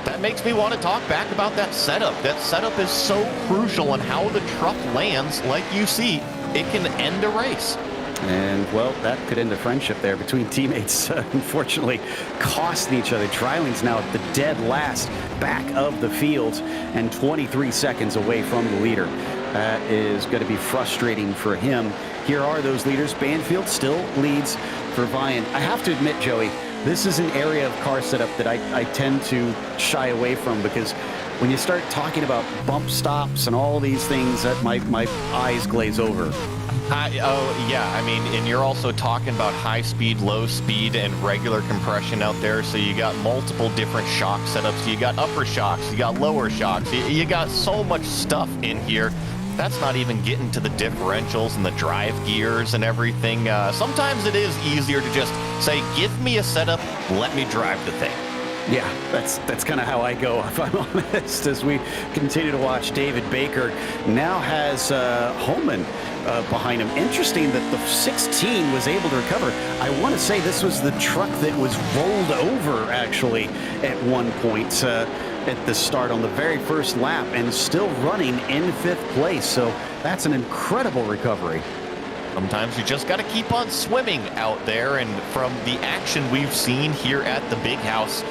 that makes me want to talk back about that setup. That setup is so crucial, and how the truck lands, like you see, it can end a race. And, well, that could end a friendship there between teammates, unfortunately, costing each other. Treiling's now at the dead last back of the field and 23 seconds away from the leader. That is going to be frustrating for him. Here are those leaders. Banfield still leads for Vian. I have to admit, Joey, this is an area of car setup that I tend to shy away from, because when you start talking about bump stops and all these things, that my eyes glaze over. I mean, and you're also talking about high speed, low speed, and regular compression out there. So you got multiple different shock setups. You got upper shocks, you got lower shocks. You got so much stuff in here. That's not even getting to the differentials and the drive gears and everything. Sometimes it is easier to just say, give me a setup, let me drive the thing. Yeah, that's kind of how I go, if I'm honest, as we continue to watch. David Baker now has Holman behind him. Interesting that the 16 was able to recover. I want to say this was the truck that was rolled over, actually, at one point at the start on the very first lap, and still running in 5th place. So that's an incredible recovery. Sometimes you just got to keep on swimming out there, and from the action we've seen here at the Big House,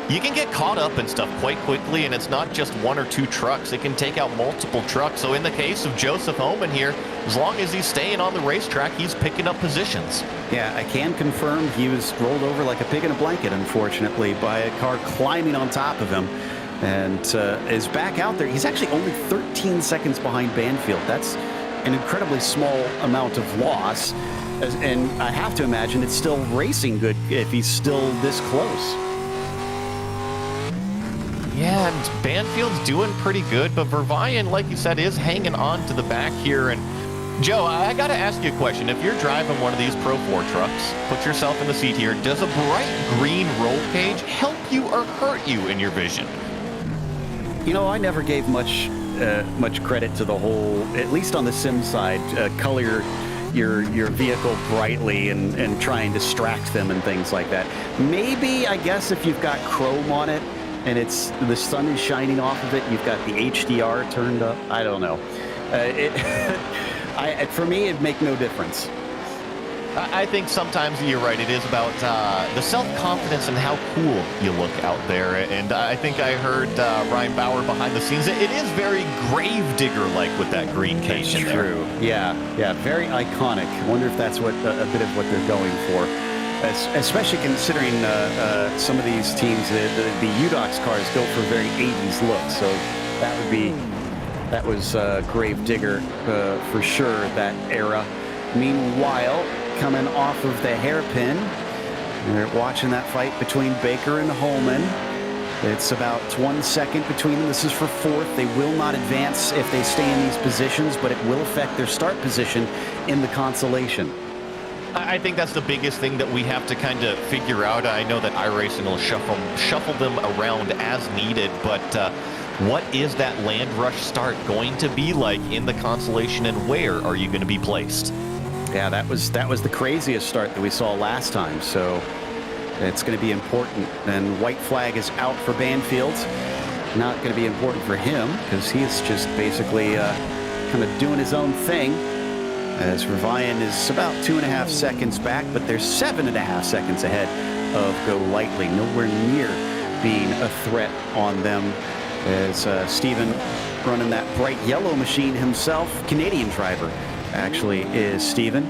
you can get caught up in stuff quite quickly, and it's not just 1 or 2 trucks. It can take out multiple trucks. So in the case of Joseph Homan here, as long as he's staying on the racetrack, he's picking up positions. Yeah, I can confirm he was rolled over like a pig in a blanket, unfortunately, by a car climbing on top of him, and is back out there. He's actually only 13 seconds behind Banfield. That's an incredibly small amount of loss, and I have to imagine it's still racing good if he's still this close. Yeah, and Banfield's doing pretty good, but Vervayan, like you said, is hanging on to the back here. And Joe, I got to ask you a question. If you're driving one of these Pro 4 trucks, put yourself in the seat here, does a bright green roll cage help you or hurt you in your vision? You know, I never gave much credit to the whole, at least on the sim side, color your vehicle brightly and try and distract them and things like that. Maybe, I guess, if you've got chrome on it and the sun is shining off of it, you've got the HDR turned up. I don't know. For me, it'd make no difference. I think sometimes you're right. It is about the self-confidence and how cool you look out there. And I think I heard Ryan Bauer behind the scenes. It is very Gravedigger-like with that green cage in there. True. Yeah, very iconic. I wonder if that's what a bit of what they're going for. Especially considering some of these teams, the UDOX cars go for a very 80s look. So that was Gravedigger for sure, that era. Meanwhile, coming off of the hairpin, they're watching that fight between Baker and Holman. It's about 1 second between them. This is for 4th. They will not advance if they stay in these positions, but it will affect their start position in the consolation. I think that's the biggest thing that we have to kind of figure out. I know that iRacing will shuffle them around as needed, but what is that land rush start going to be like in the consolation, and where are you going to be placed? Yeah, that was the craziest start that we saw last time, so it's going to be important. And white flag is out for Banfield. Not going to be important for him, because he's just basically kind of doing his own thing, as Revian is about 2.5 seconds back, but they're 7.5 seconds ahead of Go Lightly. Nowhere near being a threat on them, as Steven running that bright yellow machine himself. Canadian driver, actually, is Steven.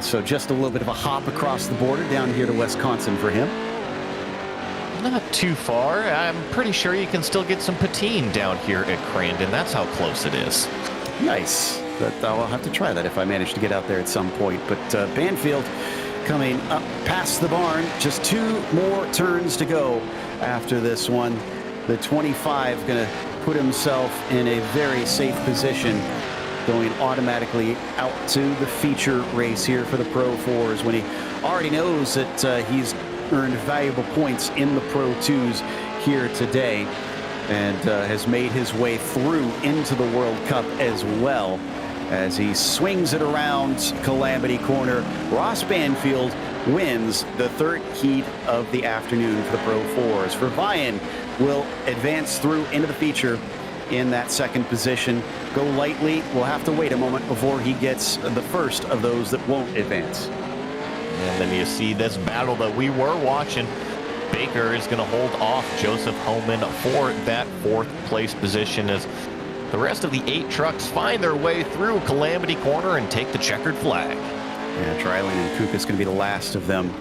So just a little bit of a hop across the border down here to Wisconsin for him. Not too far. I'm pretty sure you can still get some poutine down here at Crandon. That's how close it is. Nice. But I'll have to try that if I manage to get out there at some point. But Banfield coming up past the barn. Just 2 more turns to go after this one. The 25 going to put himself in a very safe position, going automatically out to the feature race here for the Pro 4s, when he already knows that he's earned valuable points in the Pro 2s here today. and has made his way through into the World Cup as well. As he swings it around Calamity Corner, Ross Banfield wins the third heat of the afternoon for the Pro 4s. Vervaen will advance through into the feature in that second position. Go Lightly will have to wait a moment before he gets the first of those that won't advance. And then you see this battle that we were watching. Baker is going to hold off Joseph Homan for that fourth place position as the rest of the 8 trucks find their way through Calamity Corner and take the checkered flag. Yeah, Dryling and Kuka is going to be the last of them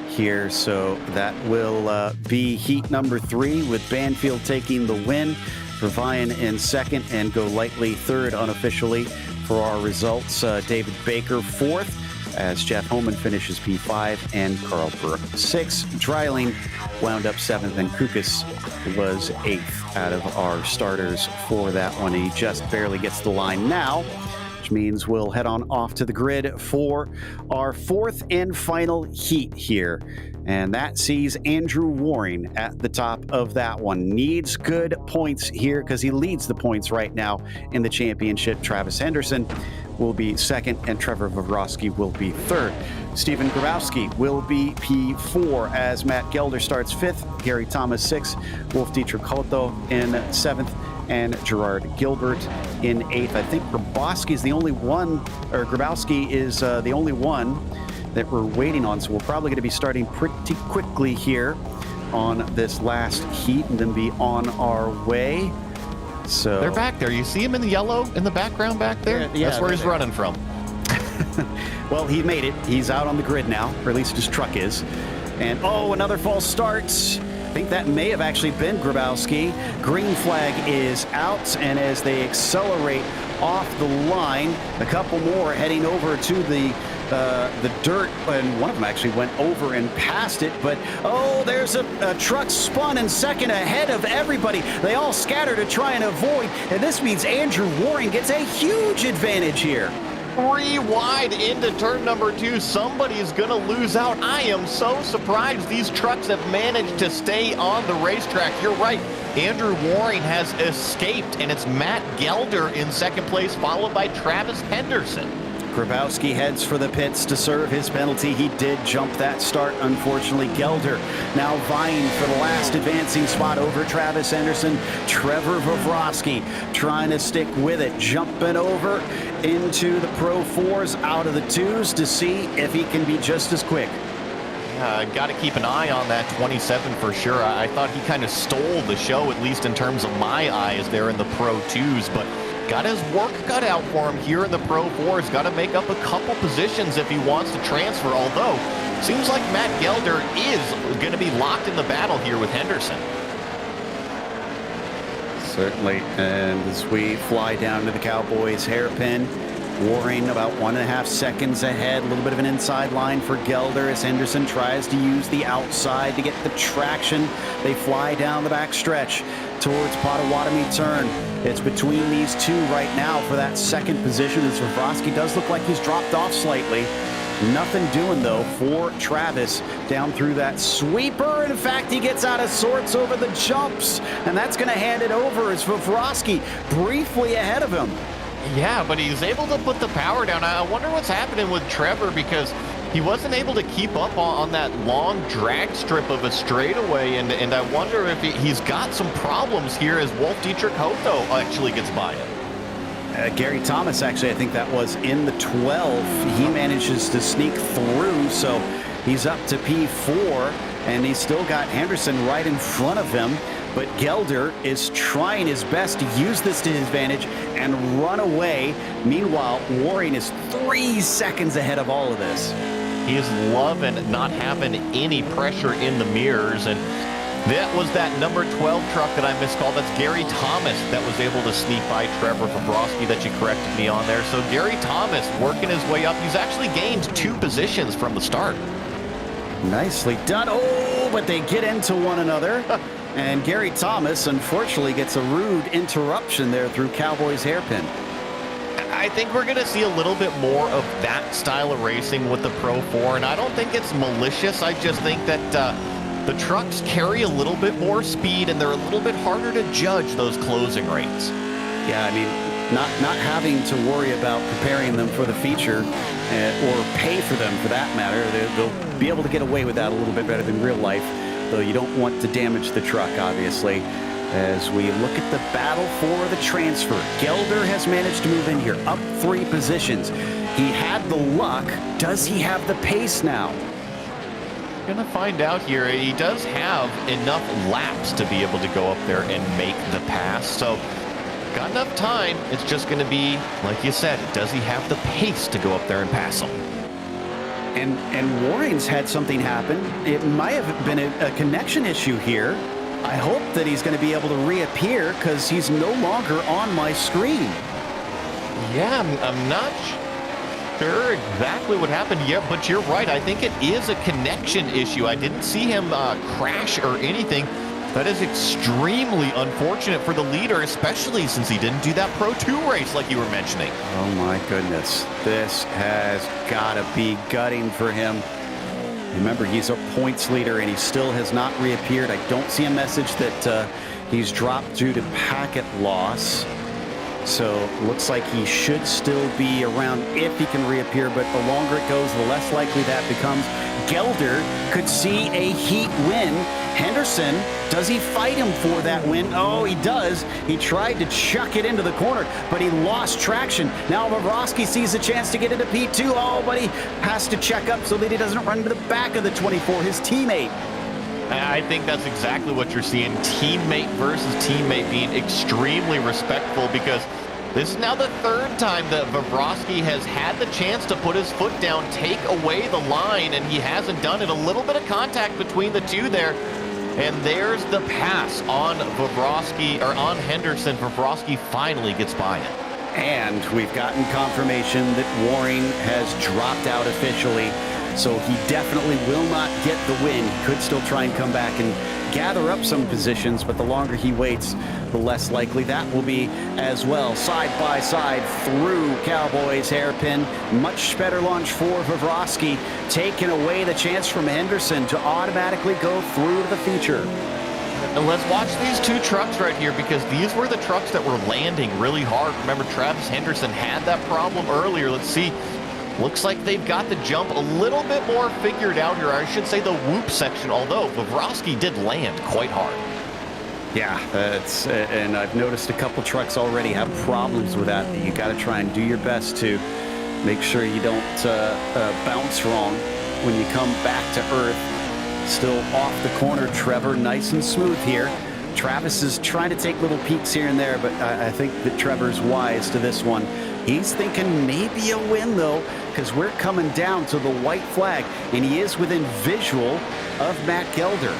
here, so that will be heat number 3 with Banfield taking the win, Vervaen in second, and Go Lightly third unofficially for our results. David Baker fourth, as Jeff Homan finishes P5 and Carl Brook 6th. Dryling wound up 7th, and Kukas was 8th out of our starters for that one. He just barely gets the line now, which means we'll head on off to the grid for our fourth and final heat here. And that sees Andrew Waring at the top of that one. Needs good points here because he leads the points right now in the championship. Travis Henderson will be second, and Trevor Vovrosky will be third. Stephen Grabowski will be P4 as Matt Gelder starts 5th, Gary Thomas 6th, Wolf Dietrich Hoto in 7th, and Gerard Gilbert in 8th. I think Grabowski is the only one that we're waiting on, so we're probably going to be starting pretty quickly here on this last heat and then be on our way. So they're back there. You see him in the yellow in the background back there? Yeah, that's where he's running from. Well, he made it. He's out on the grid now, or at least his truck is. And another false start. I think that may have actually been Grabowski. Green flag is out, and as they accelerate off the line, a couple more heading over to the dirt, and one of them actually went over and past it, but there's a truck spun in second ahead of everybody. They all scatter to try and avoid, and this means Andrew Waring gets a huge advantage here. 3 wide into turn number 2. Somebody's going to lose out. I am so surprised these trucks have managed to stay on the racetrack. You're right. Andrew Waring has escaped, and it's Matt Gelder in second place, followed by Travis Henderson. Grabowski heads for the pits to serve his penalty. He did jump that start, unfortunately. Gelder now vying for the last advancing spot over Travis Henderson. Trevor Vovrosky trying to stick with it, jumping over into the Pro 4s out of the 2s to see if he can be just as quick. Got to keep an eye on that 27 for sure. I thought he kind of stole the show, at least in terms of my eyes there in the Pro 2s, but got his work cut out for him here in the Pro 4s. Got to make up a couple positions if he wants to transfer, although seems like Matt Gelder is going to be locked in the battle here with Henderson. Certainly, and as we fly down to the Cowboys hairpin, Waring about 1.5 seconds ahead, a little bit of an inside line for Gelder as Henderson tries to use the outside to get the traction. They fly down the back stretch towards Potawatomi turn. It's between these two right now for that second position as Vovrosky does look like he's dropped off slightly. Nothing doing, though, for Travis down through that sweeper. In fact, he gets out of sorts over the jumps, and that's going to hand it over as Vovrosky briefly ahead of him. Yeah, but he's able to put the power down. I wonder what's happening with Trevor because he wasn't able to keep up on that long drag strip of a straightaway, and I wonder if he's got some problems here as Wolf Dietrich Hoto actually gets by him. Gary Thomas, actually, I think that was in the 12. He manages to sneak through, so he's up to P4, and he's still got Henderson right in front of him. But Gelder is trying his best to use this to his advantage and run away. Meanwhile, Waring is 3 seconds ahead of all of this. He is loving not having any pressure in the mirrors, and that was that number 12 truck that I miscalled. That's Gary Thomas that was able to sneak by Trevor Vovrosky that you corrected me on there. So Gary Thomas working his way up. He's actually gained 2 positions from the start. Nicely done. But they get into one another. And Gary Thomas, unfortunately, gets a rude interruption there through Cowboys hairpin. I think we're going to see a little bit more of that style of racing with the Pro 4, and I don't think it's malicious. I just think that the trucks carry a little bit more speed and they're a little bit harder to judge those closing rates. Yeah, I mean, not having to worry about preparing them for the feature or pay for them for that matter. They'll be able to get away with that a little bit better than real life, though you don't want to damage the truck, obviously. As we look at the battle for the transfer, Gelder has managed to move in here, up 3 positions. He had the luck. Does he have the pace now? Gonna find out here. He does have enough laps to be able to go up there and make the pass. So got enough time. It's just gonna be, like you said, does he have the pace to go up there and pass him? And Warren's had something happen. It might have been a connection issue here. I hope that he's going to be able to reappear because he's no longer on my screen. Yeah, I'm not sure exactly what happened yet, but you're right. I think it is a connection issue. I didn't see him crash or anything. That is extremely unfortunate for the leader, especially since he didn't do that Pro 2 race like you were mentioning. Oh my goodness. This has got to be gutting for him. Remember, he's a points leader and he still has not reappeared. I don't see a message that he's dropped due to packet loss. So looks like he should still be around if he can reappear, but the longer it goes, the less likely that becomes. Gelder could see a heat win. Henderson, does he fight him for that win? Oh, he does. He tried to chuck it into the corner, but he lost traction. Now Bobrovsky sees a chance to get into P2. Oh, but he has to check up so that he doesn't run into the back of the 24, his teammate. I think that's exactly what you're seeing. Teammate versus teammate being extremely respectful, because this is now the 3rd time that Bobrovsky has had the chance to put his foot down, take away the line, and he hasn't done it. A little bit of contact between the two there. And there's the pass on Bobrovsky, or on Henderson. Bobrovsky finally gets by it. And we've gotten confirmation that Waring has dropped out officially. So he definitely will not get the win. He could still try and come back and gather up some positions, but the longer he waits, the less likely that will be as well. Side by side through Cowboys hairpin. Much better launch for Bobrovsky, taking away the chance from Henderson to automatically go through to the feature. And let's watch these 2 trucks right here, because these were the trucks that were landing really hard. Remember, Travis Henderson had that problem earlier. Let's see. Looks like they've got the jump a little bit more figured out here. I should say the whoop section, although Bobrovsky did land quite hard. Yeah, and I've noticed a couple trucks already have problems with that. You got to try and do your best to make sure you don't bounce wrong when you come back to earth. Still off the corner, Trevor, nice and smooth here. Travis is trying to take little peeks here and there, but I think that Trevor's wise to this one. He's thinking maybe a win, though, because we're coming down to the white flag, and he is within visual of Matt Gelder.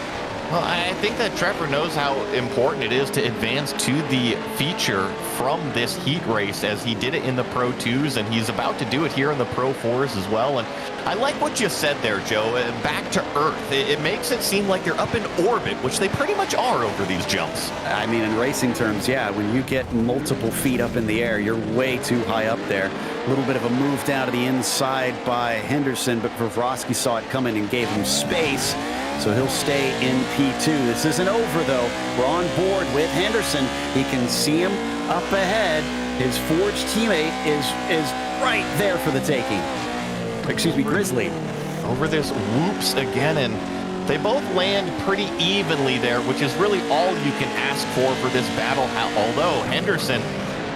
Well, I think that Trevor knows how important it is to advance to the feature from this heat race, as he did it in the Pro 2s, and he's about to do it here in the Pro 4s as well. And I like what you said there, Joe. Back to Earth. It makes it seem like they're up in orbit, which they pretty much are over these jumps. I mean, in racing terms, yeah, when you get multiple feet up in the air, you're way too high up there. A little bit of a move down to the inside by Henderson, but Bobrovsky saw it coming and gave him space. So he'll stay in P2. This isn't over, though. We're on board with Henderson. He can see him up ahead. His forged teammate is right there for the taking. Excuse me, Grizzly. Over this whoops again, and they both land pretty evenly there, which is really all you can ask for this battle. Although Henderson,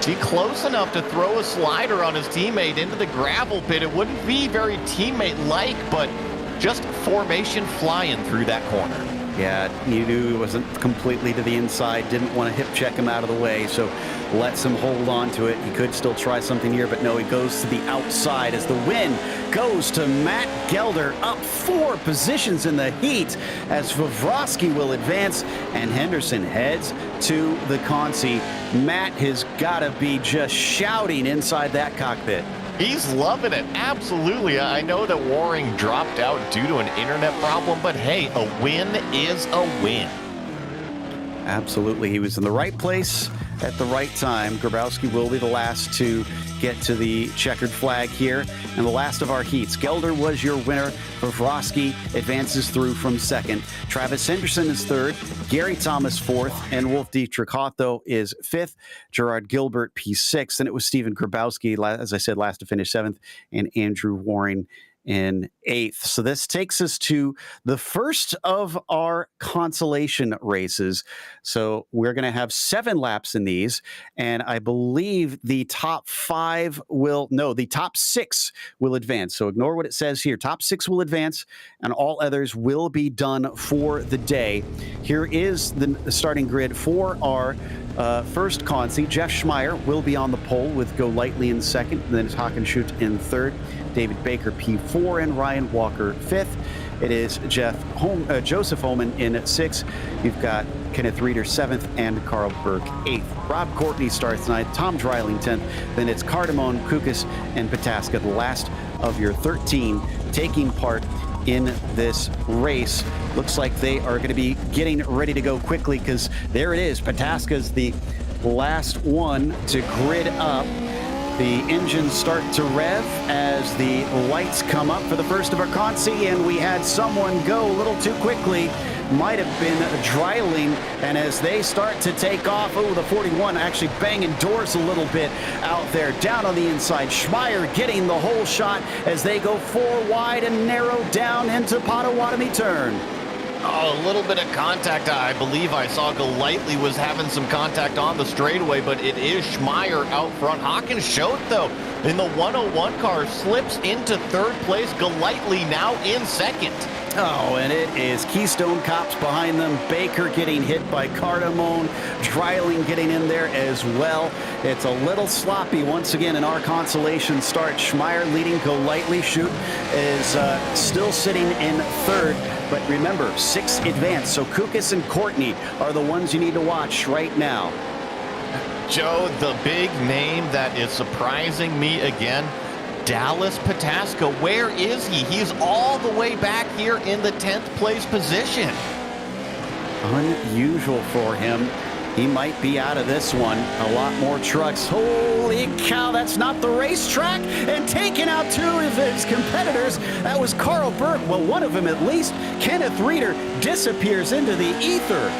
be close enough to throw a slider on his teammate into the gravel pit. It wouldn't be very teammate-like, but just formation flying through that corner. Yeah, he knew he wasn't completely to the inside, didn't want to hip check him out of the way, so lets him hold on to it. He could still try something here, but no, he goes to the outside as the win goes to Matt Gelder, up 4 positions in the heat as Bobrovsky will advance and Henderson heads to the consi. Matt has got to be just shouting inside that cockpit. He's loving it, absolutely. I know that Waring dropped out due to an internet problem, but hey, a win is a win. Absolutely. He was in the right place at the right time. Grabowski will be the last to get to the checkered flag here. And the last of our heats. Gelder was your winner. Vrosky advances through from second. Travis Henderson is third. Gary Thomas fourth. And Wolf Dietrich Hotho is fifth. Gerard Gilbert P6. And it was Stephen Grabowski, as I said, last to finish seventh. And Andrew Waring in eighth. So this takes us to the first of our consolation races. So we're going to have 7 laps in these, and I believe the top 6 will advance. So ignore what it says here. Top 6 will advance, and all others will be done for the day. Here is the starting grid for our first consi. Jeff Schmeier will be on the pole with Go Lightly in second, then it's Hockenschut in third, David Baker P4, and Ryan Walker fifth. It is Joseph Homan in sixth. You've got Kenneth Reeder seventh and Carl Burke eighth. Rob Courtney starts tonight, Tom Dreiling 10th. Then it's Cardamone, Kukas, and Pataska, the last of your 13 taking part in this race. Looks like they are going to be getting ready to go quickly because there it is. Pataska's the last one to grid up. The engines start to rev as the lights come up for the first of our consi, and we had someone go a little too quickly. Might have been Dreiling, and as they start to take off, the 41 actually banging doors a little bit out there. Down on the inside, Schmeier getting the whole shot as they go 4 wide and narrow down into Potawatomi turn. Oh, a little bit of contact. I believe I saw Golightly was having some contact on the straightaway, but it is Schmeier out front. Hockenschut, though, in the 101 car, slips into third place. Golightly now in second. Oh, and it is Keystone Cops behind them. Baker getting hit by Cardamone. Dreiling getting in there as well. It's a little sloppy once again in our consolation start. Schmeier leading. Golightly Shoot is still sitting in third. But remember, 6 advance. So Kukas and Courtney are the ones you need to watch right now. Joe, the big name that is surprising me again, Dallas Pataska. Where is he? He's all the way back here in the 10th place position. Unusual for him. He might be out of this one. A lot more trucks. Holy cow, that's not the racetrack. And taking out 2 of his competitors. That was Carl Burke. Well, one of them at least. Kenneth Reeder disappears into the ether.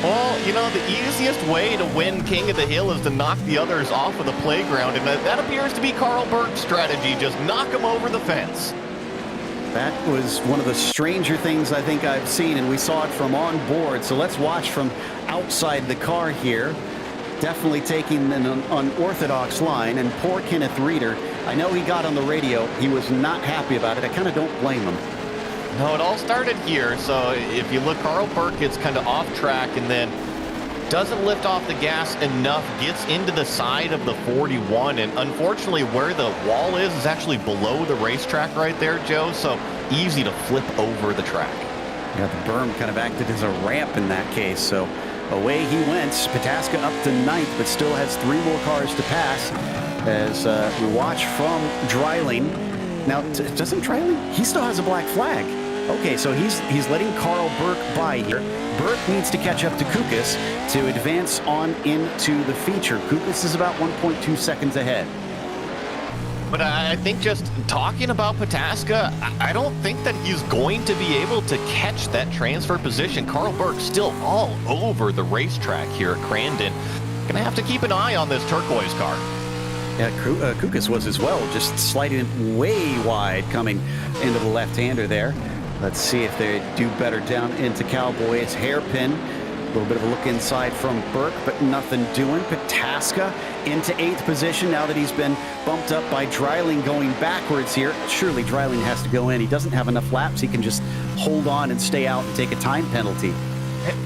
Well, you know, the easiest way to win King of the Hill is to knock the others off of the playground, and that appears to be Carl Burke's strategy. Just knock them over the fence. That was one of the stranger things I think I've seen, and we saw it from on board. So let's watch from outside the car here. Definitely taking an unorthodox line, and poor Kenneth Reeder. I know he got on the radio. He was not happy about it. I kind of don't blame him. No, it all started here. So if you look, Carl Burke gets kind of off track and then doesn't lift off the gas enough, gets into the side of the 41, and unfortunately where the wall is actually below the racetrack right there, Joe, so easy to flip over the track. Yeah, the berm kind of acted as a ramp in that case, so away he went. Pataska up to 9th, but still has 3 more cars to pass as we watch from Dreiling. Now, doesn't Dreiling? He still has a black flag. Okay, so he's letting Carl Burke by here. Burke needs to catch up to Kukas to advance on into the feature. Kukas is about 1.2 seconds ahead. But I think just talking about Pataska, I don't think that he's going to be able to catch that transfer position. Carl Burke still all over the racetrack here at Crandon. Gonna have to keep an eye on this turquoise car. Yeah, Kukas was as well, just sliding way wide coming into the left-hander there. Let's see if they do better down into Cowboy. It's hairpin. A little bit of a look inside from Burke, but nothing doing. Pataska into 8th position now that he's been bumped up by Dreiling going backwards here. Surely Dreiling has to go in. He doesn't have enough laps. He can just hold on and stay out and take a time penalty.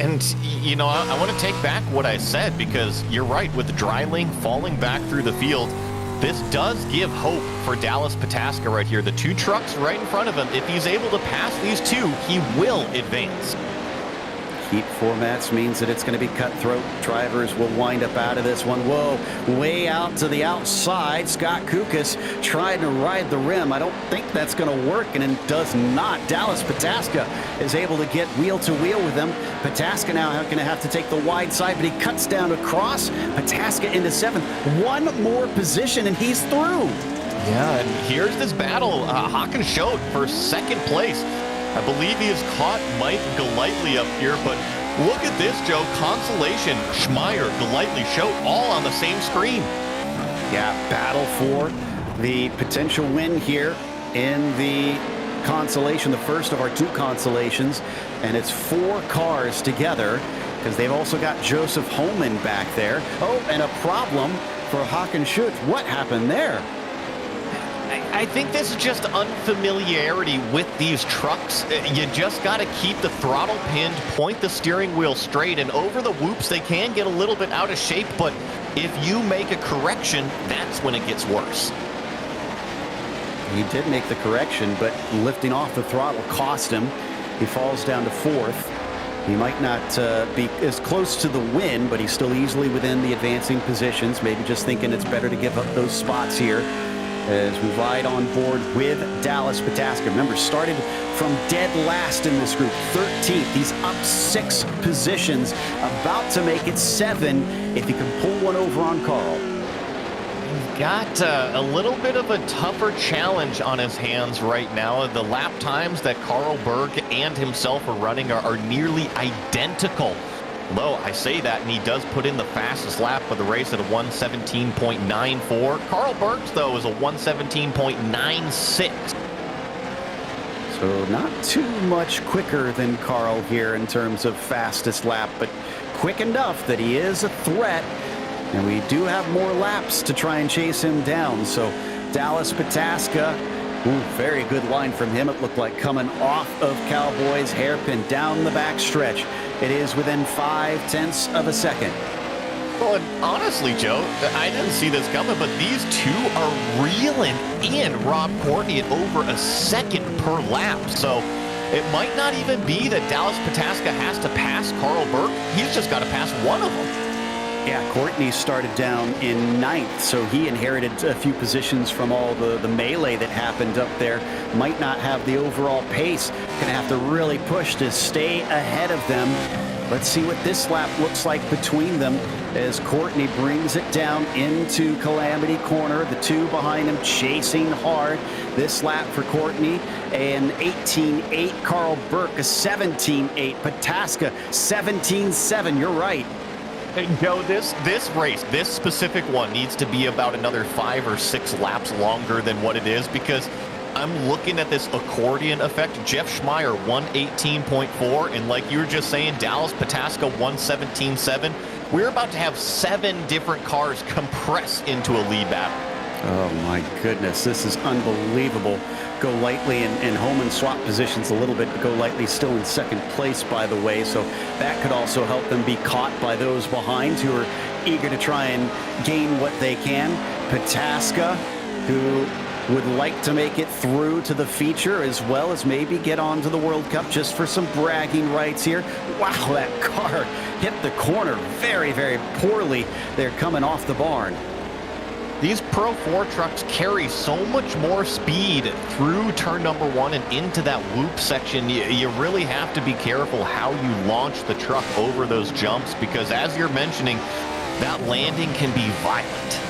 And, you know, I want to take back what I said because you're right, with Dreiling falling back through the field, this does give hope for Dallas Pataska right here. The 2 trucks right in front of him, if he's able to pass these 2, he will advance. Heat formats means that it's going to be cutthroat. Drivers will wind up out of this one. Whoa, way out to the outside. Scott Kukas tried to ride the rim. I don't think that's going to work, and it does not. Dallas Pataska is able to get wheel to wheel with him. Pataska now going to have to take the wide side, but he cuts down across. Pataska into 7th. One more position, and he's through. Yeah, and here's this battle. Hakan Schott for 2nd place. I believe he has caught Mike Golightly up here, but look at this, Joe. Consolation, Schmeier, Golightly, Schott, all on the same screen. Yeah, battle for the potential win here in the consolation, the first of our 2 consolations, and it's 4 cars together because they've also got Joseph Holman back there. Oh, and a problem for Hakan Schott. What happened there? I think this is just unfamiliarity with these trucks. You just got to keep the throttle pinned, point the steering wheel straight, and over the whoops, they can get a little bit out of shape, but if you make a correction, that's when it gets worse. He did make the correction, but lifting off the throttle cost him. He falls down to 4th. He might not be as close to the win, but he's still easily within the advancing positions. Maybe just thinking it's better to give up those spots here as we ride on board with Dallas Pataska. Remember, started from dead last in this group, 13th. He's up 6 positions, about to make it 7 if he can pull one over on Carl. He's got a little bit of a tougher challenge on his hands right now. The lap times that Carl Berg and himself are running are nearly identical. Although I say that, and he does put in the fastest lap of the race at a 1:17.94. Carl Berg's, though, is a 1:17.96. So not too much quicker than Carl here in terms of fastest lap, but quick enough that he is a threat. And we do have more laps to try and chase him down. So Dallas Pataska, very good line from him. It looked like coming off of Cowboys, hairpin down the back stretch. It is within 0.5 of a second. Well, and honestly, Joe, I didn't see this coming, but these 2 are reeling in Rob Courtney at over a second per lap. So it might not even be that Dallas Pataska has to pass Carl Berg. He's just got to pass one of them. Yeah, Courtney started down in 9th, so he inherited a few positions from all the melee that happened up there. Might not have the overall pace. Gonna have to really push to stay ahead of them. Let's see what this lap looks like between them as Courtney brings it down into Calamity Corner. The 2 behind him chasing hard. This lap for Courtney, an 18.8. Carl Berg, a 17.8. Pataska, 17.7. You're right. Joe, this race, this specific one, needs to be about another 5 or 6 laps longer than what it is, because I'm looking at this accordion effect. Jeff Schmeier, 1:18.4, and like you were just saying, Dallas Pataska, 1:17.7. We're about to have 7 different cars compress into a lead battle. Oh my goodness, this is unbelievable. Golightly and Holman swap positions a little bit, but Golightly still in 2nd place, by the way, so that could also help them be caught by those behind who are eager to try and gain what they can. Pataska, who would like to make it through to the feature as well as maybe get on to the World Cup just for some bragging rights here. Wow, that car hit the corner very, very poorly. They're coming off the barn. These Pro 4 trucks carry so much more speed through turn number 1 and into that loop section. You really have to be careful how you launch the truck over those jumps, because as you're mentioning, that landing can be violent.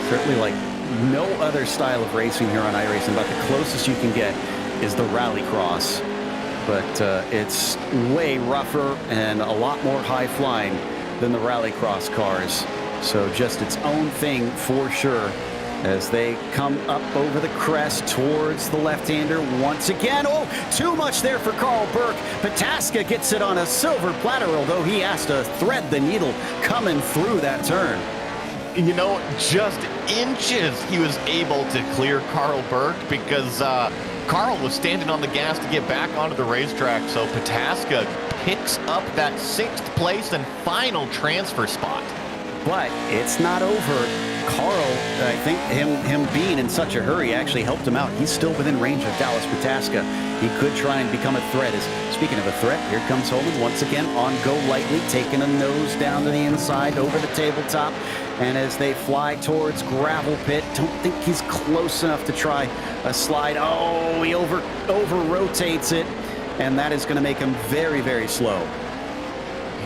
Certainly like no other style of racing here on iRacing. About the closest you can get is the rallycross, but it's way rougher and a lot more high flying than the rallycross cars. So just its own thing for sure as they come up over the crest towards the left-hander once again. Oh, too much there for Carl Berg. Pataska gets it on a silver platter, although he has to thread the needle coming through that turn. You know, just inches he was able to clear Carl Berg, because Carl was standing on the gas to get back onto the racetrack. So Pataska picks up that 6th place and final transfer spot. But it's not over Carl, I think him being in such a hurry actually helped him out. He's still within range of Dallas Pataska. He could try and become a threat. Speaking of a threat, here comes Holman once again on Go Lightly, taking a nose down to the inside over the tabletop. And as they fly towards Gravel Pit, don't think he's close enough to try a slide. Oh, he over-rotates it, and that is going to make him very, very slow.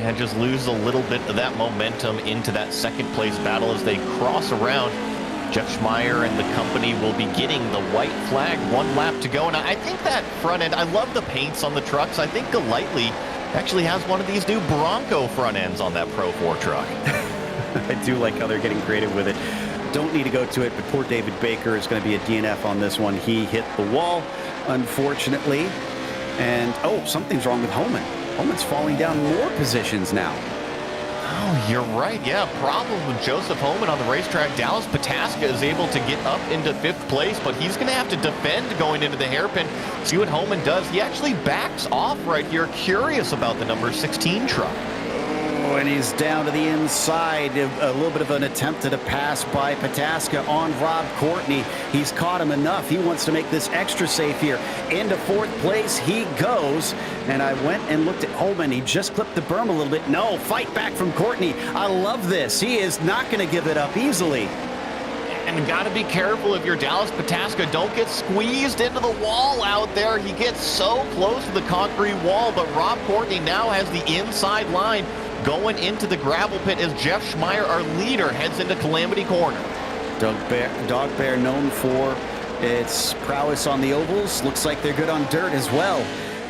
And just lose a little bit of that momentum into that second place battle as they cross around. Jeff Schmeier and the company will be getting the white flag, 1 lap to go. And I think that front end, I love the paints on the trucks. I think Golightly actually has one of these new Bronco front ends on that Pro 4 truck. I do like how they're getting creative with it. Don't need to go to it, but poor David Baker is going to be a DNF on this one. He hit the wall, unfortunately. And, oh, something's wrong with Holman. Holman's falling down more positions now. Oh, you're right. Yeah, problem with Joseph Holman on the racetrack. Dallas Pataska is able to get up into 5th place, but he's going to have to defend going into the hairpin. See what Holman does. He actually backs off right here. Curious about the number 16 truck. And he's down to the inside. A little bit of an attempt at a pass by Pataska on Rob Courtney. He's caught him enough. He wants to make this extra safe here. Into 4th place he goes. And I went and looked at Holman. He just clipped the berm a little bit. No, fight back from Courtney. I love this. He is not going to give it up easily. And got to be careful if you're Dallas Pataska. Don't get squeezed into the wall out there. He gets so close to the concrete wall, but Rob Courtney now has the inside line going into the gravel pit as Jeff Schmeier, our leader, heads into Calamity Corner. Dog Bear known for its prowess on the ovals. Looks like they're good on dirt as well,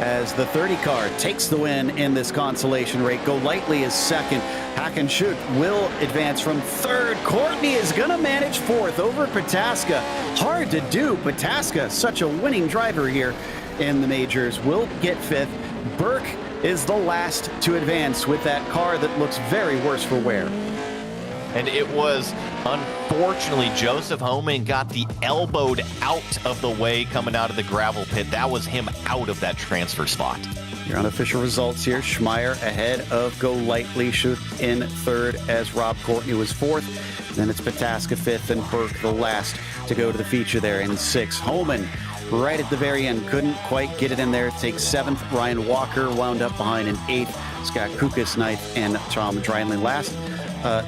as the 30 car takes the win in this consolation race. Go Lightly is 2nd. Hackenshoot will advance from 3rd. Courtney is going to manage 4th over Pataska. Hard to do. Pataska, such a winning driver here in the majors, will get 5th. Burke is the last to advance with that car that looks very worse for wear. And it was, unfortunately, Joseph Homan got the elbowed out of the way coming out of the gravel pit. That was him out of that transfer spot. Your unofficial results here. Schmeier ahead of Go Lightly, Shoot in 3rd as Rob Courtney was 4th. Then it's Pataska 5th and Burke the last to go to the feature there in 6th. Holman right at the very end, couldn't quite get it in there. Takes 7th. Ryan Walker wound up behind in 8th. Scott Kukas 9th and Tom Dreinley last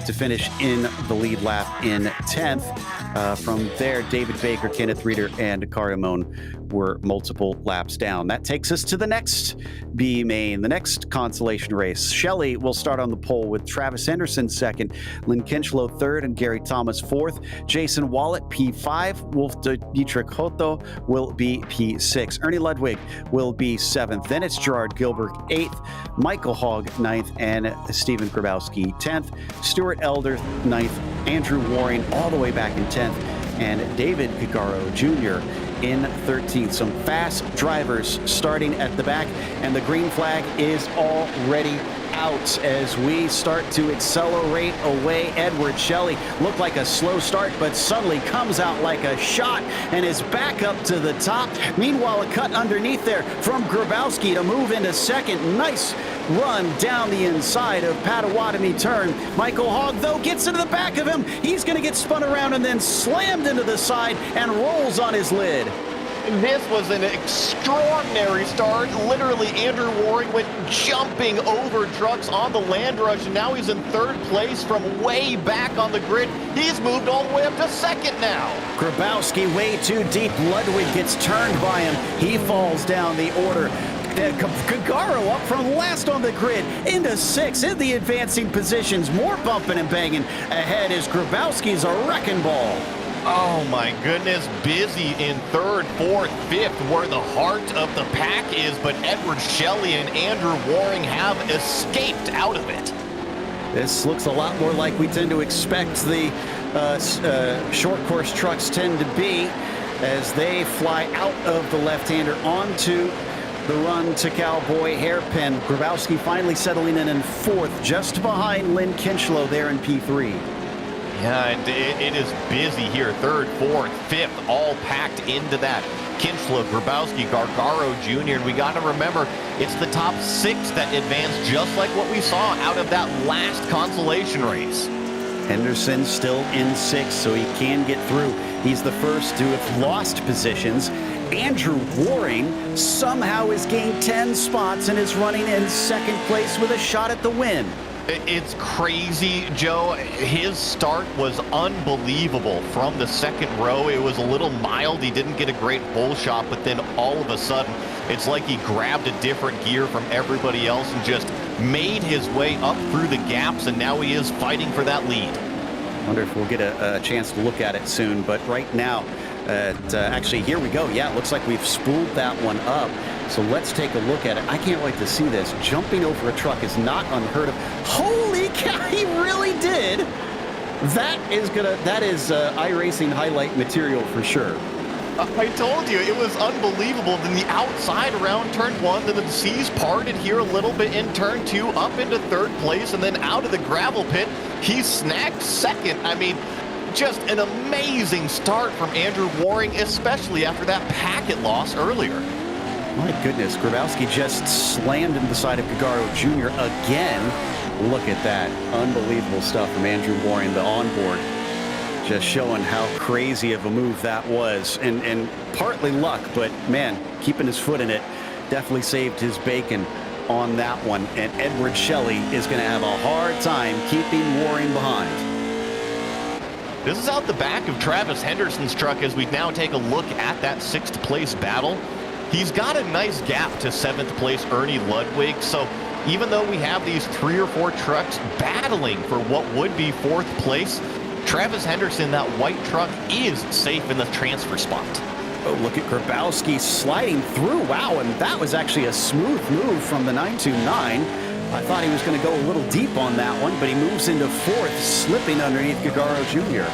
to finish in the lead lap in 10th. From there, David Baker, Kenneth Reeder, and Cardamone were multiple laps down. That takes us to the next B main, the next consolation race. Shelley will start on the pole with Travis Henderson 2nd, Lynn Kinchlow 3rd, and Gary Thomas 4th. Jason Wallet P5, Wolf Dietrich Hoto will be P6. Ernie Ludwig will be 7th. Then it's Gerard Gilbert 8th, Michael Hogg 9th, and Stephen Grabowski 10th. Stuart Elder 9th, Andrew Waring all the way back in 10th, and David Gagaro Jr. in 13th. Some fast drivers starting at the back, and the green flag is already out as we start to accelerate away. Edward Shelley looked like a slow start, but suddenly comes out like a shot and is back up to the top. Meanwhile, a cut underneath there from Grabowski to move into 2nd. Nice run down the inside of Potawatomi turn. Michael Hogg, though, gets into the back of him. He's going to get spun around and then slammed into the side and rolls on his lid. This was an extraordinary start. Literally, Andrew Waring went jumping over trucks on the land rush, and now he's in 3rd place from way back on the grid. He's moved all the way up to 2nd now. Grabowski way too deep. Ludwig gets turned by him. He falls down the order. Gagaro up from last on the grid into 6th in the advancing positions. More bumping and banging. Ahead is Grabowski's a wrecking ball. Oh my goodness, busy in 3rd, 4th, 5th, where the heart of the pack is, but Edward Shelley and Andrew Waring have escaped out of it. This looks a lot more like we tend to expect the short course trucks tend to be, as they fly out of the left-hander onto the run to Cowboy hairpin. Grabowski finally settling in 4th, just behind Lynn Kinchlow there in P3. Yeah, and it is busy here. 3rd, 4th, 5th, all packed into that. Kinchlow, Grabowski, Gargaro Jr., and we got to remember, it's the top 6 that advance, just like what we saw out of that last consolation race. Henderson still in 6th, so he can get through. He's the first to have lost positions. Andrew Waring somehow has gained 10 spots and is running in 2nd place with a shot at the win. It's crazy, Joe. His start was unbelievable from the 2nd row. It was a little mild. He didn't get a great pole shot, but then all of a sudden, it's like he grabbed a different gear from everybody else and just made his way up through the gaps, and now he is fighting for that lead. I wonder if we'll get a chance to look at it soon, but right now, actually, here we go. Yeah, it looks like we've spooled that one up. So let's take a look at it. I can't wait to see this. Jumping over a truck is not unheard of. Holy cow, he really did. That is iRacing highlight material for sure. I told you, it was unbelievable. Then the outside around turn 1, then the seas parted here a little bit in turn 2, up into 3rd place, and then out of the gravel pit, he snagged 2nd. I mean, just an amazing start from Andrew Waring, especially after that packet loss earlier. My goodness, Grabowski just slammed into the side of Gagaro Jr. again. Look at that. Unbelievable stuff from Andrew Waring, the onboard. Just showing how crazy of a move that was. And partly luck, but man, keeping his foot in it definitely saved his bacon on that one. And Edward Shelley is going to have a hard time keeping Waring behind. This is out the back of Travis Henderson's truck as we now take a look at that 6th place battle. He's got a nice gap to 7th place Ernie Ludwig, so even though we have these 3 or 4 trucks battling for what would be 4th place, Travis Henderson, that white truck, is safe in the transfer spot. Oh, look at Grabowski sliding through. Wow, and that was actually a smooth move from the 929. I thought he was going to go a little deep on that one, but he moves into 4th, slipping underneath Gagaro Jr.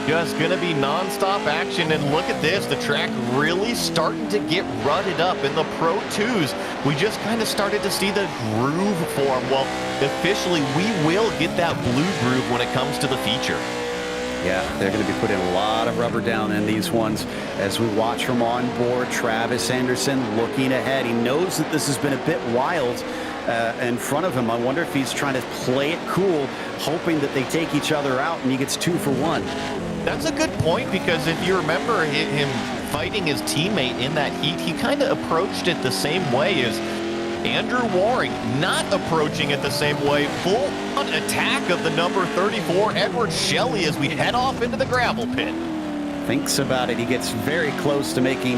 Just going to be nonstop action, and look at this. The track really starting to get rutted up in the Pro 2s. We just kind of started to see the groove form. Well, officially, we will get that blue groove when it comes to the feature. Yeah, they're going to be putting a lot of rubber down in these ones as we watch from on board. Travis Henderson looking ahead. He knows that this has been a bit wild in front of him. I wonder if he's trying to play it cool, hoping that they take each other out and he gets 2 for 1. That's a good point, because if you remember him fighting his teammate in that heat, he kind of approached it the same way as Andrew Waring, not approaching it the same way. Full-on attack of the number 34, Edward Shelley, as we head off into the gravel pit. Thinks about it. He gets very close to making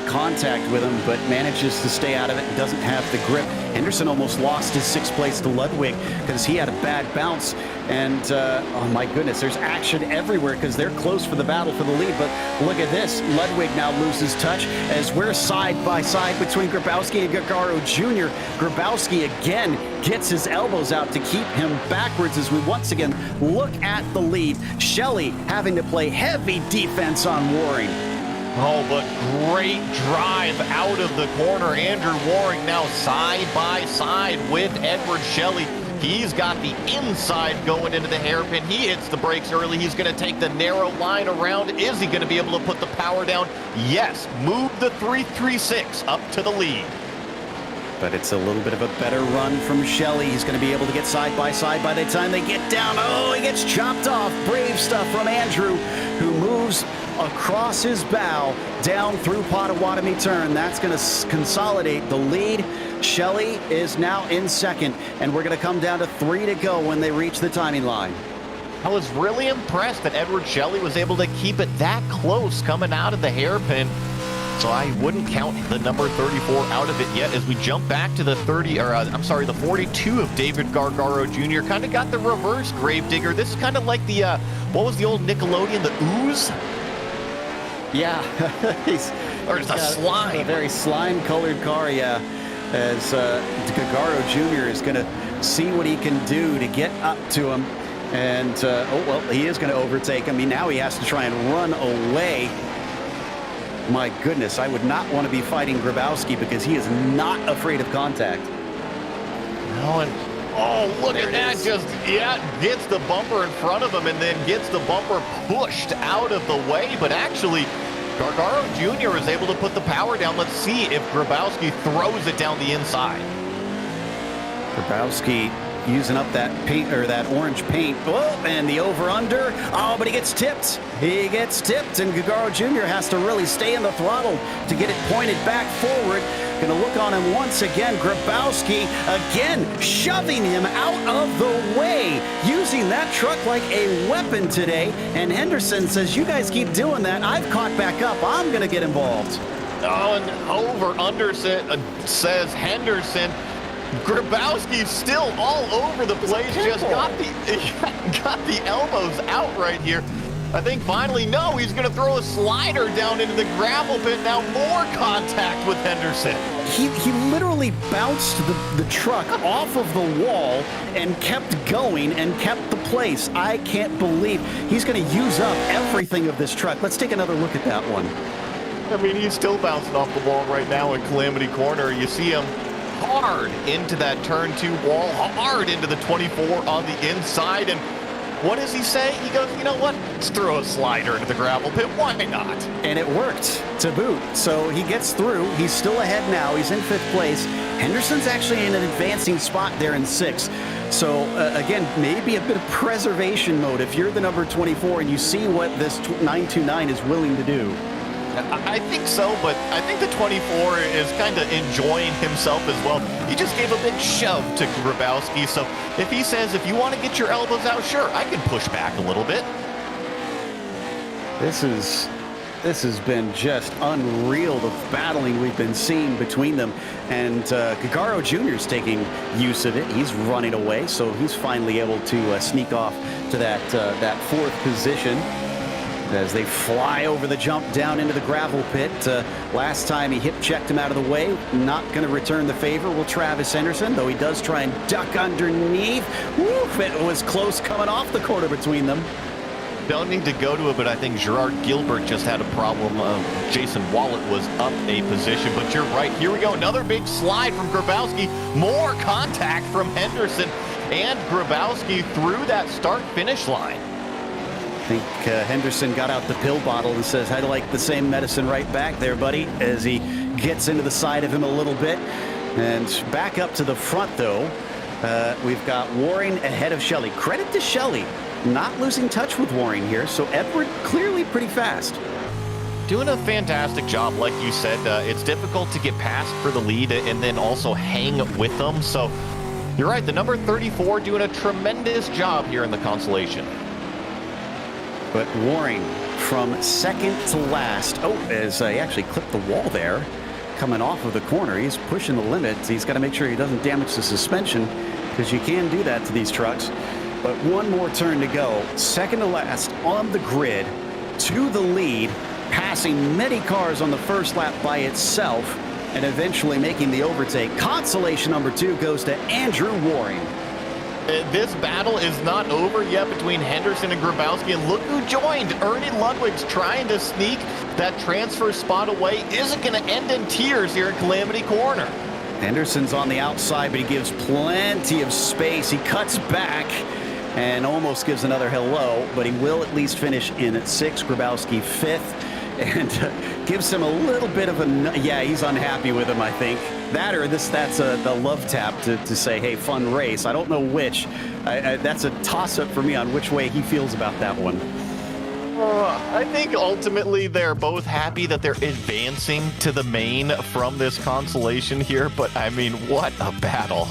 contact with him, but manages to stay out of it and doesn't have the grip. Henderson almost lost his 6th place to Ludwig because he had a bad bounce. And, oh my goodness, there's action everywhere because they're close for the battle for the lead. But look at this. Ludwig now loses touch as we're side by side between Grabowski and Gagaro Jr. Grabowski again gets his elbows out to keep him backwards as we once again look at the lead. Shelley having to play heavy defense on Waring. Oh, but great drive out of the corner. Andrew Waring now side by side with Edward Shelley. He's got the inside going into the hairpin. He hits the brakes early. He's going to take the narrow line around. Is he going to be able to put the power down? Yes. Move the 336 up to the lead. But it's a little bit of a better run from Shelley. He's going to be able to get side by side by the time they get down. Oh, he gets chopped off. Brave stuff from Andrew, who moves across his bow down through Potawatomi turn. That's going to consolidate the lead. Shelley is now in 2nd, and we're going to come down to 3 to go when they reach the timing line. I was really impressed that Edward Shelley was able to keep it that close coming out of the hairpin. So I wouldn't count the number 34 out of it yet as we jump back to the 42 of David Gargaro Jr. Kind of got the reverse Gravedigger. This is kind of like the, what was the old Nickelodeon, the Ooze? Yeah. It's a slime. A very slime-colored car, yeah. As Gagaro Jr. is going to see what he can do to get up to him. And, he is going to overtake him. Now he has to try and run away. My goodness, I would not want to be fighting Grabowski because he is not afraid of contact. No, and look at that. Gets the bumper in front of him and then gets the bumper pushed out of the way. But actually, Gargaro Jr. is able to put the power down. Let's see if Grabowski throws it down the inside. Grabowski, using up that paint, or that orange paint. Oh, and the over-under. Oh, but he gets tipped. He gets tipped, and Gagaro Jr. has to really stay in the throttle to get it pointed back forward. Gonna look on him once again. Grabowski again shoving him out of the way, using that truck like a weapon today. And Henderson says, you guys keep doing that. I've caught back up. I'm gonna get involved. Oh, and over-under says Henderson. Grabowski's still all over the place. Just got the elbows out right here. I think finally, no, he's going to throw a slider down into the gravel pit. Now more contact with Henderson. He literally bounced the truck off of the wall and kept going and kept the place. I can't believe he's going to use up everything of this truck. Let's take another look at that one. I mean, he's still bouncing off the wall right now in Calamity Corner. You see him hard into that turn 2 wall, hard into the 24 on the inside. And what does he say? He goes, you know what? Let's throw a slider into the gravel pit. Why not? And it worked to boot. So he gets through. He's still ahead now. He's in 5th place. Henderson's actually in an advancing spot there in 6th. So, again, maybe a bit of preservation mode. If you're the number 24 and you see what this 929 is willing to do. I think so, but I think the 24 is kind of enjoying himself as well. He just gave a big shove to Grabowski, so if he says, if you want to get your elbows out, sure, I can push back a little bit. This has been just unreal, the battling we've been seeing between them. And Gagaro Jr. is taking use of it. He's running away, so he's finally able to sneak off to that 4th position as they fly over the jump down into the gravel pit. Last time he hip-checked him out of the way. Not going to return the favor will Travis Henderson, though he does try and duck underneath. Woof, it was close coming off the corner between them. Don't need to go to it, but I think Gerard Gilbert just had a problem. Jason Wallet was up a position, but you're right. Here we go. Another big slide from Grabowski. More contact from Henderson and Grabowski through that start-finish line. I think Henderson got out the pill bottle and says, I'd like the same medicine right back there, buddy, as he gets into the side of him a little bit. And back up to the front, though, we've got Waring ahead of Shelley. Credit to Shelley, not losing touch with Waring here. So Edward clearly pretty fast. Doing a fantastic job, like you said. It's difficult to get past for the lead and then also hang with them. So you're right, the number 34 doing a tremendous job here in the consolation. But Waring from 2nd to last. Oh, as he actually clipped the wall there, coming off of the corner. He's pushing the limits. He's got to make sure he doesn't damage the suspension, because you can do that to these trucks. But one more turn to go. 2nd to last on the grid, to the lead, passing many cars on the first lap by itself, and eventually making the overtake. Consolation number 2 goes to Andrew Waring. This battle is not over yet between Henderson and Grabowski, and look who joined. Ernie Ludwig's trying to sneak that transfer spot away. Isn't going to end in tears here in Calamity Corner. Henderson's on the outside, but he gives plenty of space. He cuts back and almost gives another hello, but he will at least finish in 6th. Grabowski 5th, and gives him a little bit of a, yeah, he's unhappy with him, I think. That or that's the love tap to say, hey, fun race. I don't know which. That's a toss-up for me on which way he feels about that one. I think ultimately they're both happy that they're advancing to the main from this consolation here, but I mean, what a battle.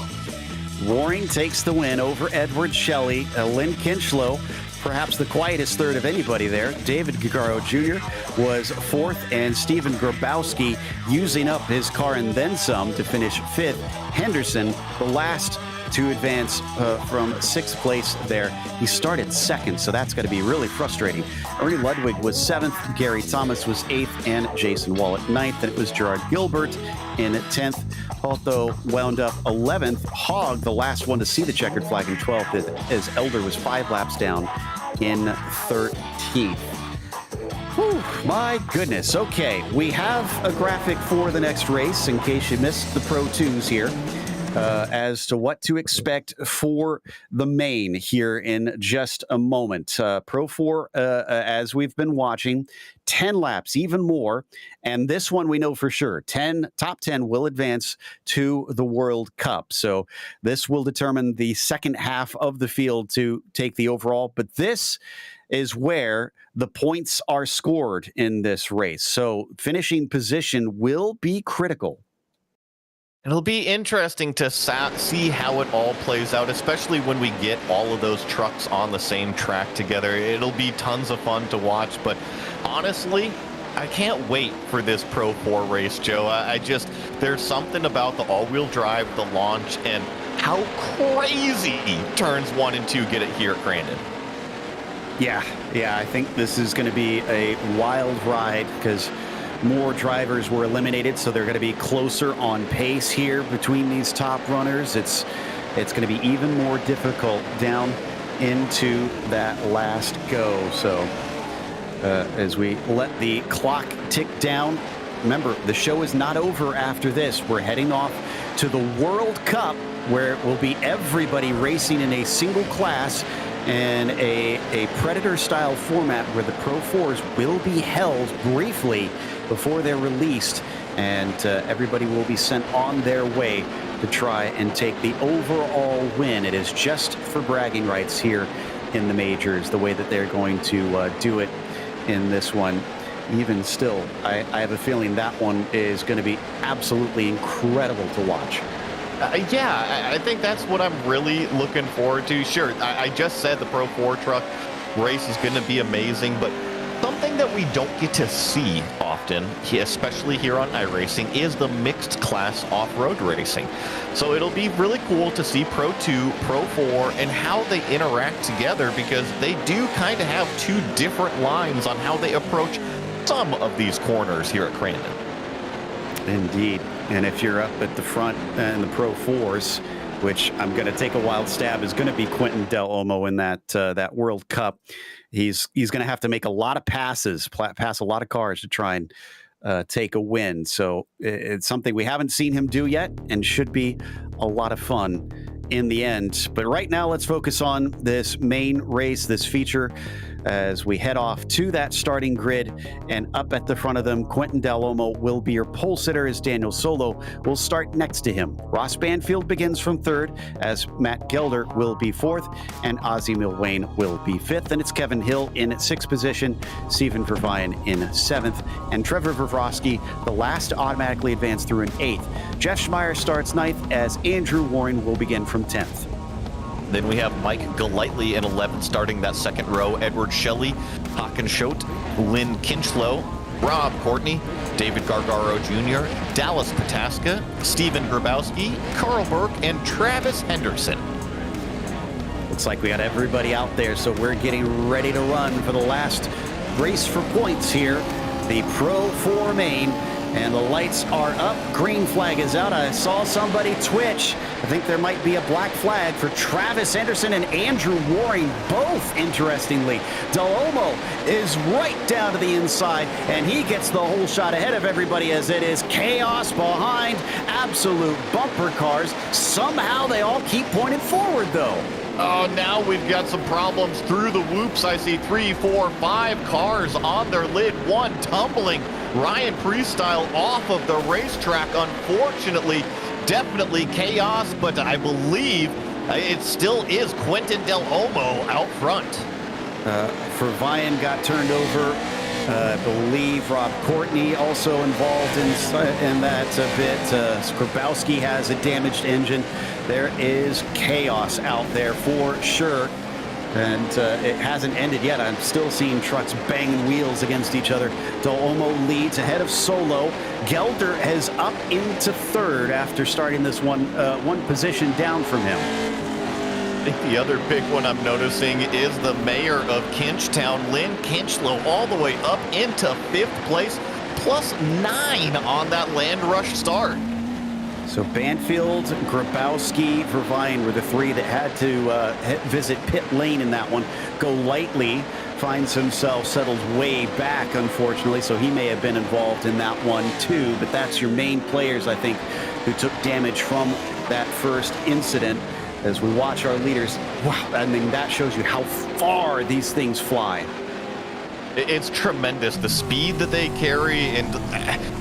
Waring takes the win over Edward Shelley. Lynn Kinchlow, perhaps the quietest third of anybody there. David Gagaro Jr. was 4th, and Stephen Grabowski using up his car and then some to finish 5th. Henderson, the last to advance from 6th place there. He started 2nd, so that's got to be really frustrating. Ernie Ludwig was 7th, Gary Thomas was 8th, and Jason Wallet 9th, and it was Gerard Gilbert in 10th. Although wound up 11th. Hogg, the last one to see the checkered flag, in 12th, as Elder was 5 laps down in 13th. Whew, my goodness. Okay, we have a graphic for the next race in case you missed the Pro 2s here. as to what to expect for the main here in just a moment. Pro 4, as we've been watching, 10 laps, even more. And this one we know for sure, top 10 will advance to the World Cup. So this will determine the second half of the field to take the overall. But this is where the points are scored in this race. So finishing position will be critical. It'll be interesting to see how it all plays out, especially when we get all of those trucks on the same track together. It'll be tons of fun to watch, but honestly, I can't wait for this Pro 4 race, Joe. There's something about the all-wheel drive, the launch, and how crazy turns 1 and 2 get it here at Crandon. Yeah, I think this is going to be a wild ride because more drivers were eliminated, so they're going to be closer on pace here between these top runners. It's going to be even more difficult down into that last go. So as we let the clock tick down, remember, the show is not over after this. We're heading off to the World Cup, where it will be everybody racing in a single class and a Predator-style format where the Pro 4s will be held briefly before they're released, and everybody will be sent on their way to try and take the overall win. It is just for bragging rights here in the majors, the way that they're going to do it in this one. Even still, I have a feeling that one is going to be absolutely incredible to watch. I think that's what I'm really looking forward to. Sure, I just said the Pro 4 truck race is going to be amazing, but something that we don't get to see often, especially here on iRacing, is the mixed class off-road racing. So it'll be really cool to see Pro 2, Pro 4, and how they interact together, because they do kind of have two different lines on how they approach some of these corners here at Crandon. Indeed. And if you're up at the front in the Pro 4s, which I'm going to take a wild stab, is going to be Quinton Del Olmo in that World Cup. He's going to have to make a lot of passes, pass a lot of cars to try and take a win. So it's something we haven't seen him do yet, and should be a lot of fun in the end. But right now, let's focus on this main race, this feature, as we head off to that starting grid. And up at the front of them, Quinton Del Olmo will be your pole sitter, as Daniel Solo will start next to him. Ross Banfield begins from third, as Matt Gelder will be fourth, and Ozzie Milwane will be fifth. And it's Kevin Hill in sixth position, Stephen Verveyen in seventh, and Trevor Vrosky, the last to automatically advance, through in eighth. Jeff Schmeier starts ninth, as Andrew Warren will begin from 10th. Then we have Mike Golightly in 11th, starting that second row. Edward Shelley, Hakan Schott, Lynn Kinchlow, Rob Courtney, David Gargaro Jr., Dallas Pataska, Stephen Grabowski, Carl Burke, and Travis Henderson. Looks like we got everybody out there, so we're getting ready to run for the last race for points here. The Pro 4 main. And the lights are up. Green flag is out. I saw somebody twitch. I think there might be a black flag for Travis Henderson and Andrew Waring, both, interestingly. Del Olmo is right down to the inside, and he gets the whole shot ahead of everybody, as it is chaos behind. Absolute bumper cars. Somehow they all keep pointing forward, though. Oh, now we've got some problems through the whoops. I see 3, 4, 5 cars on their lid, one tumbling Ryan Priest-style off of the racetrack. Unfortunately, definitely chaos, but I believe it still is Quinton Del Olmo out front. Verveyen got turned over. I believe Rob Courtney also involved in that a bit. Grabowski has a damaged engine. There is chaos out there for sure. And it hasn't ended yet. I'm still seeing trucks banging wheels against each other. Del Olmo leads ahead of Solo. Gelder has up into third after starting this one position down from him. I think the other big one I'm noticing is the mayor of Kinchtown, Lynn Kinchlow, all the way up into fifth place, plus 9 on that Land Rush start. So Banfield, Grabowski, Verveyen were the three that had to visit pit lane in that one. Golightly finds himself settled way back, unfortunately, so he may have been involved in that one too. But that's your main players, I think, who took damage from that first incident. As we watch our leaders, wow, I mean, that shows you how far these things fly. It's tremendous, the speed that they carry, and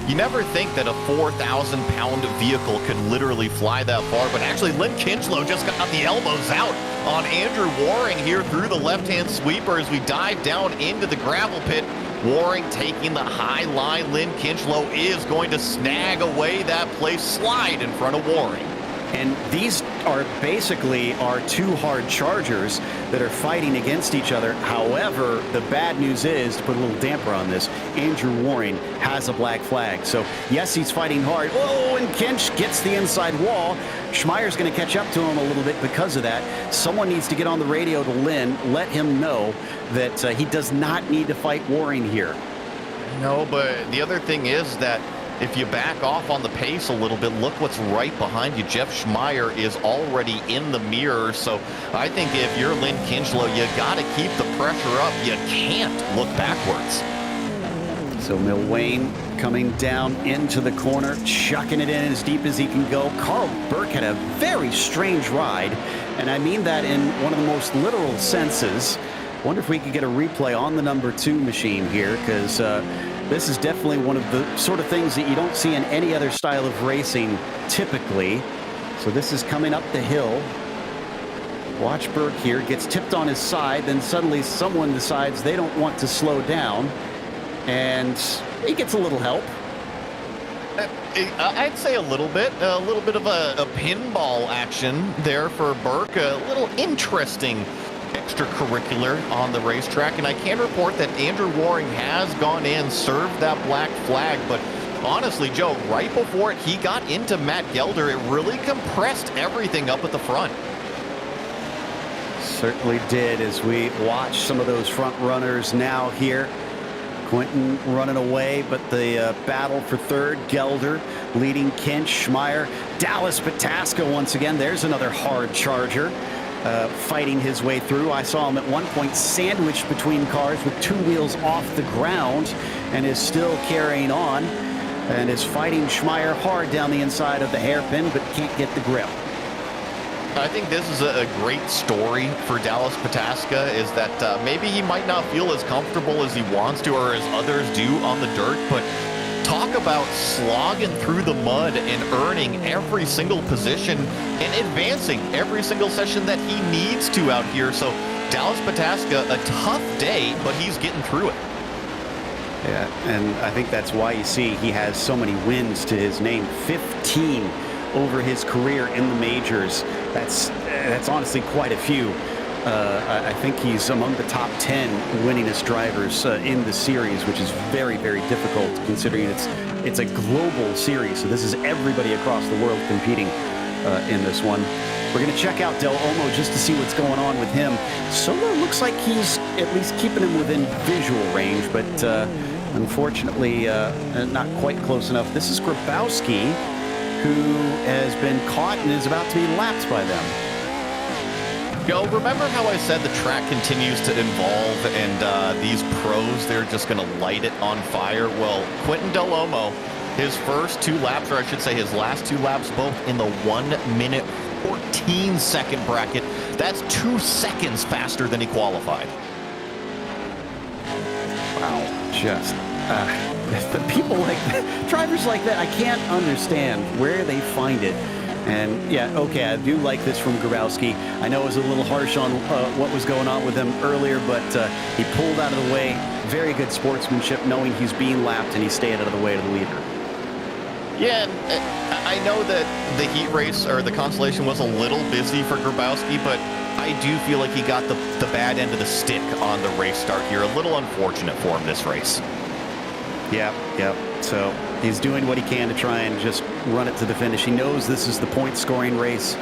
you never think that a 4,000-pound vehicle could literally fly that far, but actually Lynn Kinchlow just got the elbows out on Andrew Waring here through the left-hand sweeper as we dive down into the gravel pit. Waring taking the high line. Lynn Kinchlow is going to snag away that place, slide in front of Waring. And these are basically our two hard chargers that are fighting against each other. However, the bad news is, to put a little damper on this, Andrew Waring has a black flag. So, yes, he's fighting hard. Oh, and Kinch gets the inside wall. Schmeier's going to catch up to him a little bit because of that. Someone needs to get on the radio to Lynn, let him know that he does not need to fight Waring here. No, but the other thing is that if you back off on the pace a little bit, look what's right behind you. Jeff Schmeier is already in the mirror. So I think if you're Lynn Kinchlow, you got to keep the pressure up. You can't look backwards. So Milwain coming down into the corner, chucking it in as deep as he can go. Carl Burke had a very strange ride, and I mean that in one of the most literal senses. Wonder if we could get a replay on the number 2 machine here, because this is definitely one of the sort of things that you don't see in any other style of racing typically. So this is coming up the hill. Watch Burke here, gets tipped on his side, then suddenly someone decides they don't want to slow down, and he gets a little help. I'd say a little bit of a pinball action there for Burke. A little interesting extracurricular on the racetrack, and I can report that Andrew Waring has gone in, served that black flag, but honestly, Joe, right before he got into Matt Gelder, it really compressed everything up at the front. Certainly did, as we watch some of those front runners now here. Quinton running away, but the battle for third, Gelder leading Kinch, Schmeier, Dallas Pataska once again. There's another hard charger. Fighting his way through. I saw him at one point sandwiched between cars with 2 wheels off the ground and is still carrying on and is fighting Schmeier hard down the inside of the hairpin, but can't get the grip. I think this is a great story for Dallas Pataska, is that maybe he might not feel as comfortable as he wants to or as others do on the dirt, but talk about slogging through the mud and earning every single position and advancing every single session that he needs to out here. So Dallas Pataska, a tough day, but he's getting through it. Yeah, and I think that's why you see he has so many wins to his name. 15 over his career in the majors. That's honestly quite a few. I think he's among the top 10 winningest drivers in the series, which is very, very difficult considering it's a global series. So this is everybody across the world competing in this one. We're going to check out Del Olmo just to see what's going on with him. Solo looks like he's at least keeping him within visual range, but unfortunately not quite close enough. This is Grabowski, who has been caught and is about to be lapped by them. Joe, remember how I said the track continues to evolve and these pros, they're just going to light it on fire? Well, Quinton Del Olmo, his first 2 laps, or I should say his last 2 laps, both in the 1-minute 14-second bracket. That's 2 seconds faster than he qualified. Wow, just the people like that, drivers like that, I can't understand where they find it. And yeah, okay, I do like this from Grabowski. I know it was a little harsh on what was going on with him earlier, but he pulled out of the way. Very good sportsmanship, knowing he's being lapped, and he stayed out of the way of the leader. Yeah, I know that the heat race or the Constellation was a little busy for Grabowski, but I do feel like he got the bad end of the stick on the race start here. A little unfortunate for him this race. Yep. So he's doing what he can to try and just run it to the finish. He knows this is the point-scoring race,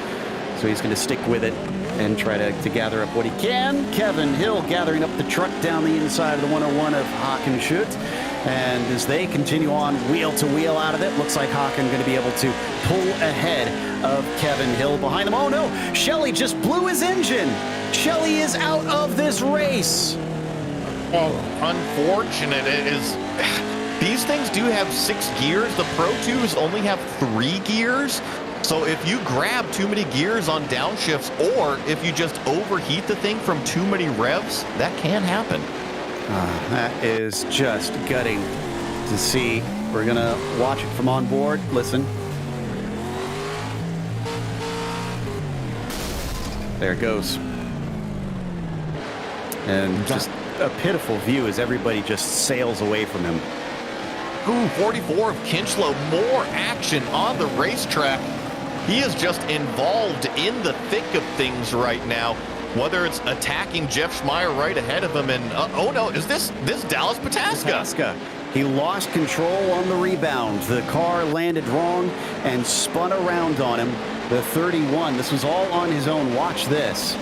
so he's going to stick with it and try to gather up what he can. Kevin Hill gathering up the truck down the inside of the 101 of Hockenschut. And as they continue on wheel to wheel out of it, looks like Hocken going to be able to pull ahead of Kevin Hill behind him. Oh no, Shelley just blew his engine. Shelley is out of this race. Well, unfortunate. It is. These things do have 6 gears. The Pro 2s only have 3 gears. So if you grab too many gears on downshifts, or if you just overheat the thing from too many revs, that can happen. That is just gutting to see. We're going to watch it from on board. Listen. There it goes. And just a pitiful view as everybody just sails away from him. Ooh, 44 of Kinchlow, more action on the racetrack. He is just involved in the thick of things right now, whether it's attacking Jeff Schmeier right ahead of him and, oh no, is this Dallas Pataska? He lost control on the rebound. The car landed wrong and spun around on him. The 31, this was all on his own. Watch this.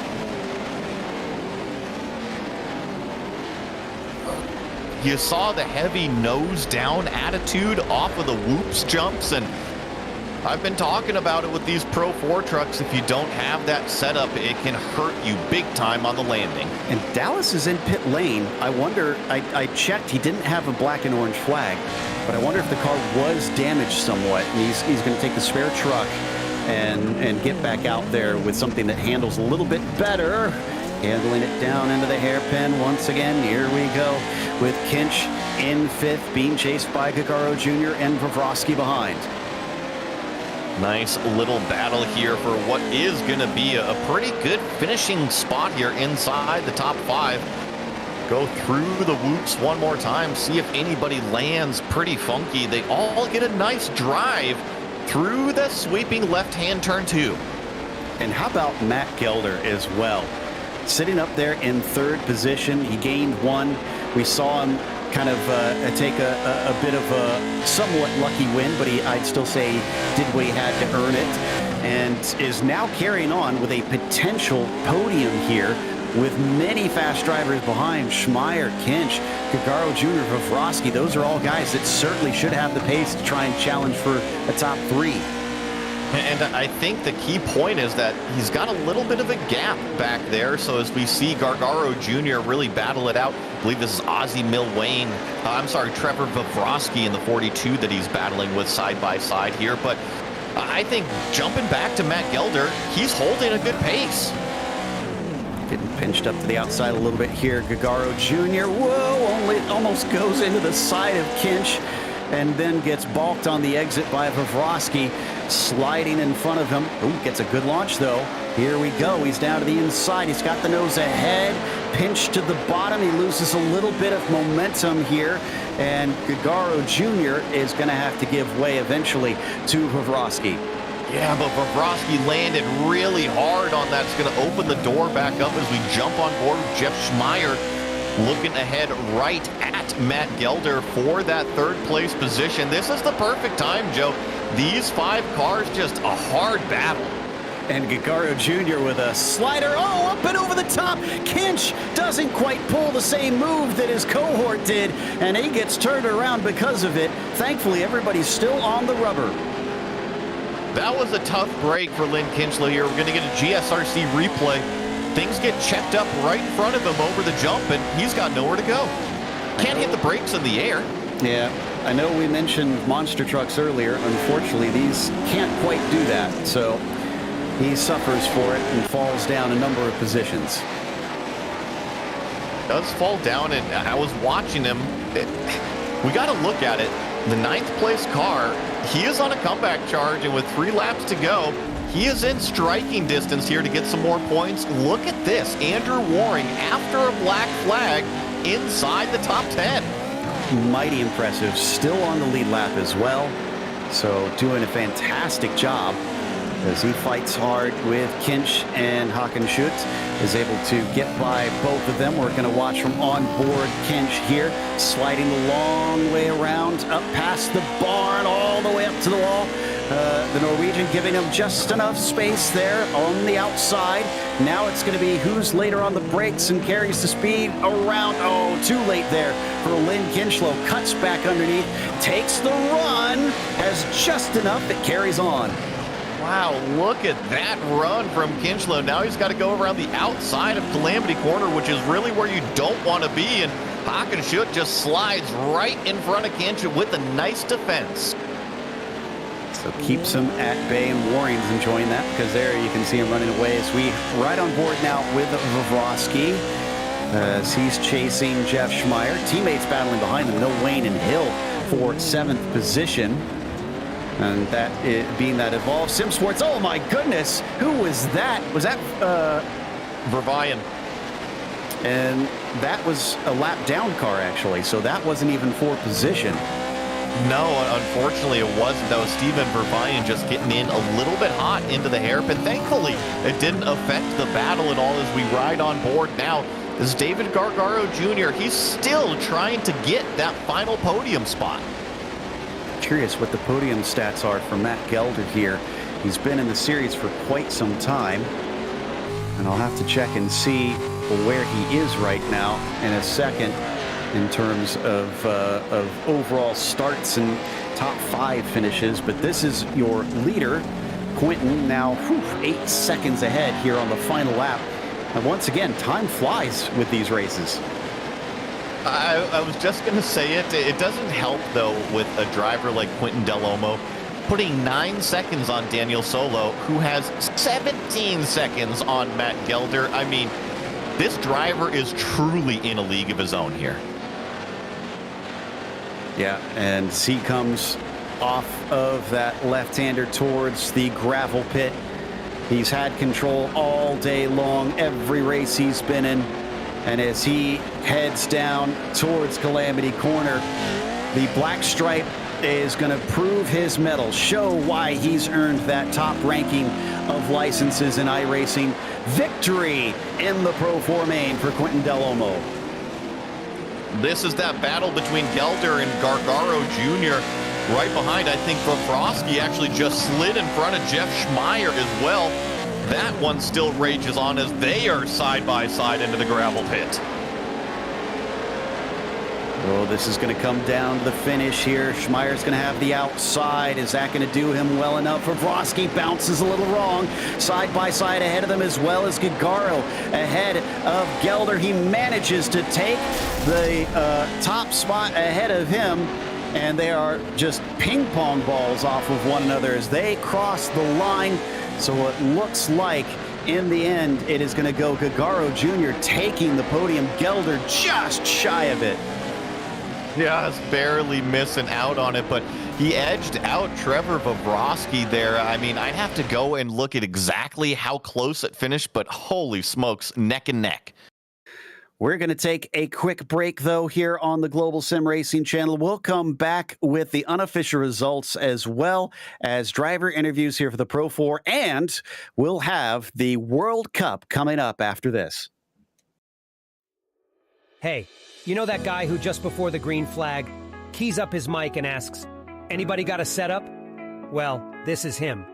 You saw the heavy nose down attitude off of the whoops jumps, and I've been talking about it with these Pro 4 trucks. If you don't have that setup, it can hurt you big time on the landing. And Dallas is in pit lane. I wonder, I checked, he didn't have a black and orange flag, but I wonder if the car was damaged somewhat, and he's going to take the spare truck and get back out there with something that handles a little bit better. Handling it down into the hairpin once again. Here we go with Kinch in fifth, being chased by Gagaro Jr. and Vavrovsky behind. Nice little battle here for what is going to be a pretty good finishing spot here inside the top 5. Go through the whoops one more time, see if anybody lands pretty funky. They all get a nice drive through the sweeping left-hand turn 2. And how about Matt Gelder as well? Sitting up there in third position, he gained 1. We saw him kind of take a bit of a somewhat lucky win, but I'd still say he did what he had to earn it, and is now carrying on with a potential podium here with many fast drivers behind. Schmeier, Kinch, Gagaro Jr., Vavrovsky, those are all guys that certainly should have the pace to try and challenge for a top 3. And I think the key point is that he's got a little bit of a gap back there. So as we see Gargaro Jr. really battle it out, I believe this is Ozzie Milwayne. Trevor Vavrovsky in the 42 that he's battling with side by side here. But I think jumping back to Matt Gelder, he's holding a good pace. Getting pinched up to the outside a little bit here. Gagaro Jr. Whoa, almost goes into the side of Kinch, and then gets balked on the exit by Vavrovsky, sliding in front of him. Ooh, gets a good launch though. Here we go. He's down to the inside. He's got the nose ahead, pinched to the bottom. He loses a little bit of momentum here, and Gagaro Jr. is going to have to give way eventually to Vavrovsky. Yeah, but Vavrovsky landed really hard on that. It's going to open the door back up as we jump on board with Jeff Schmeier, looking ahead right at Matt Gelder for that third place position. This is the perfect time, Joe. These 5 cars, just a hard battle. And Gagaro Jr. with a slider. Oh, up and over the top. Kinch doesn't quite pull the same move that his cohort did, and he gets turned around because of it. Thankfully, everybody's still on the rubber. That was a tough break for Lynn Kinchlow here. We're going to get a GSRC replay. Things get checked up right in front of him over the jump, and he's got nowhere to go. Can't hit the brakes in the air. Yeah, I know we mentioned monster trucks earlier. Unfortunately, these can't quite do that. So he suffers for it and falls down a number of positions. Does fall down, and I was watching him. We got to look at it. The 9th place car, he is on a comeback charge, and with 3 laps to go, he is in striking distance here to get some more points. Look at this. Andrew Waring, after a black flag, inside the top 10. Mighty impressive. Still on the lead lap as well. So doing a fantastic job as he fights hard with Kinch, and Hockenschutz is able to get by both of them. We're going to watch from on board Kinch here, sliding the long way around, up past the barn, all the way up to the wall. The Norwegian giving him just enough space there on the outside. Now it's going to be who's later on the brakes and carries the speed around. Oh, too late there for Lynn Kinchlow. Cuts back underneath, takes the run, has just enough. It carries on. Wow, look at that run from Kinchlow. Now he's got to go around the outside of Calamity Corner, which is really where you don't want to be. And Hockenschutz just slides right in front of Kinch with a nice defense. So keeps him at bay, and Warring's enjoying that because there you can see him running away as we ride on board now with Vavrovsky as he's chasing Jeff Schmeier. Teammates battling behind them. No Wayne and Hill for 7th position. And that being that Evolve Sim Sports. Oh my goodness, who was that? Was that Vervayan? And that was a lap down car actually, so that wasn't even for position. No, unfortunately it wasn't. That was Steven Vervayan just getting in a little bit hot into the hairpin. Thankfully, it didn't affect the battle at all as we ride on board now. This is David Gargaro Jr. He's still trying to get that final podium spot. Curious what the podium stats are for Matt Gelder here. He's been in the series for quite some time, and I'll have to check and see where he is right now in a second in terms of overall starts and top 5 finishes. But this is your leader, Quentin, now 8 seconds ahead here on the final lap. And once again, time flies with these races. I was just going to say it. It doesn't help, though, with a driver like Quentin Delhomme putting 9 seconds on Daniel Solo, who has 17 seconds on Matt Gelder. I mean, this driver is truly in a league of his own here. Yeah, and he comes off of that left-hander towards the gravel pit. He's had control all day long, every race he's been in. And as he heads down towards Calamity Corner, the black stripe is going to prove his mettle, show why he's earned that top ranking of licenses in iRacing. Victory in the Pro 4 main for Quentin Delhomme. This is that battle between Gelder and Gargaro Jr. Right behind, I think Vavrovsky actually just slid in front of Jeff Schmeier as well. That one still rages on as they are side by side into the gravel pit. Oh, this is going to come down to the finish here. Schmeier's going to have the outside. Is that going to do him well enough? Vavrovsky bounces a little wrong. Side by side ahead of them, as well as Gargaro ahead of Gelder. He manages to take the top spot ahead of him, and they are just ping pong balls off of one another as they cross the line. So it looks like in the end it is going to go Gargaro Jr. taking the podium. Gelder just shy of it. Yeah, it's barely missing out on it, but he edged out Trevor Vavrovsky there. I mean, I'd have to go and look at exactly how close it finished, but holy smokes, neck and neck. We're going to take a quick break, though, here on the Global Sim Racing channel. We'll come back with the unofficial results as well as driver interviews here for the Pro 4, and we'll have the World Cup coming up after this. Hey, you know that guy who just before the green flag keys up his mic and asks, "Anybody got a setup?" Well, this is him.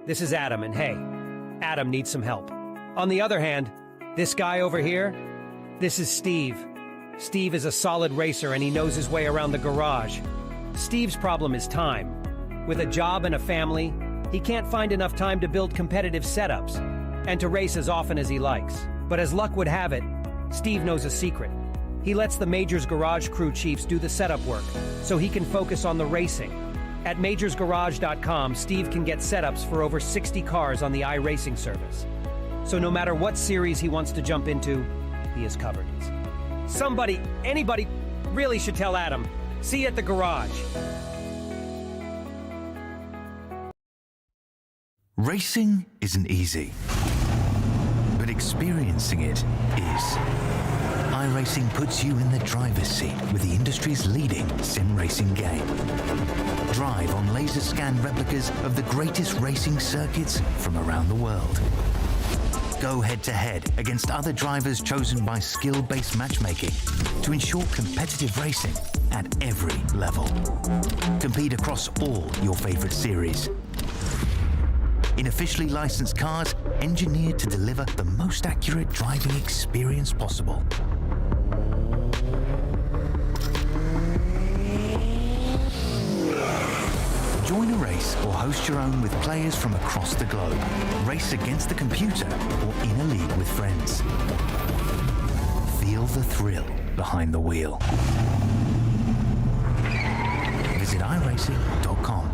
This is Adam, and hey, Adam needs some help. On the other hand, this guy over here, this is Steve. Steve is a solid racer and he knows his way around the garage. Steve's problem is time. With a job and a family, he can't find enough time to build competitive setups and to race as often as he likes. But as luck would have it, Steve knows a secret. He lets the Majors Garage crew chiefs do the setup work so he can focus on the racing. At majorsgarage.com, Steve can get setups for over 60 cars on the iRacing service. So no matter what series he wants to jump into, he is covered. Somebody, anybody, really should tell Adam. See you at the garage. Racing isn't easy, but experiencing it is. iRacing puts you in the driver's seat with the industry's leading sim racing game. Drive on laser scan replicas of the greatest racing circuits from around the world. Go head-to-head against other drivers chosen by skill-based matchmaking to ensure competitive racing at every level. Compete across all your favorite series. In officially licensed cars, engineered to deliver the most accurate driving experience possible. Join a race or host your own with players from across the globe. Race against the computer or in a league with friends. Feel the thrill behind the wheel. Visit iRacing.com.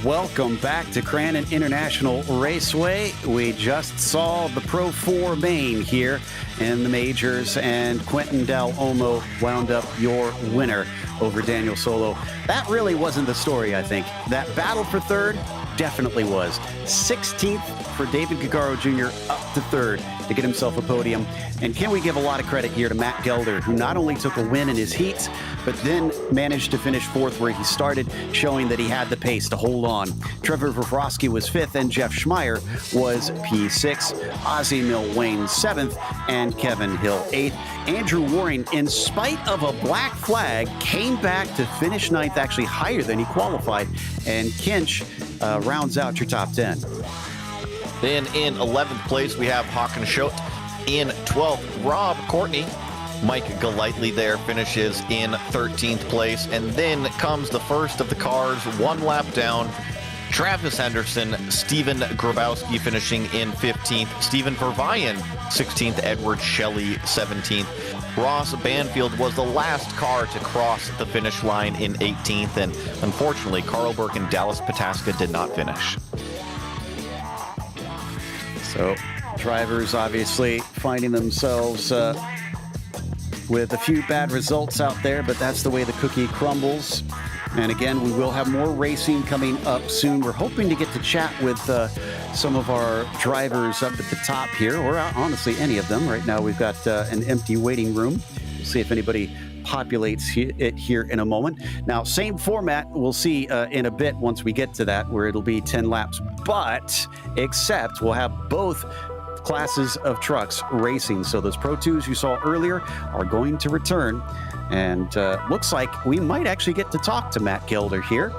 Welcome back to Crandon International Raceway. We just saw the Pro 4 main here in the majors, and Quentin Del Olmo wound up your winner over Daniel Solo. That really wasn't the story, I think. That battle for third definitely was. 16th for David Gagaro Jr. up to third to get himself a podium. And can we give a lot of credit here to Matt Gelder, who not only took a win in his heats, but then managed to finish fourth where he started, showing that he had the pace to hold on. Trevor Vrofsky was fifth, and Jeff Schmeier was P6. Ozzie Milwain seventh, and Kevin Hill eighth. Andrew Waring, in spite of a black flag, came back to finish ninth, actually higher than he qualified. And Kinch rounds out your top 10. Then in 11th place, we have Håkan Schott. In 12th, Rob Courtney. Mike Golightly there finishes in 13th place. And then comes the first of the cars, one lap down. Travis Henderson, Stephen Grabowski finishing in 15th. Stephen Verveyen, 16th. Edward Shelley, 17th. Ross Banfield was the last car to cross the finish line in 18th. And unfortunately, Carl Burke and Dallas Pataska did not finish. So drivers obviously finding themselves with a few bad results out there, but that's the way the cookie crumbles. And again, we will have more racing coming up soon. We're hoping to get to chat with some of our drivers up at the top here, or honestly, any of them. Right now, we've got an empty waiting room. We'll see if anybody populates it here in a moment. Now, same format we'll see in a bit once we get to that, where it'll be 10 laps, but except we'll have both classes of trucks racing. So those Pro 2s you saw earlier are going to return, and looks like we might actually get to talk to Matt Gelder here.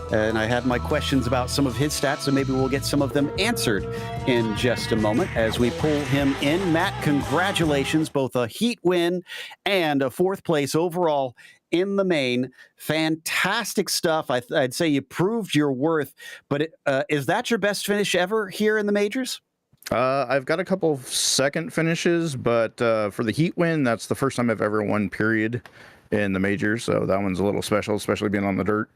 And I had my questions about some of his stats, so maybe we'll get some of them answered in just a moment as we pull him in. Matt, congratulations, both a heat win and a fourth place overall in the main. Fantastic stuff. I'd say you proved your worth, but is that your best finish ever here in the majors? I've got a couple of second finishes, but for the heat win, that's the first time I've ever won, period, in the majors. So that one's a little special, especially being on the dirt.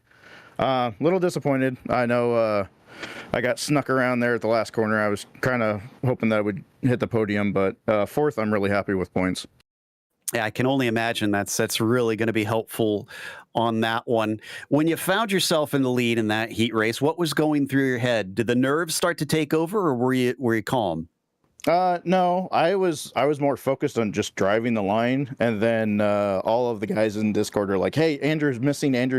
Little disappointed. I know I got snuck around there at the last corner. I was kind of hoping that I would hit the podium, but fourth, I'm really happy with points. Yeah, I can only imagine that's really going to be helpful on that one. When you found yourself in the lead in that heat race, what was going through your head? Did the nerves start to take over, or were you calm? No, I was more focused on just driving the line, and then all of the guys in Discord are like, "Hey, Andrew's missing," and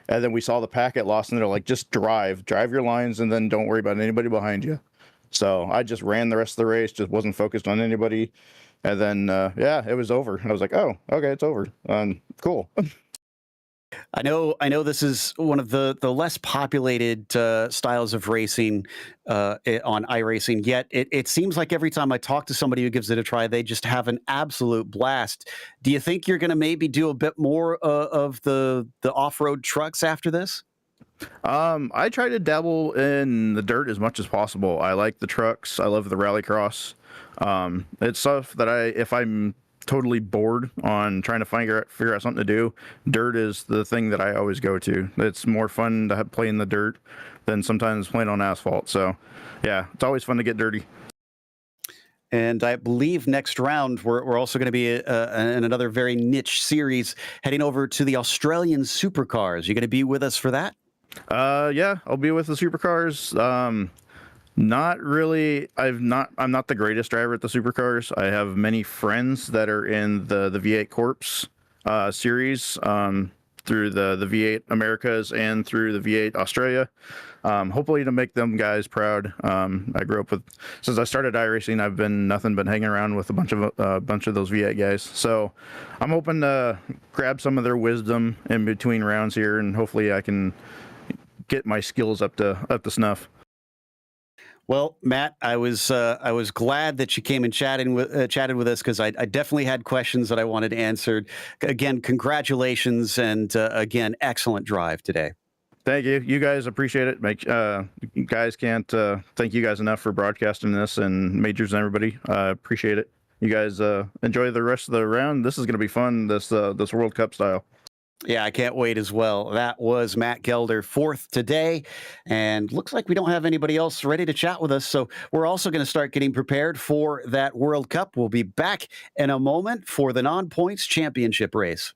then we saw the packet lost, and they're like, "Just drive your lines, and then don't worry about anybody behind you." So I just ran the rest of the race, just wasn't focused on anybody, and then yeah, it was over. I was like, "Oh, okay, it's over. Cool." I know this is one of the less populated styles of racing on iRacing, yet it seems like every time I talk to somebody who gives it a try, they just have an absolute blast. Do you think you're going to maybe do a bit more of the off-road trucks after this? I try to dabble in the dirt as much as possible. I like the trucks. I love the rallycross. It's stuff that if I'm totally bored on trying to figure out something to do, dirt is the thing that I always go to. It's more fun to play in the dirt than sometimes playing on asphalt. So yeah, it's always fun to get dirty. And I believe next round we're also going to be in another very niche series, heading over to the Australian supercars. You going to be with us for that? Yeah, I'll be with the supercars. Not really. I'm not the greatest driver at the supercars. I have many friends that are in the V8 Corps series through the V8 Americas and through the V8 Australia. Hopefully to make them guys proud. I grew up since I started iRacing, I've been nothing but hanging around with a bunch of those V8 guys. So I'm hoping to grab some of their wisdom in between rounds here, and hopefully I can get my skills up to snuff. Well, Matt, I was glad that you came and chatted with us, because I definitely had questions that I wanted answered. Again, congratulations, and again, excellent drive today. Thank you. You guys appreciate it. You guys can't thank you guys enough for broadcasting this, and majors and everybody. Appreciate it. You guys enjoy the rest of the round. This is going to be fun. This World Cup style. Yeah, I can't wait as well. That was Matt Gelder, fourth today. And looks like we don't have anybody else ready to chat with us. So we're also going to start getting prepared for that World Cup. We'll be back in a moment for the non-points championship race.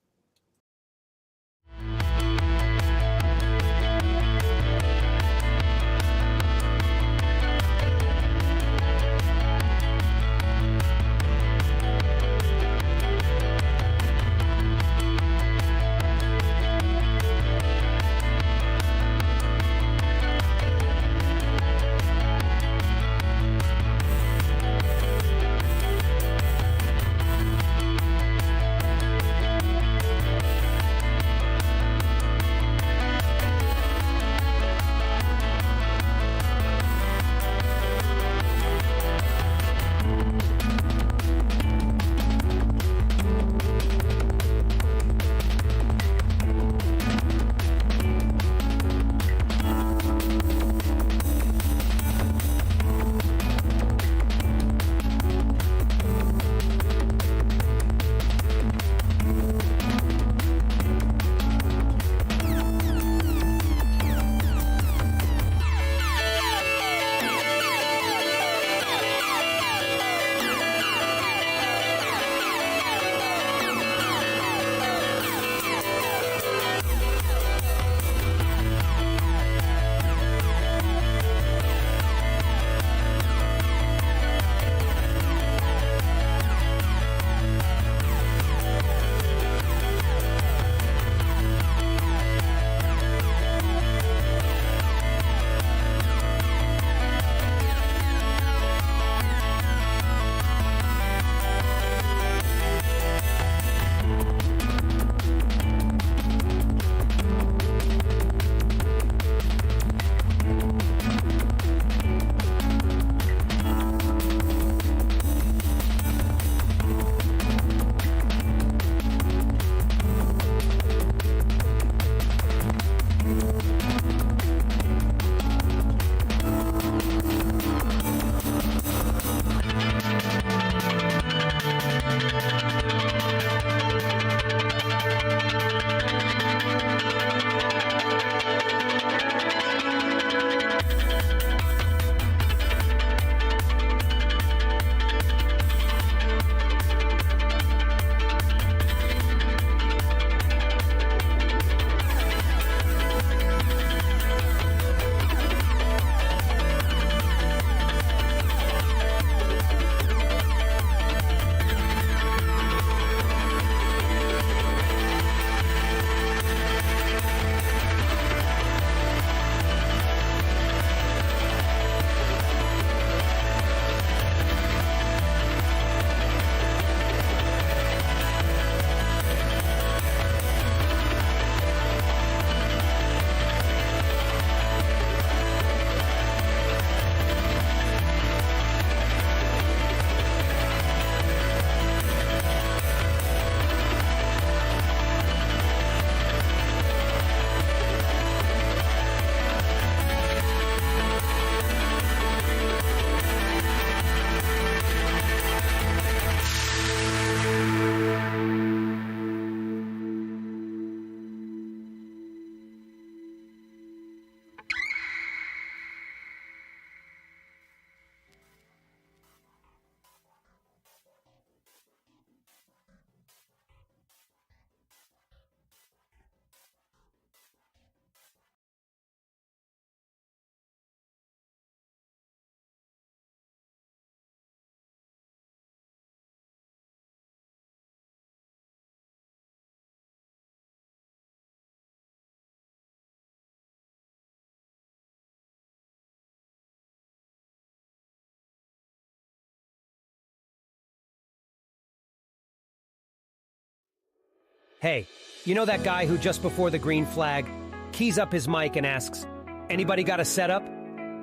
Hey, you know that guy who just before the green flag keys up his mic and asks, "Anybody got a setup?"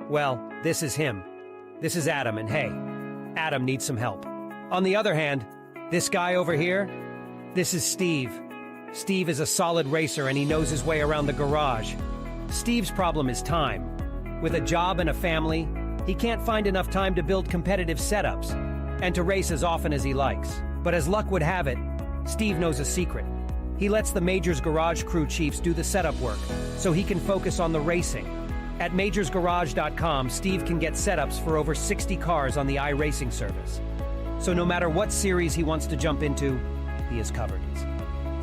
Well, this is him. This is Adam, and hey, Adam needs some help. On the other hand, this guy over here, this is Steve. Steve is a solid racer and he knows his way around the garage. Steve's problem is time. With a job and a family, he can't find enough time to build competitive setups and to race as often as he likes. But as luck would have it, Steve knows a secret. He lets the Majors Garage crew chiefs do the setup work, so he can focus on the racing. At majorsgarage.com, Steve can get setups for over 60 cars on the iRacing service. So no matter what series he wants to jump into, he is covered.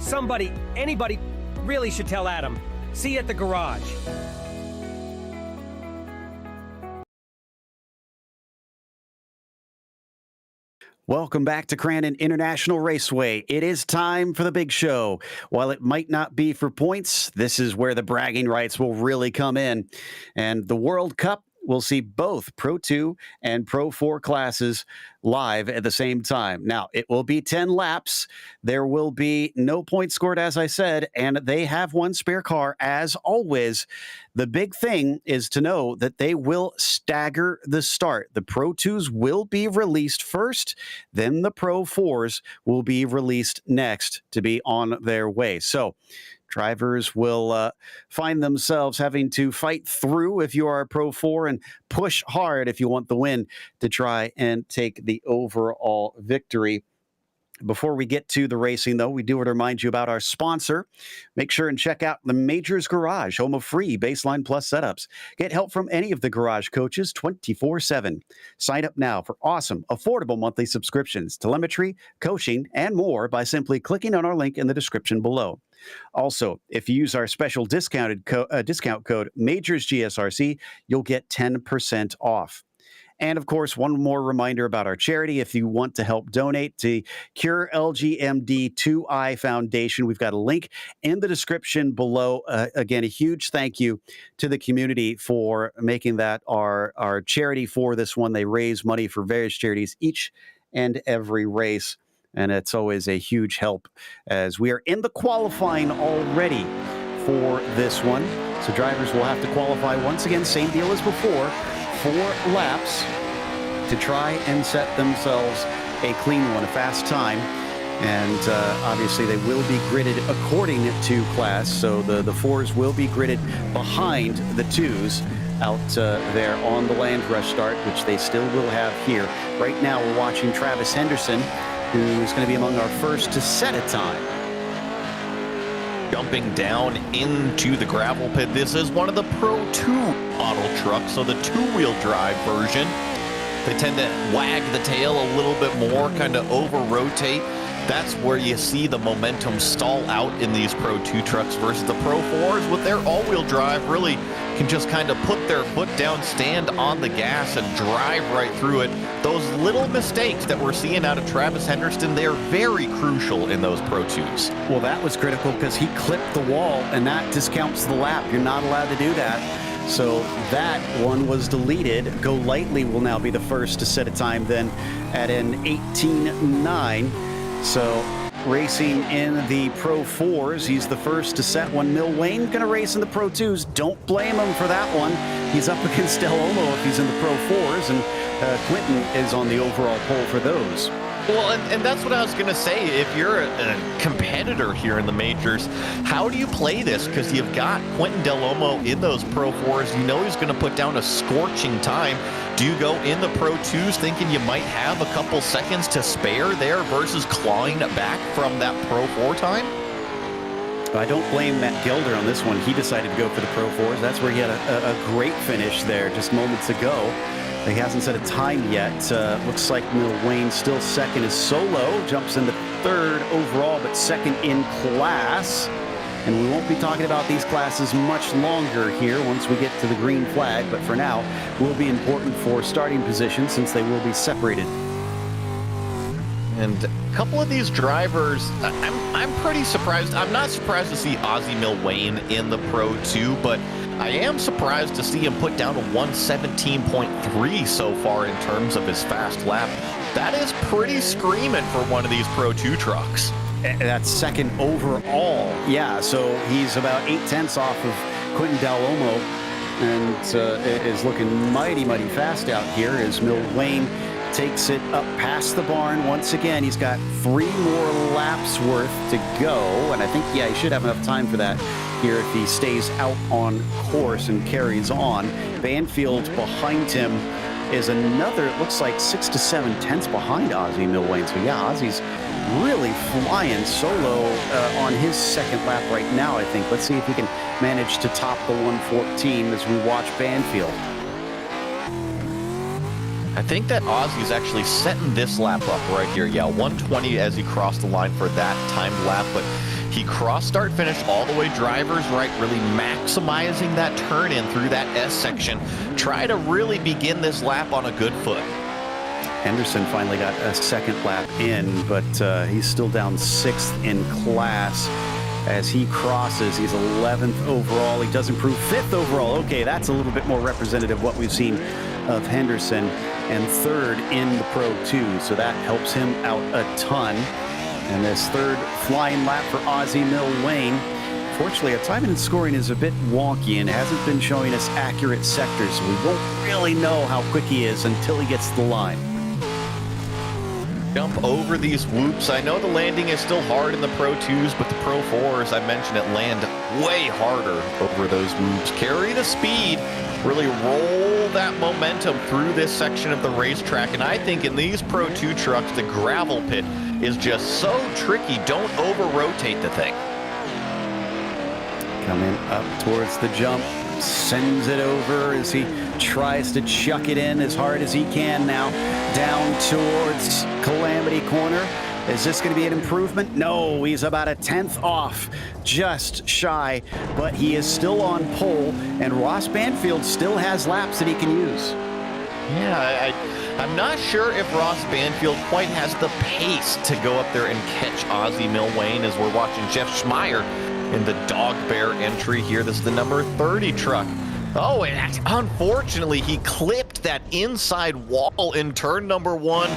Somebody, anybody, really should tell Adam. See you at the garage. Welcome back to Crandon International Raceway. It is time for the big show. While it might not be for points, this is where the bragging rights will really come in. And the World Cup will see both Pro 2 and Pro 4 classes live at the same time. Now, it will be 10 laps. There will be no points scored, as I said, and they have one spare car, as always. The big thing is to know that they will stagger the start. The Pro 2s will be released first, then the Pro 4s will be released next to be on their way. So, drivers will find themselves having to fight through if you are a Pro 4 and push hard if you want the win to try and take the overall victory. Before we get to the racing, though, we do want to remind you about our sponsor. Make sure and check out the Majors Garage, home of free Baseline Plus setups. Get help from any of the garage coaches 24/7. Sign up now for awesome, affordable monthly subscriptions, telemetry, coaching, and more by simply clicking on our link in the description below. Also, if you use our special discount code MajorsGSRC, you'll get 10% off. And, of course, one more reminder about our charity. If you want to help donate to Cure LGMD2I Foundation, we've got a link in the description below. Again, a huge thank you to the community for making that our charity for this one. They raise money for various charities each and every race, and it's always a huge help as we are in the qualifying already for this one. So drivers will have to qualify once again, same deal as before. 4 laps to try and set themselves a clean one, a fast time. And obviously they will be gridded according to class. So the 4s will be gridded behind the 2s out there on the land rush start, which they still will have here. Right now we're watching Travis Henderson, who's going to be among our first to set a time. Jumping down into the gravel pit. This is one of the Pro 2 model trucks, so the 2-wheel drive version. They tend to wag the tail a little bit more, kind of over-rotate. That's where you see the momentum stall out in these Pro 2 trucks versus the Pro 4s with their all-wheel drive really can just kind of put their foot down, stand on the gas, and drive right through it. Those little mistakes that we're seeing out of Travis Henderson, they're very crucial in those Pro 2s. Well, that was critical because he clipped the wall, and that discounts the lap. You're not allowed to do that. So that one was deleted. Go Lightly will now be the first to set a time then at an 18.9. So racing in the Pro 4s, he's the first to set one. Mill Wayne going to race in the Pro 2s. Don't blame him for that one. He's up against Del Olmo if he's in the Pro 4s, and Quentin is on the overall pole for those. Well, and that's what I was going to say. If you're a competitor here in the majors, how do you play this? Because you've got Quentin Del Olmo in those Pro 4s. You know he's going to put down a scorching time. Do you go in the Pro 2s thinking you might have a couple seconds to spare there versus clawing back from that Pro 4 time? I don't blame Matt Gilder on this one. He decided to go for the Pro 4s. That's where he had a great finish there just moments ago. He hasn't set a time yet. Looks like Mill Wayne still second is solo. Jumps into 3rd overall, but 2nd in class. And we won't be talking about these classes much longer here once we get to the green flag. But for now, will be important for starting position since they will be separated. And a couple of these drivers, I'm pretty surprised. I'm not surprised to see Ozzy Mill Wayne in the Pro 2, but I am surprised to see him put down a 117.3 so far in terms of his fast lap. That is pretty screaming for one of these Pro 2 trucks. That's 2nd overall. Yeah, so he's about 0.8 off of Quentin Del Olmo, and is looking mighty fast out here as Mill Wayne takes it up past the barn once again. He's got 3 more laps worth to go, and I think, yeah, he should have enough time for that here if he stays out on course and carries on. Banfield behind him is another, it looks like 6 to 7 tenths behind Ozzy Mill Wayne. So yeah, Ozzy's really flying solo on his second lap right now, I think. Let's see if he can manage to top the 114 as we watch Banfield. I think that Ozzy's actually setting this lap up right here. Yeah, 120 as he crossed the line for that timed lap, but he start finish all the way driver's right, really maximizing that turn in through that S section. Try to really begin this lap on a good foot. Henderson finally got a second lap in, but he's still down 6th in class. As he crosses, he's 11th overall. He does improve 5th overall. Okay, that's a little bit more representative of what we've seen of Henderson, and 3rd in the Pro 2, so that helps him out a ton. And this 3rd flying lap for Ozzy Milwayne. Fortunately, our timing and scoring is a bit wonky and hasn't been showing us accurate sectors, so we won't really know how quick he is until he gets to the line. Jump over these whoops. I know the landing is still hard in the Pro 2s, but the Pro 4s, I mentioned it, land way harder over those whoops. Carry the speed, really roll that momentum through this section of the racetrack. And I think in these Pro 2 trucks, the gravel pit is just so tricky. Don't over-rotate the thing. Coming up towards the jump, sends it over as he tries to chuck it in as hard as he can now. Down towards Calamity Corner. Is this going to be an improvement? No, he's about a 10th off, just shy, but he is still on pole, and Ross Banfield still has laps that he can use. Yeah, I'm not sure if Ross Banfield quite has the pace to go up there and catch Ozzy Milwayne as we're watching Jeff Schmeier in the Dog Bear entry here. This is the number 30 truck. Oh, and unfortunately, he clipped that inside wall in turn number 1.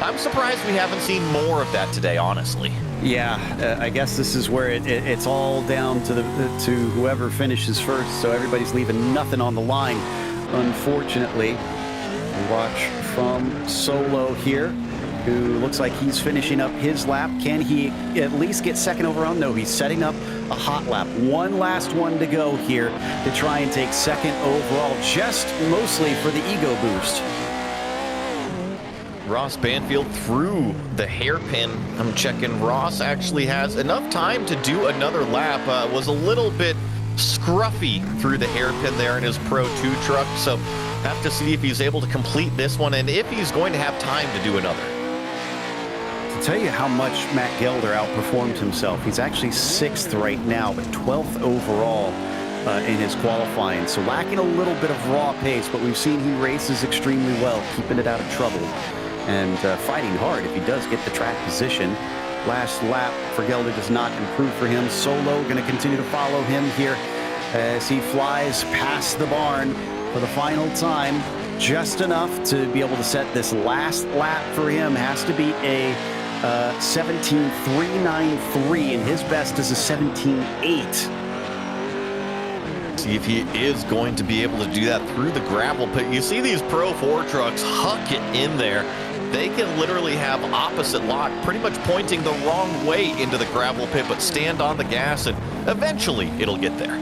I'm surprised we haven't seen more of that today, honestly. Yeah, I guess this is where it's all down to whoever finishes first, so everybody's leaving nothing on the line, unfortunately. Watch from Solo here, who looks like he's finishing up his lap. Can he at least get second overall? No, he's setting up a hot lap. One last one to go here to try and take second overall, just mostly for the ego boost. Ross Banfield through the hairpin. I'm checking. Ross actually has enough time to do another lap. Was a little bit scruffy through the hairpin there in his Pro 2 truck, so have to see if he's able to complete this one and if he's going to have time to do another. To tell you how much Matt Gelder outperformed himself, he's actually 6th right now, but 12th overall in his qualifying. So lacking a little bit of raw pace, but we've seen he races extremely well, keeping it out of trouble and fighting hard if he does get the track position. Last lap for Gelder does not improve for him. Solo going to continue to follow him here as he flies past the barn for the final time. Just enough to be able to set this last lap for him. Has to beat a 17.393, and his best is a 17.8. See if he is going to be able to do that through the gravel pit. You see these Pro 4 trucks huck it in there. They can literally have opposite lock, pretty much pointing the wrong way into the gravel pit, but stand on the gas and eventually it'll get there.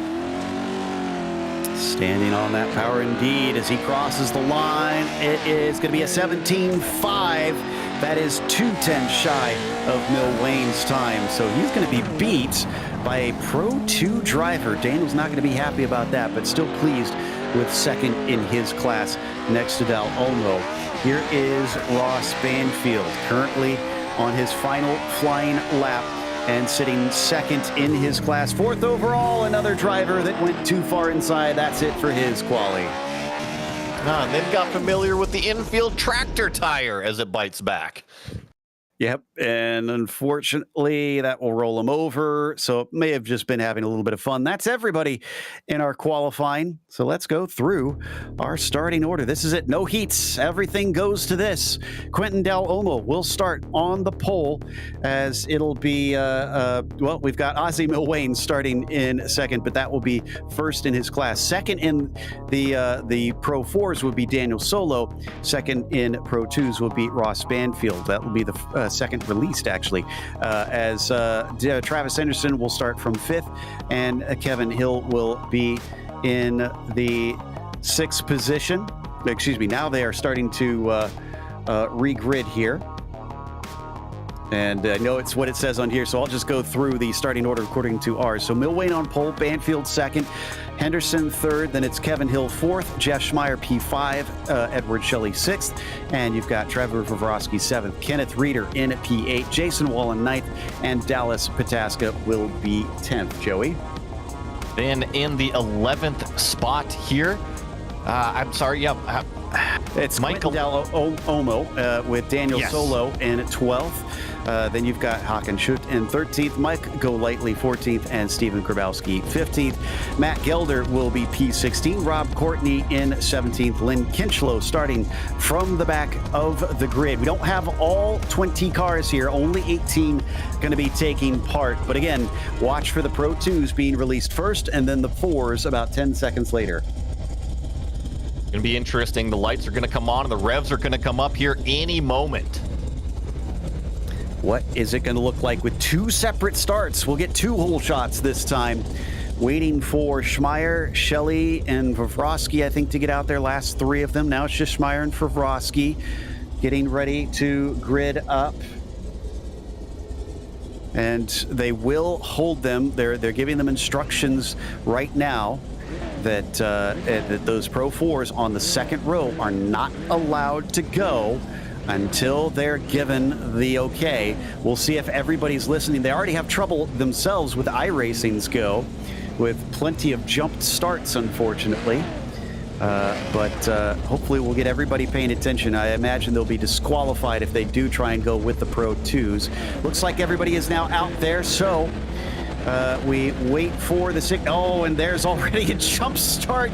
Standing on that power indeed as he crosses the line. It is going to be a 17.5. That is 2/10 shy of Milwayne's time. So he's going to be beat by a Pro 2 driver. Daniel's not going to be happy about that, but still pleased with second in his class next to Dal Olmo. Here is Ross Banfield, currently on his final flying lap and sitting second in his class. 4th overall, another driver that went too far inside. That's it for his quali. And then got familiar with the infield tractor tire as it bites back. Yep, and unfortunately, that will roll him over. So it may have just been having a little bit of fun. That's everybody in our qualifying. So let's go through our starting order. This is it. No heats. Everything goes to this. Quentin Dal Olmo will start on the pole as it'll be, well, we've got Ozzy Milwayne starting in second, but that will be first in his class. Second in the Pro 4s would be Daniel Solo. Second in Pro 2s will be Ross Banfield. That will be the second released, actually, as Travis Henderson will start from 5th, and Kevin Hill will be in the 6th position. Excuse me, now they are starting to regrid here. And I know it's what it says on here, so I'll just go through the starting order according to ours. So Milwain on pole, Banfield second, Henderson third, then it's Kevin Hill fourth, Jeff Schmeier P5, Edward Shelley sixth, and you've got Trevor Vovrosky seventh, Kenneth Reeder in at P8, Jason Wallen ninth, and Dallas Pataska will be 10th. Joey? Then in the 11th spot here, I'm sorry, it's Michael Del Omo with Daniel Solo in 12th. Then you've got Hakan Schutt in 13th, Mike Golightly 14th, and Stephen Grabowski 15th. Matt Gelder will be P16, Rob Courtney in 17th, Lynn Kinchlow starting from the back of the grid. We don't have all 20 cars here, only 18 going to be taking part. But again, watch for the Pro 2s being released first and then the 4s about 10 seconds later. Going to be interesting. The lights are going to come on and the revs are going to come up here any moment. What is it going to look like with two separate starts? We'll get two whole shots this time. Waiting for Schmeier, Shelley, and Vovrosky, I think, to get out there. Last three of them. Now it's just Schmeier and Vovrosky getting ready to grid up. And they will hold them. They're giving them instructions right now that those Pro 4s on the second row are not allowed to go until they're given the okay. We'll see if everybody's listening. They already have trouble themselves with iRacing's go, with plenty of jumped starts, unfortunately. But hopefully we'll get everybody paying attention. I imagine they'll be disqualified if they do try and go with the Pro 2s. Looks like everybody is now out there, so we wait for the oh, and there's already a jump start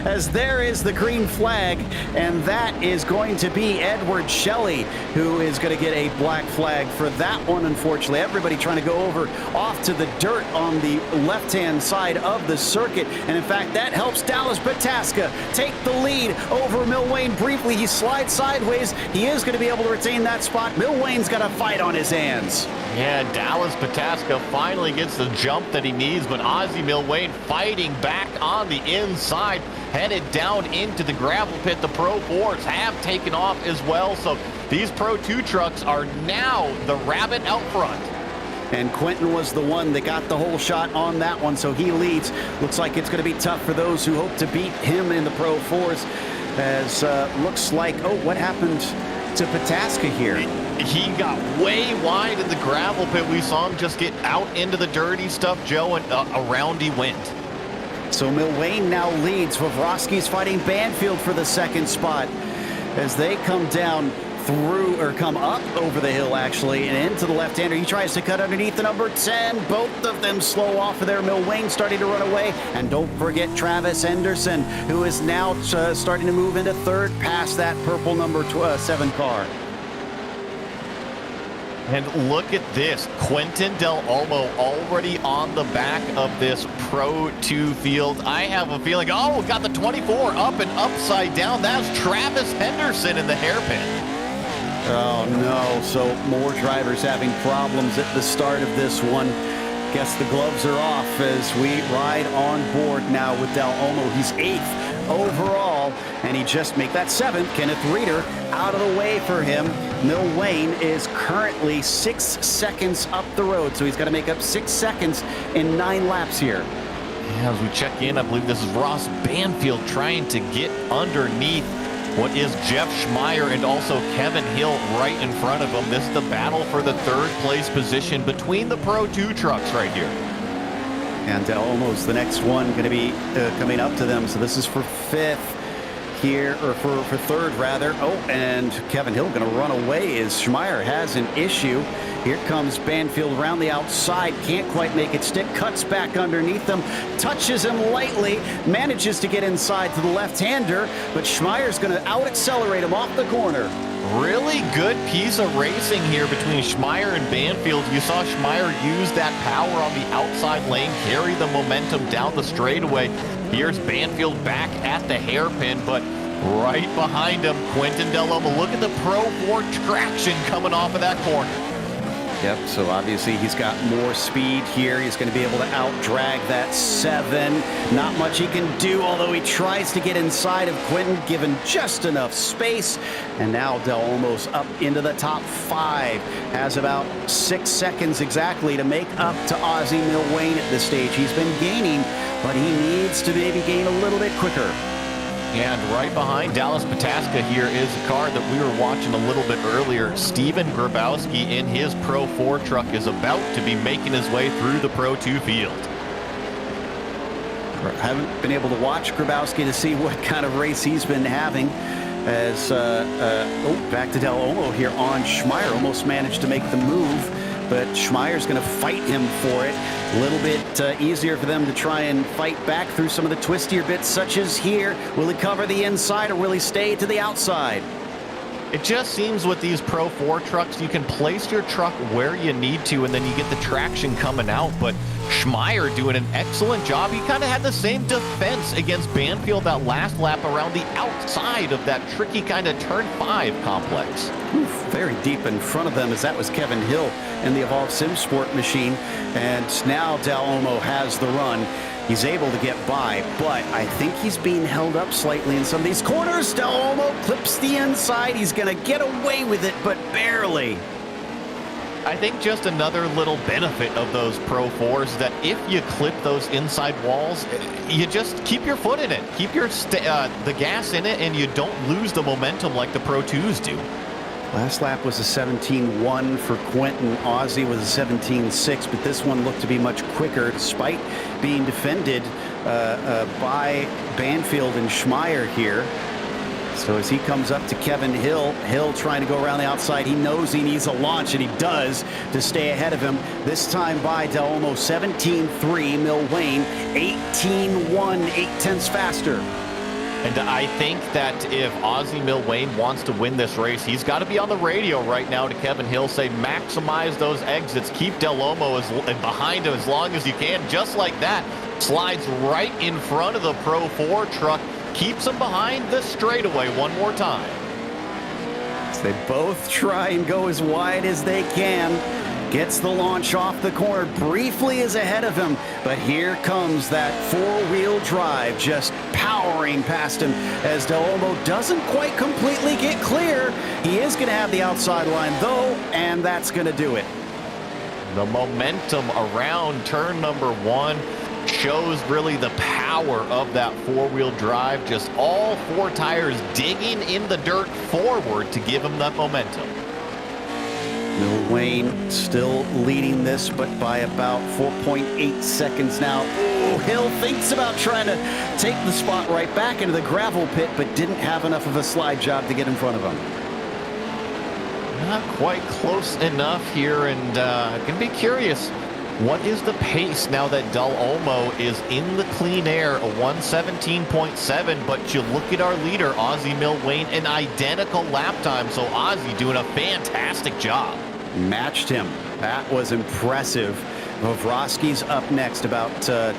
as there is the green flag, and that is going to be Edward Shelley, who is going to get a black flag for that one, unfortunately. Everybody trying to go over off to the dirt on the left-hand side of the circuit, and in fact, that helps Dallas Pataska take the lead over Milwain briefly. He slides sideways. He is going to be able to retain that spot. Milwain's got a fight on his hands. Yeah, Dallas Pataska finally gets the jump that he needs, but Ozzy Milwain fighting back on the inside, headed down into the gravel pit. The Pro 4s have taken off as well, so these Pro 2 trucks are now the rabbit out front. And Quentin was the one that got the whole shot on that one, so he leads. Looks like it's going to be tough for those who hope to beat him in the Pro 4s, as looks like, oh, what happened to Pataska here? He got way wide in the gravel pit. We saw him just get out into the dirty stuff, Joe, and around he went. So Milwain now leads. Vovrosky's fighting Banfield for the second spot as they come down through, or come up over the hill actually, and into the left-hander. He tries to cut underneath the number 10. Both of them slow off of there. Milwain starting to run away. And don't forget Travis Henderson, who is now starting to move into third past that purple number 7 car. And look at this, Quentin Del Olmo already on the back of this Pro 2 field. I have a feeling, oh, got the 24 up and upside down. That's Travis Henderson in the hairpin. Oh no, so more drivers having problems at the start of this one. Guess the gloves are off as we ride on board now with Del Olmo. He's 8th overall, and he just make that 7th. Kenneth Reeder out of the way for him. Milwain is currently 6 seconds up the road, so he's got to make up 6 seconds in 9 laps here. Yeah, as we check in, I believe this is Ross Banfield trying to get underneath what is Jeff Schmeier and also Kevin Hill right in front of him. This is the battle for the 3rd place position between the Pro 2 trucks right here. And almost the next one going to be coming up to them. So this is for 5th here, or for 3rd rather. Oh, and Kevin Hill going to run away as Schmeier has an issue. Here comes Banfield around the outside. Can't quite make it stick. Cuts back underneath them. Touches him lightly. Manages to get inside to the left-hander. But Schmeier's going to out-accelerate him off the corner. Really good piece of racing here between Schmeier and Banfield. You saw Schmeier use that power on the outside lane, carry the momentum down the straightaway. Here's Banfield back at the hairpin, but right behind him, Quentin Del Olmo. Look at the Pro 4 traction coming off of that corner. Yep, so obviously he's got more speed here. He's going to be able to out-drag that 7. Not much he can do, although he tries to get inside of Quentin, given just enough space. And now Del Olmo's up into the top 5. Has about 6 seconds exactly to make up to Ozzie Milwayne at this stage. He's been gaining, but he needs to maybe gain a little bit quicker. And right behind Dallas Pataska here is a car that we were watching a little bit earlier. Steven Grabowski in his Pro 4 truck is about to be making his way through the Pro 2 field. Haven't been able to watch Grabowski to see what kind of race he's been having. As back to Del Olmo here on Schmeier. Almost managed to make the move, but Schmeier's going to fight him for it. A little bit easier for them to try and fight back through some of the twistier bits, such as here. Will he cover the inside or will he stay to the outside? It just seems with these Pro 4 trucks, you can place your truck where you need to, and then you get the traction coming out. But Schmeier doing an excellent job. He kind of had the same defense against Banfield that last lap around the outside of that tricky kind of turn 5 complex. Oof, very deep in front of them, as that was Kevin Hill in the Evolve Sim Sport machine. And now Del Olmo has the run. He's able to get by, but I think he's being held up slightly in some of these corners. Del Olmo clips the inside. He's going to get away with it, but barely. I think just another little benefit of those Pro 4s is that if you clip those inside walls, you just keep your foot in it. Keep your the gas in it, and you don't lose the momentum like the Pro 2s do. Last lap was a 17.1 for Quentin. Ozzie was a 17.6, but this one looked to be much quicker despite being defended by Banfield and Schmeier here. So as he comes up to Kevin Hill, Hill trying to go around the outside. He knows he needs a launch, and he does to stay ahead of him. This time by Del Olmo, 17.3, Milwayne, 18.1, 0.8 faster. And I think that if Ozzie Milwayne wants to win this race, he's got to be on the radio right now to Kevin Hill, say maximize those exits, keep Del Olmo behind him as long as you can. Just like that, slides right in front of the Pro 4 truck, keeps him behind the straightaway one more time. So they both try and go as wide as they can. Gets the launch off the corner, briefly is ahead of him, but here comes that 4-wheel drive just powering past him as Del Olmo doesn't quite completely get clear. He is going to have the outside line though, and that's going to do it. The momentum around turn number 1 shows really the power of that 4-wheel drive. Just all 4 tires digging in the dirt forward to give him that momentum. Milwayne still leading this, but by about 4.8 seconds now. Oh, Hill thinks about trying to take the spot right back into the gravel pit, but didn't have enough of a slide job to get in front of him. Not quite close enough here, and going to be curious. What is the pace now that Del Olmo is in the clean air, a 1:17.7, but you look at our leader, Ozzie Milwayne, an identical lap time, so Ozzie doing a fantastic job. Matched him. That was impressive. Vavrovsky's up next, about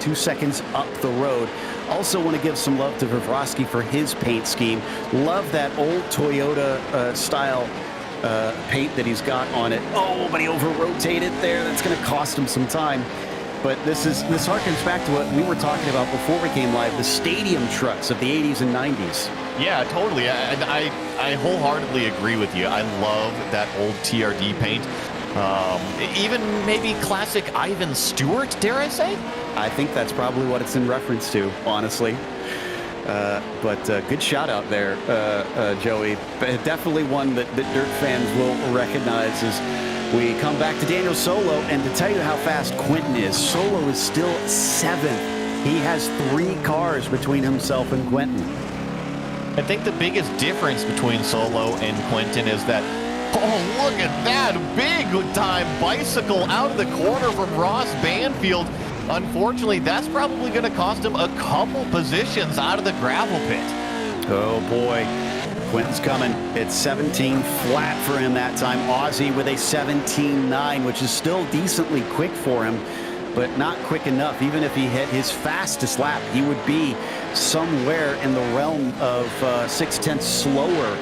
2 seconds up the road. Also want to give some love to Vavrovsky for his paint scheme. Love that old Toyota style paint that he's got on it. Oh, but he over-rotated there. That's going to cost him some time. But this harkens back to what we were talking about before we came live, the stadium trucks of the 80s and 90s. Yeah, totally. And I wholeheartedly agree with you. I love that old TRD paint. Even maybe classic Ivan Stewart, dare I say? I think that's probably what it's in reference to, honestly. But good shout out there, Joey. Definitely one that dirt fans will recognize as we come back to Daniel Solo. And to tell you how fast Quentin is, Solo is still 7th. He has 3 cars between himself and Quentin. I think the biggest difference between Solo and Quentin is that, oh, look at that big time bicycle out of the corner from Ross Banfield. Unfortunately, that's probably going to cost him a couple positions out of the gravel pit. Oh, boy. Quentin's coming. It's 17 flat for him that time. Ozzie with a 17.9, which is still decently quick for him, but not quick enough. Even if he hit his fastest lap, he would be somewhere in the realm of 0.6 slower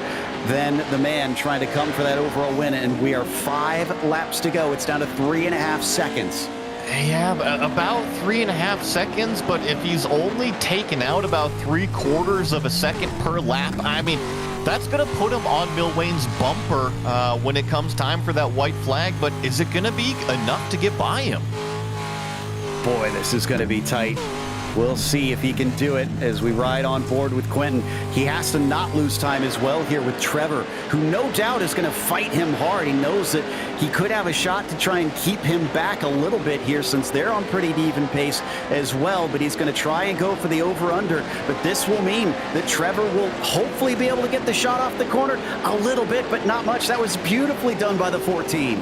than the man trying to come for that overall win. And we are 5 laps to go. It's down to 3.5 seconds. Yeah, about 3.5 seconds, but if he's only taken out about 3/4 of a second per lap, I mean, that's going to put him on Milwayne's bumper when it comes time for that white flag, but is it going to be enough to get by him? Boy, this is going to be tight. We'll see if he can do it as we ride on board with Quentin. He has to not lose time as well here with Trevor, who no doubt is going to fight him hard. He knows that he could have a shot to try and keep him back a little bit here since they're on pretty even pace as well, but he's going to try and go for the over-under. But this will mean that Trevor will hopefully be able to get the shot off the corner a little bit, but not much. That was beautifully done by the 14.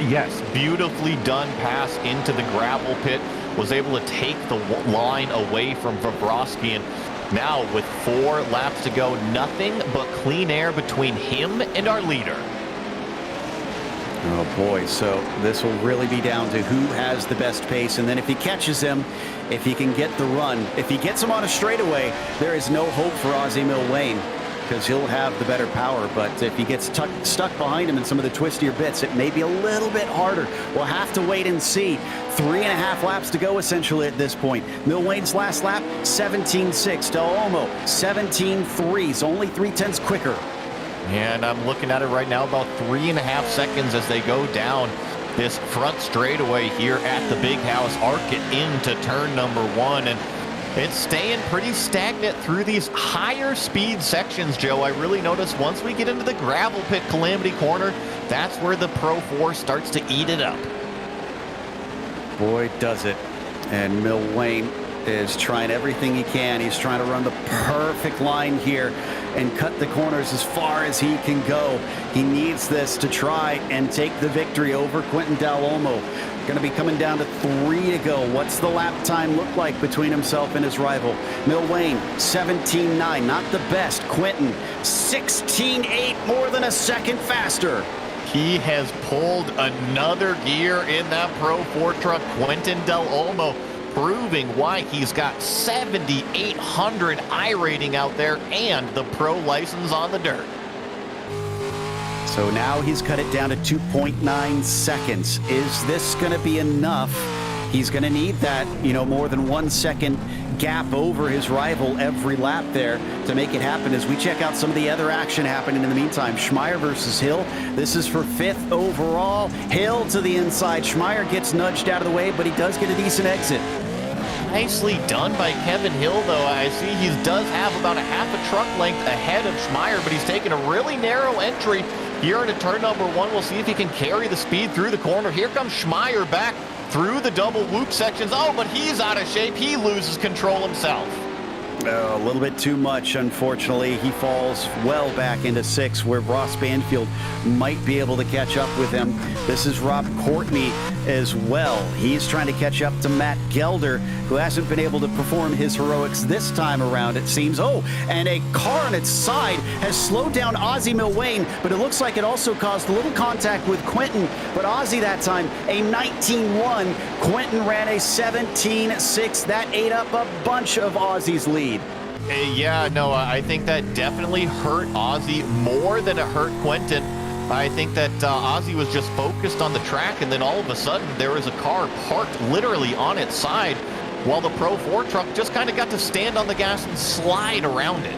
Yes, beautifully done pass into the gravel pit. Was able to take the line away from Bobrovsky, and now with 4 laps to go, nothing but clean air between him and our leader. Oh boy, so this will really be down to who has the best pace, and then if he catches him, if he can get the run, if he gets him on a straightaway, there is no hope for Ozzie Milwayne, because he'll have the better power. But if he gets stuck behind him in some of the twistier bits, it may be a little bit harder. We'll have to wait and see. 3.5 laps to go essentially at this point. Milwayne's last lap, 17.6. Del Olmo, 17.3. So only 0.3 quicker. And I'm looking at it right now, about 3.5 seconds as they go down this front straightaway here at the Big House. Arc it into turn number 1, and it's staying pretty stagnant through these higher speed sections, Joe. I really noticed once we get into the gravel pit Calamity Corner, that's where the Pro 4 starts to eat it up. Boy, does it. And Milwayne is trying everything he can. He's trying to run the perfect line here and cut the corners as far as he can go. He needs this to try and take the victory over Quentin Del Olmo. Going to be coming down to 3 to go. What's the lap time look like between himself and his rival? Milwayne, 17.9, not the best. Quentin, 16.8, more than a second faster. He has pulled another gear in that Pro 4 truck. Quentin Del Olmo proving why he's got 7,800 iRating out there and the pro license on the dirt. So now he's cut it down to 2.9 seconds. Is this going to be enough? He's going to need that, more than 1 second gap over his rival every lap there to make it happen. As we check out some of the other action happening in the meantime, Schmeier versus Hill. This is for 5th overall. Hill to the inside. Schmeier gets nudged out of the way, but he does get a decent exit. Nicely done by Kevin Hill, though. I see he does have about a half a truck length ahead of Schmeier, but he's taking a really narrow entry here into turn number 1. We'll see if he can carry the speed through the corner. Here comes Schmeier back through the double whoop sections. Oh, but he's out of shape. He loses control himself. A little bit too much, unfortunately. He falls well back into 6, where Ross Banfield might be able to catch up with him. This is Rob Courtney as well. He's trying to catch up to Matt Gelder, who hasn't been able to perform his heroics this time around, it seems. Oh, and a car on its side has slowed down Ozzie Milwayne, but it looks like it also caused a little contact with Quentin. But Ozzie that time, a 19.1. Quentin ran a 17.6. That ate up a bunch of Ozzie's lead. Yeah, no, I think that definitely hurt Ozzie more than it hurt Quentin. I think that Ozzie was just focused on the track, and then all of a sudden there was a car parked literally on its side while the Pro 4 truck just kind of got to stand on the gas and slide around it.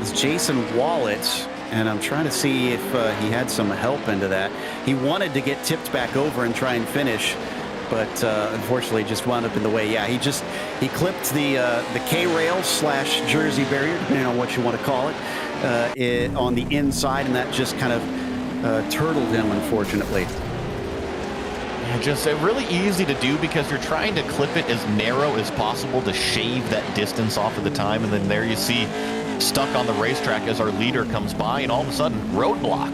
It's Jason Wallet, and I'm trying to see if he had some help into that. He wanted to get tipped back over and try and finish, but unfortunately just wound up in the way. Yeah, he clipped the K-rail / jersey barrier, depending on what you want to call it, on the inside, and that just kind of turtled him, unfortunately. Yeah, just really easy to do because you're trying to clip it as narrow as possible to shave that distance off of the time, and then there you see stuck on the racetrack as our leader comes by, and all of a sudden, roadblock.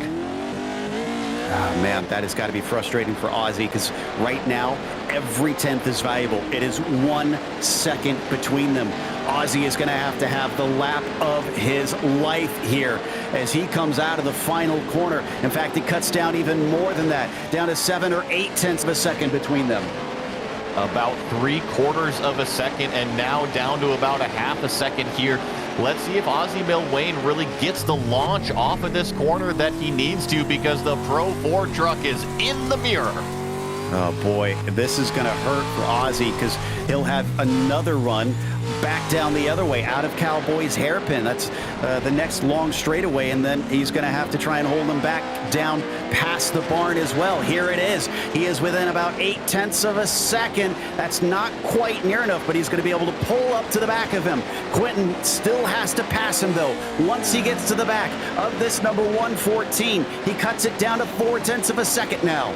Oh, man, that has got to be frustrating for Ozzie, because right now, every 10th is valuable. It is 1 second between them. Ozzie is going to have the lap of his life here as he comes out of the final corner. In fact, it cuts down even more than that, down to 7 or 8 tenths of a second between them. About 3/4 of a second, and now down to about a half a second here Let's see if Ozzie Milwayne really gets the launch off of this corner that he needs to, because the Pro 4 truck is in the mirror. Oh boy, this is going to hurt for Ozzie, because he'll have another run back down the other way out of Cowboy's hairpin. That's the next long straightaway, and then he's going to have to try and hold him back down past the barn as well. Here it is. He is within about 0.8 of a second. That's not quite near enough, but he's going to be able to pull up to the back of him. Quentin still has to pass him, though. Once he gets to the back of this number 114, he cuts it down to 0.4 of a second now.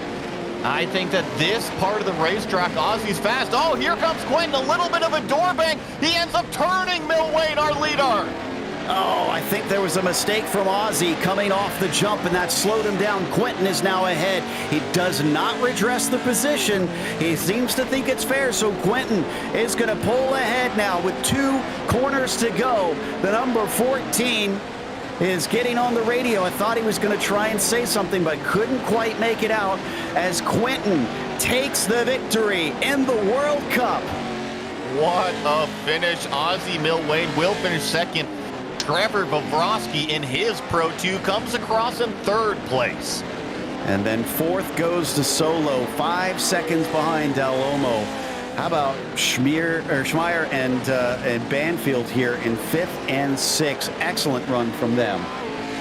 I think that this part of the racetrack, Ozzie's fast. Oh, here comes Quentin, a little bit of a door bang. He ends up turning Milwayne, our leader. Oh, I think there was a mistake from Ozzie coming off the jump, and that slowed him down. Quentin is now ahead. He does not redress the position. He seems to think it's fair, so Quentin is going to pull ahead now with 2 corners to go. The number 14 is getting on the radio. I thought he was going to try and say something, but couldn't quite make it out as Quentin takes the victory in the World Cup. What a finish. Ozzie Milwayne will finish second. Trevor Vavrovsky in his Pro 2 comes across in 3rd place. And then 4th goes to Solo, 5 seconds behind Del Olmo. How about Schmeier and Banfield here in 5th and 6th? Excellent run from them.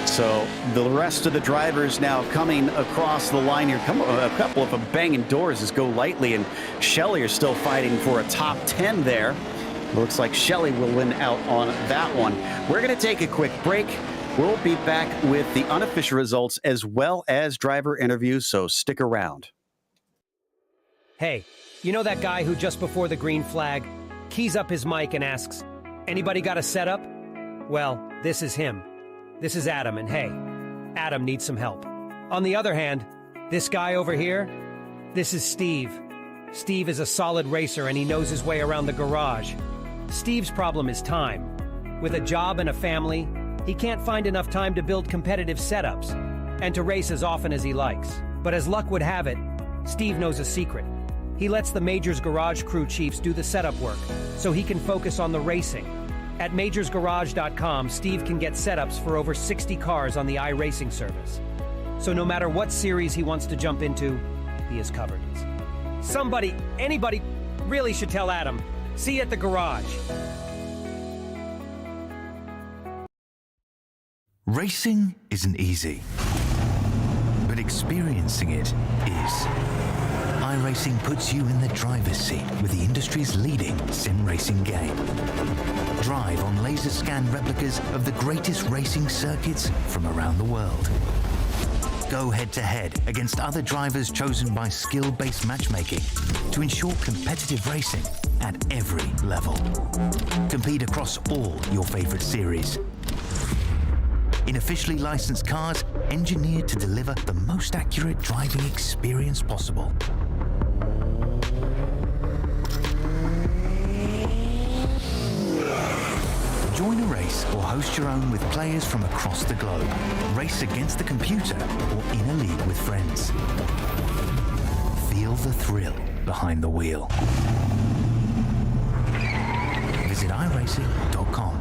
So the rest of the drivers now coming across the line here. A couple of them banging doors as Go Lightly and Shelley are still fighting for a top 10 there. Looks like Shelley will win out on that one. We're going to take a quick break. We'll be back with the unofficial results as well as driver interviews, so stick around. Hey, you know that guy who just before the green flag keys up his mic and asks, "Anybody got a setup?" Well, this is him. This is Adam, and hey, Adam needs some help. On the other hand, this guy over here, this is Steve. Steve is a solid racer, and he knows his way around the garage. Steve's problem is time. With a job and a family, he can't find enough time to build competitive setups and to race as often as he likes. But as luck would have it, Steve knows a secret. He lets the Majors Garage crew chiefs do the setup work so he can focus on the racing. At majorsgarage.com, Steve can get setups for over 60 cars on the iRacing service. So no matter what series he wants to jump into, he is covered. Somebody, anybody, really should tell Adam. See you at the garage. Racing isn't easy, but experiencing it is. iRacing puts you in the driver's seat with the industry's leading sim racing game. Drive on laser scan replicas of the greatest racing circuits from around the world. Go head-to-head against other drivers chosen by skill-based matchmaking to ensure competitive racing at every level. Compete across all your favorite series. In officially licensed cars, engineered to deliver the most accurate driving experience possible. Join a race or host your own with players from across the globe. Race against the computer or in a league with friends. Feel the thrill behind the wheel. Visit iRacing.com.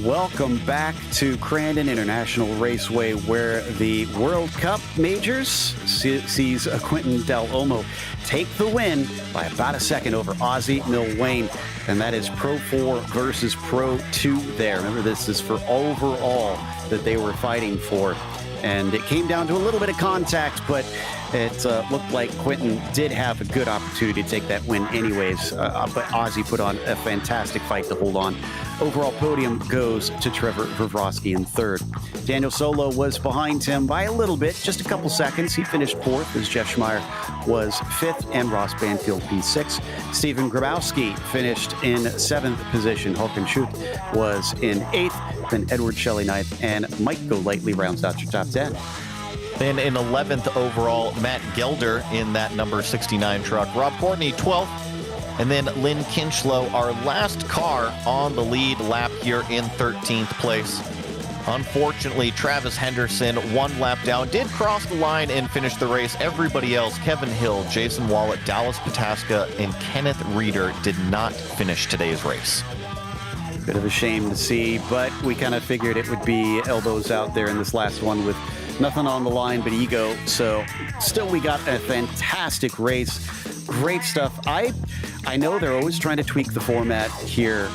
Welcome back to Crandon International Raceway, where the World Cup Majors sees Quentin Del Olmo take the win by about a second over Ozzie Milwayne. And that is Pro 4 versus Pro 2 there. Remember, this is for overall that they were fighting for. And it came down to a little bit of contact, but it looked like Quentin did have a good opportunity to take that win anyways. But Ozzie put on a fantastic fight to hold on. Overall podium goes to Trevor Vavrovsky in 3rd. Daniel Solo was behind him by a little bit, just a couple seconds. He finished 4th as Jeff Schmeier was 5th and Ross Banfield in 6th. Stephen Grabowski finished in 7th position. Håkan Schut was in 8th. Then Edward Shelley 9th and Mike Go Lightly rounds out your top 10. Then in 11th overall, Matt Gelder in that number 69 truck. Rob Courtney 12th. And then Lynn Kinchlow, our last car on the lead lap here in 13th place. Unfortunately, Travis Henderson, one lap down, did cross the line and finish the race. Everybody else, Kevin Hill, Jason Wallet, Dallas Pataska, and Kenneth Reeder, did not finish today's race. Bit of a shame to see, but we kind of figured it would be elbows out there in this last one with nothing on the line but ego. So still, we got a fantastic race. Great stuff. I know they're always trying to tweak the format here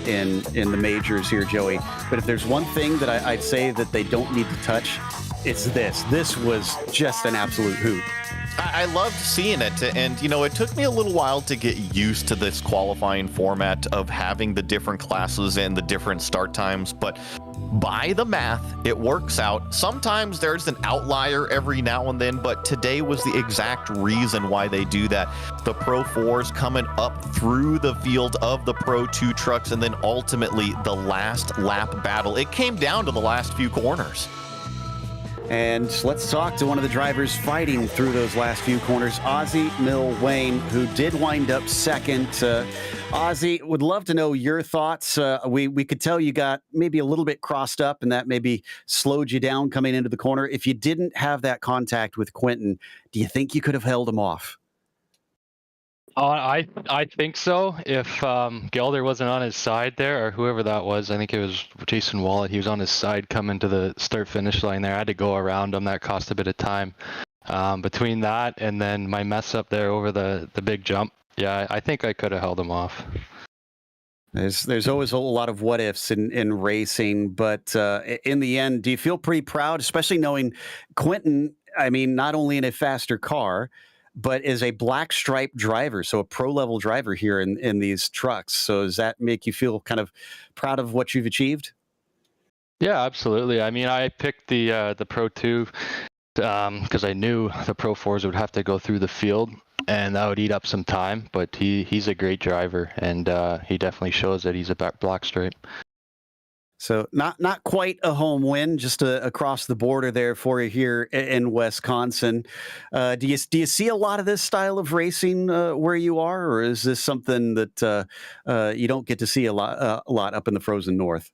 in the majors here, Joey. But if there's one thing that I'd say that they don't need to touch, it's this. This was just an absolute hoot. I loved seeing it, and it took me a little while to get used to this qualifying format of having the different classes and the different start times, but by the math, it works out. Sometimes there's an outlier every now and then, but today was the exact reason why they do that. The Pro 4s coming up through the field of the Pro 2 trucks, and then ultimately the last lap battle. It came down to the last few corners. And let's talk to one of the drivers fighting through those last few corners, Ozzie Milwayne, who did wind up second. Ozzie, would love to know your thoughts. We could tell you got maybe a little bit crossed up, and that maybe slowed you down coming into the corner. If you didn't have that contact with Quentin, do you think you could have held him off? I think so. If Gelder wasn't on his side there, or whoever that was, I think it was Jason Wallet. He was on his side coming to the start-finish line there. I had to go around him. That cost a bit of time. Between that and then my mess up there over the big jump, yeah, I think I could have held him off. There's always a lot of what ifs in racing, but in the end, do you feel pretty proud, especially knowing Quentin? I mean, not only in a faster car, but is a black stripe driver, so a pro-level driver here in these trucks. So does that make you feel kind of proud of what you've achieved? Yeah, absolutely. I mean, I picked the Pro 2 because I knew the Pro 4s would have to go through the field, and that would eat up some time. But he's a great driver, and he definitely shows that he's a black stripe. So not quite a home win, just across the border there for you here in Wisconsin. Do you see a lot of this style of racing where you are, or is this something that you don't get to see a lot up in the frozen north?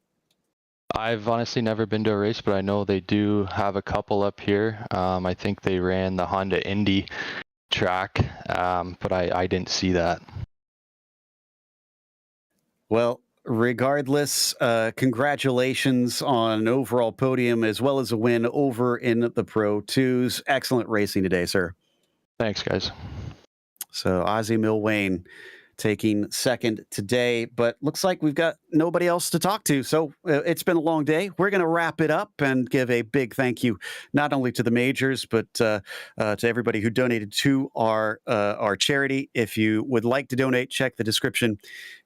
I've honestly never been to a race, but I know they do have a couple up here. I think they ran the Honda Indy track, but I didn't see that. Well, regardless, congratulations on an overall podium as well as a win over in the Pro 2s. Excellent racing today, sir. Thanks, guys. So Ozzie Milwayne taking second today, but looks like we've got nobody else to talk to. So it's been a long day. We're going to wrap it up and give a big thank you, not only to the majors, but to everybody who donated to our charity. If you would like to donate, check the description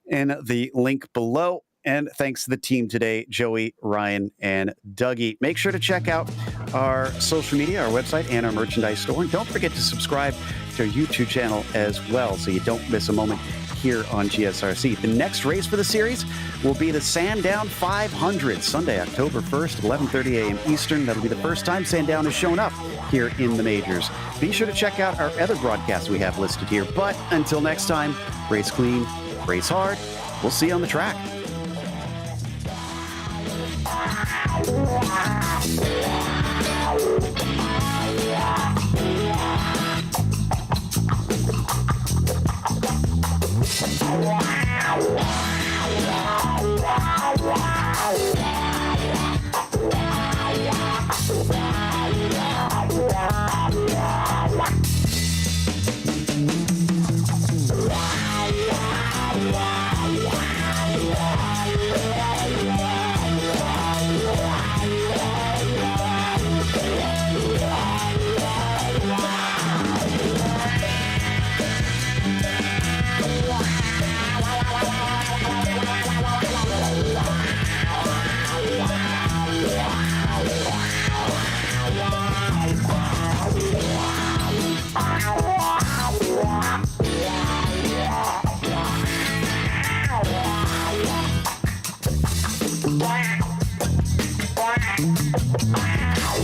in the link below. And thanks to the team today, Joey, Ryan, and Dougie. Make sure to check out our social media, our website, and our merchandise store. And don't forget to subscribe to our YouTube channel as well so you don't miss a moment here on GSRC. The next race for the series will be the Sandown 500, Sunday, October 1st, 11:30 a.m. Eastern. That'll be the first time Sandown has shown up here in the majors. Be sure to check out our other broadcasts we have listed here. But until next time, race clean, race hard. We'll see you on the track.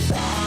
Wow.